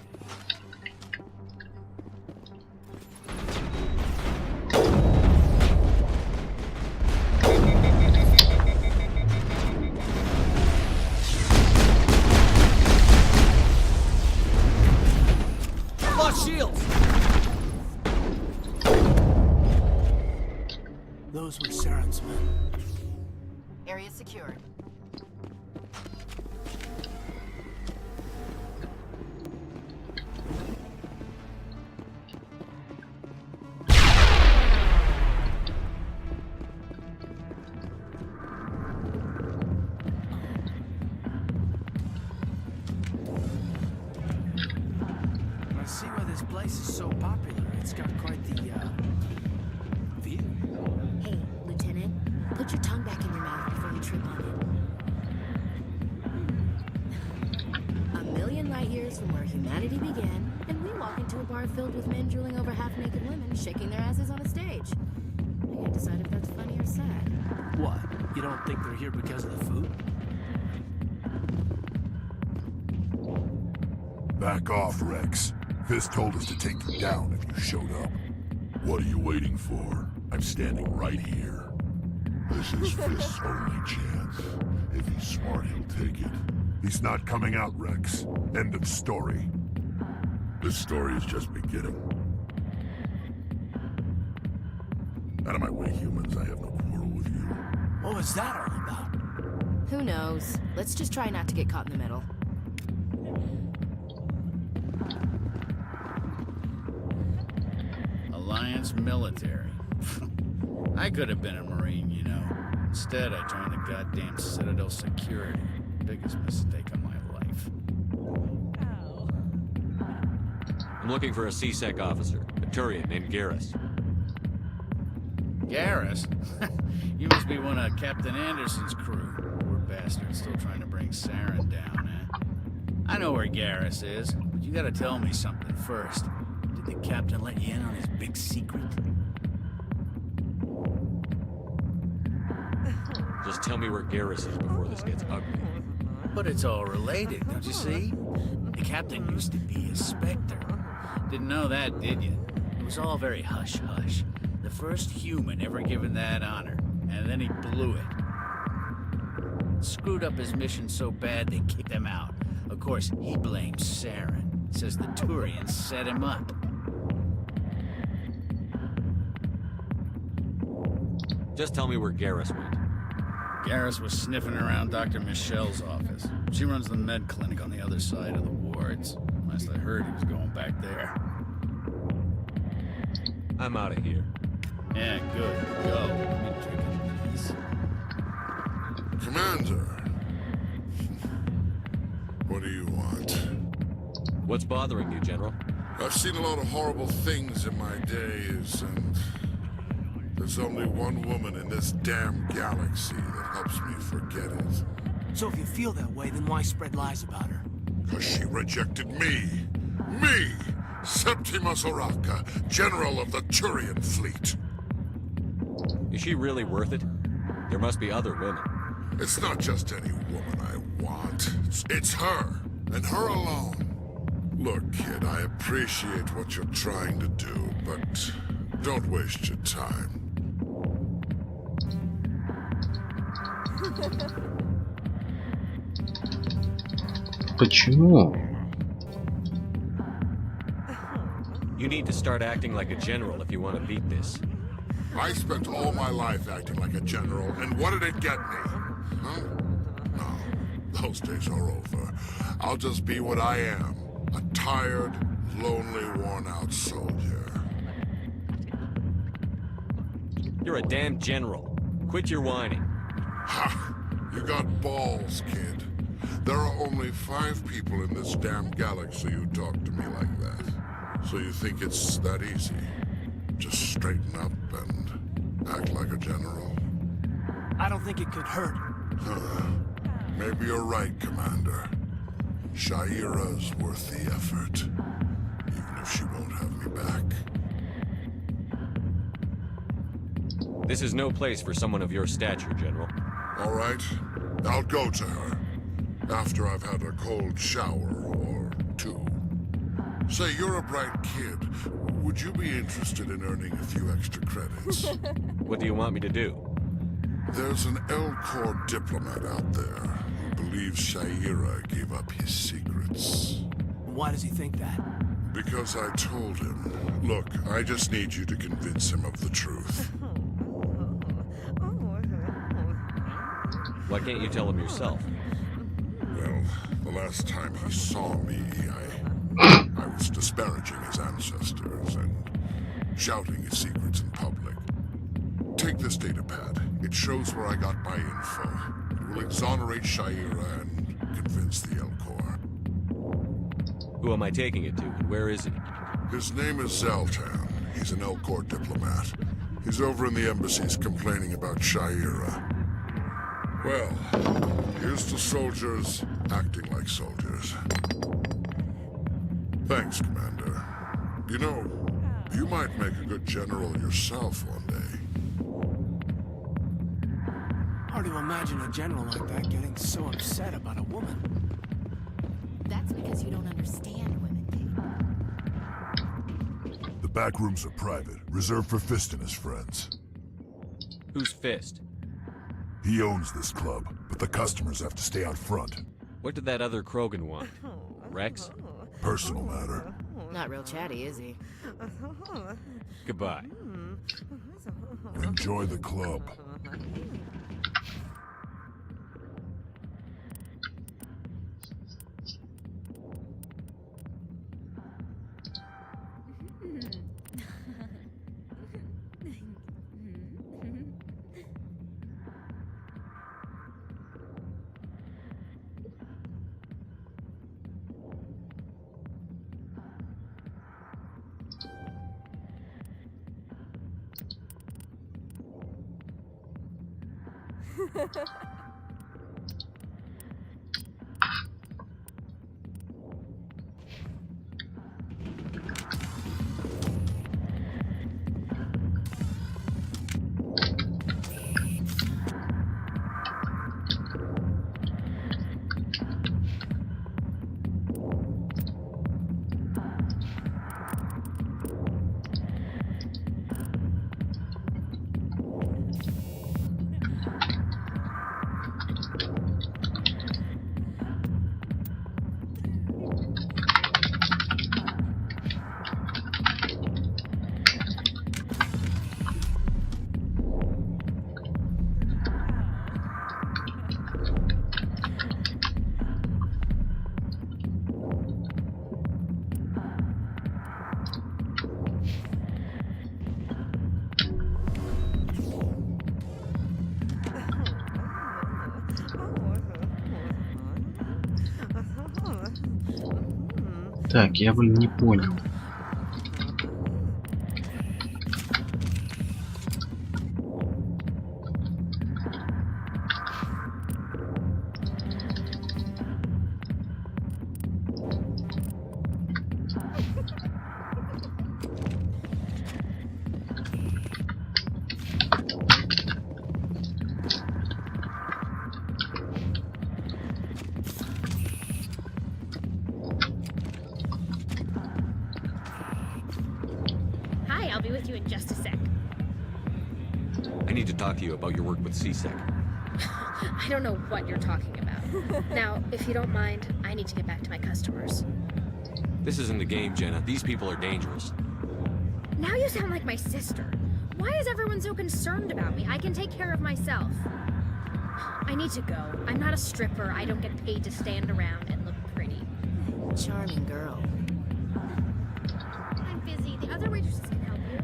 Lost shields! Those were Saren's men. Area secured. I see why this place is so popular. It's got quite the, view. Hey, Lieutenant, put your tongue back in your mouth before you trip on it. A million light years from where humanity began, and we walk into a bar filled with men drooling over half-naked women, shaking their asses on a stage. I can't decide if that's funny or sad. What? You don't think they're here because of the food? Back off, Rex. Fist told us to take you down if you showed up. What are you waiting for? I'm standing right here. This is Fist's only chance. If he's smart, he'll take it. He's not coming out, Rex. End of story. This story is just beginning. Out of my way, humans. I have no quarrel with you. What was that all about? Who knows? Let's just try not to get caught in the middle. Alliance military. I could have been a Marine, you know. Instead, I joined the goddamn Citadel security. Biggest mistake of my life. I'm looking for a C-Sec officer, a Turian named Garrus. Garrus? You must be one of Captain Anderson's crew. Poor bastard, still trying to bring Saren down, eh? I know where Garrus is, but you gotta tell me something first. Did the captain let you in on his big secret? Just tell me where Garrus is before this gets ugly. But it's all related, don't you see? The captain used to be a Spectre. Didn't know that, did you? It was all very hush-hush. The first human ever given that honor, and then he blew it. Screwed up his mission so bad they kicked him out. Of course, he blames Saren. Says the Turians set him up. Just tell me where Garrus went. Garrus was sniffing around Dr. Michelle's office. She runs the med clinic on the other side of the wards. Last I heard, he was going back there. I'm out of here. Yeah, good. Go. Let me drink it, please. Commander. What do you want? What's bothering you, General? I've seen a lot of horrible things in my days, and there's only one woman in this damn galaxy that helps me forget it. So if you feel that way, then why spread lies about her? Because she rejected me! Me! Septimus Oraka, General of the Turian Fleet. Is she really worth it? There must be other women. It's not just any woman I want. It's her, and her alone. Look, kid, I appreciate what you're trying to do, but don't waste your time. Почему? You need to start acting like a general if you want to beat this. I spent all my life acting like a general, and what did it get me? Huh? No, those days are over. I'll just be what I am. A tired, lonely, worn-out soldier. You're a damn general. Quit your whining. Ha! You got balls, kid. There are only 5 people in this damn galaxy who talk to me like that. So you think it's that easy? Just straighten up and act like a general? I don't think it could hurt. Maybe you're right, Commander. Shaira's worth the effort, even if she won't have me back. This is no place for someone of your stature, General. All right, I'll go to her. After I've had a cold shower or 2. Say, you're a bright kid. Would you be interested in earning a few extra credits? What do you want me to do? There's an L-Corps diplomat out there who believes Shaira gave up his secrets. Why does he think that? Because I told him. Look, I just need you to convince him of the truth. Why can't you tell him yourself? Well, the last time he saw me, I was disparaging his ancestors and shouting his secrets in public. Take this datapad. It shows where I got my info. It will exonerate Shaira and convince the L-Corps. Who am I taking it to, and where is he? His name is Zaltan. He's an L-Corps diplomat. He's over in the embassies complaining about Shaira. Well, here's to soldiers acting like soldiers. Thanks, Commander. You know, you might make a good general yourself one day. Hard to imagine a general like that getting so upset about a woman. That's because you don't understand women, Dave. The back rooms are private, reserved for Fist and his friends. Who's Fist? He owns this club, but the customers have to stay out front. What did that other Krogan want? Rex? Personal matter. Not real chatty, is he? Goodbye. Enjoy the club. Так, я, блин, не понял. Hi, I'll be with you in just a sec. I need to talk to you about your work with CSEC. I don't know what you're talking about. Now, if you don't mind, I need to get back to my customers. This isn't a game, Jenna. These people are dangerous. Now you sound like my sister. Why is everyone so concerned about me? I can take care of myself. I need to go. I'm not a stripper. I don't get paid to stand around and look pretty. Charming girl. I'm busy. The other waitresses can help you.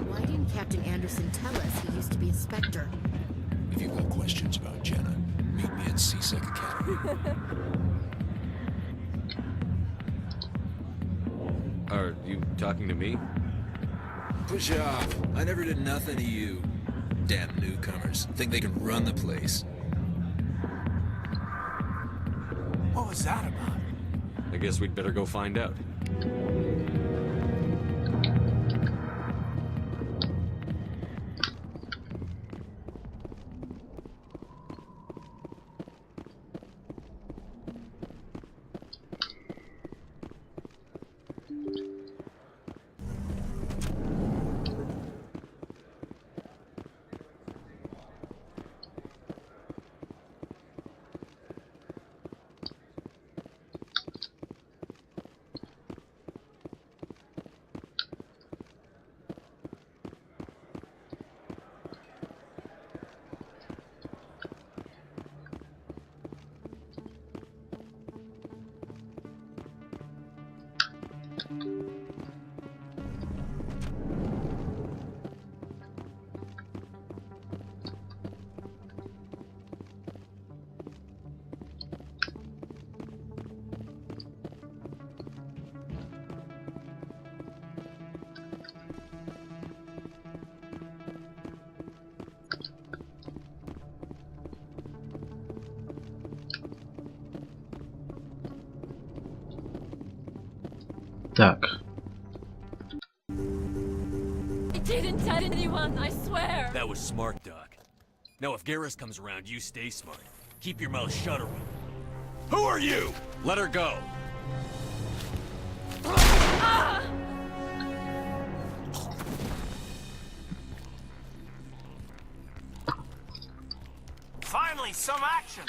Why didn't Captain Anderson tell us he used to be a Spectre? If you've got questions about Jenna, meet me at CSEC Academy. Are you talking to me? Push off. I never did nothing to you. Damn newcomers. Think they can run the place. What was that about? I guess we'd better go find out. Так. I didn't tell anyone, I swear. That was smart, Doc. Now, if Garrus comes around, you stay smart. Keep your mouth shut around. Who are you? Let her go. Finally, some action!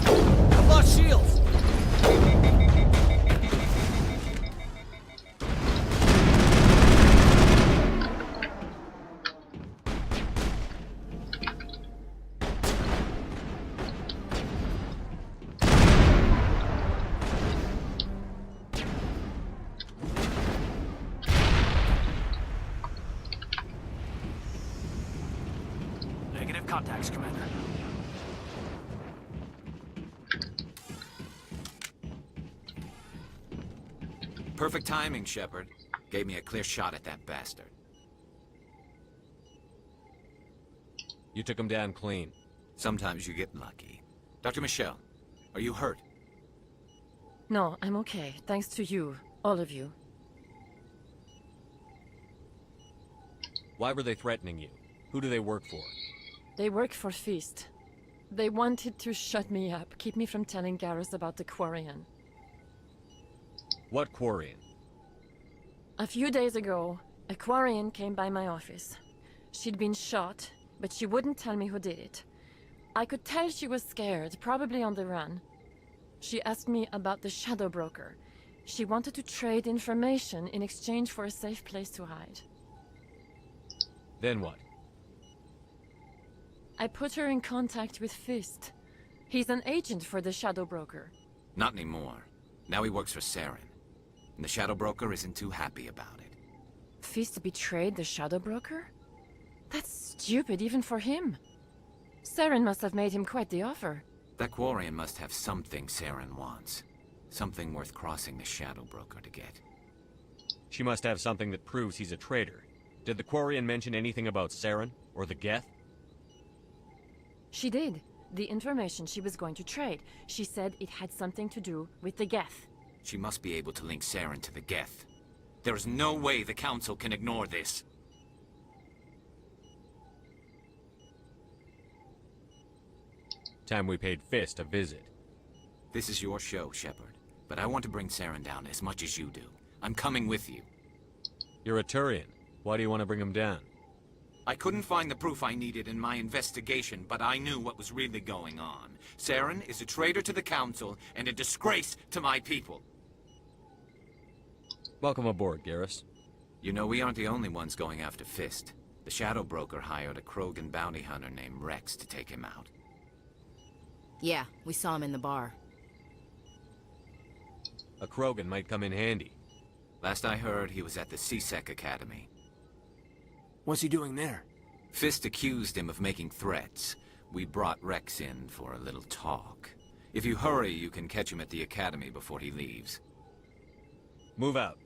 I've lost shields! Negative contacts, Commander. Perfect timing, Shepard. Gave me a clear shot at that bastard. You took him down clean. Sometimes you get lucky. Dr. Michelle, are you hurt? No, I'm okay. Thanks to you. All of you. Why were they threatening you? Who do they work for? They work for Feast. They wanted to shut me up, keep me from telling Garrus about the Quarian. What Quarian? A few days ago, a Quarian came by my office. She'd been shot, but she wouldn't tell me who did it. I could tell she was scared, probably on the run. She asked me about the Shadow Broker. She wanted to trade information in exchange for a safe place to hide. Then what? I put her in contact with Fist. He's an agent for the Shadow Broker. Not anymore. Now he works for Saren. And the Shadow Broker isn't too happy about it. Fist betrayed the Shadow Broker? That's stupid even for him. Saren must have made him quite the offer. That Quarian must have something Saren wants. Something worth crossing the Shadow Broker to get. She must have something that proves he's a traitor. Did the Quarian mention anything about Saren or the Geth? She did. The information she was going to trade. She said it had something to do with the Geth. She must be able to link Saren to the Geth. There is no way the Council can ignore this. Time we paid Fist a visit. This is your show, Shepard. But I want to bring Saren down as much as you do. I'm coming with you. You're a Turian. Why do you want to bring him down? I couldn't find the proof I needed in my investigation, but I knew what was really going on. Saren is a traitor to the Council and a disgrace to my people. Welcome aboard, Garrus. You know, we aren't the only ones going after Fist. The Shadow Broker hired a Krogan bounty hunter named Rex to take him out. Yeah, we saw him in the bar. A Krogan might come in handy. Last I heard, he was at the CSEC Academy. What's he doing there? Fist accused him of making threats. We brought Rex in for a little talk. If you hurry, you can catch him at the Academy before he leaves. Move out.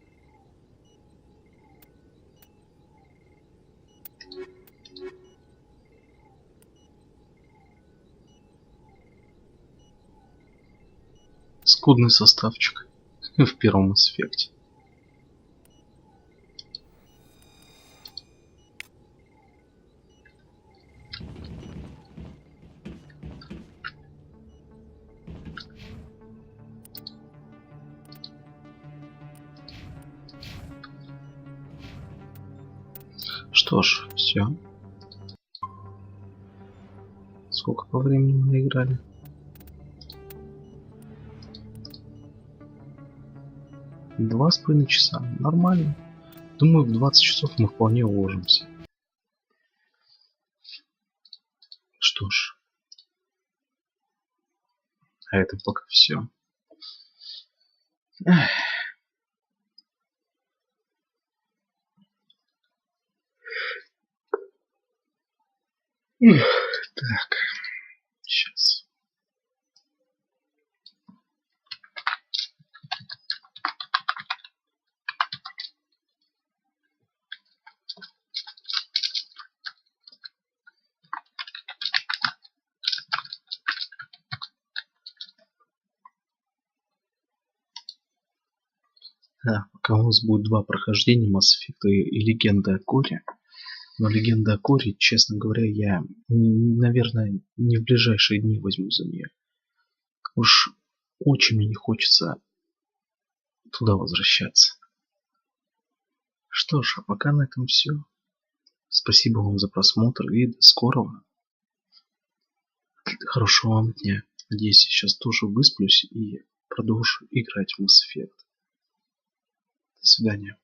Скудный составчик в первом Mass Effect. Что ж, все. Сколько по времени мы наиграли? 2,5 часа. Нормально. Думаю, в 20 часов мы вполне уложимся. Что ж. А это пока все. Так. Сейчас. Да, пока у нас будет 2 прохождения Mass Effect и Легенда о Коре. Но Легенда о Коре, честно говоря, я, наверное, не в ближайшие дни возьму за нее. Уж очень мне не хочется туда возвращаться. Что ж, а пока на этом все. Спасибо вам за просмотр и до скорого. Хорошего вам дня. Надеюсь, я сейчас тоже высплюсь и продолжу играть в Mass Effect. До свидания.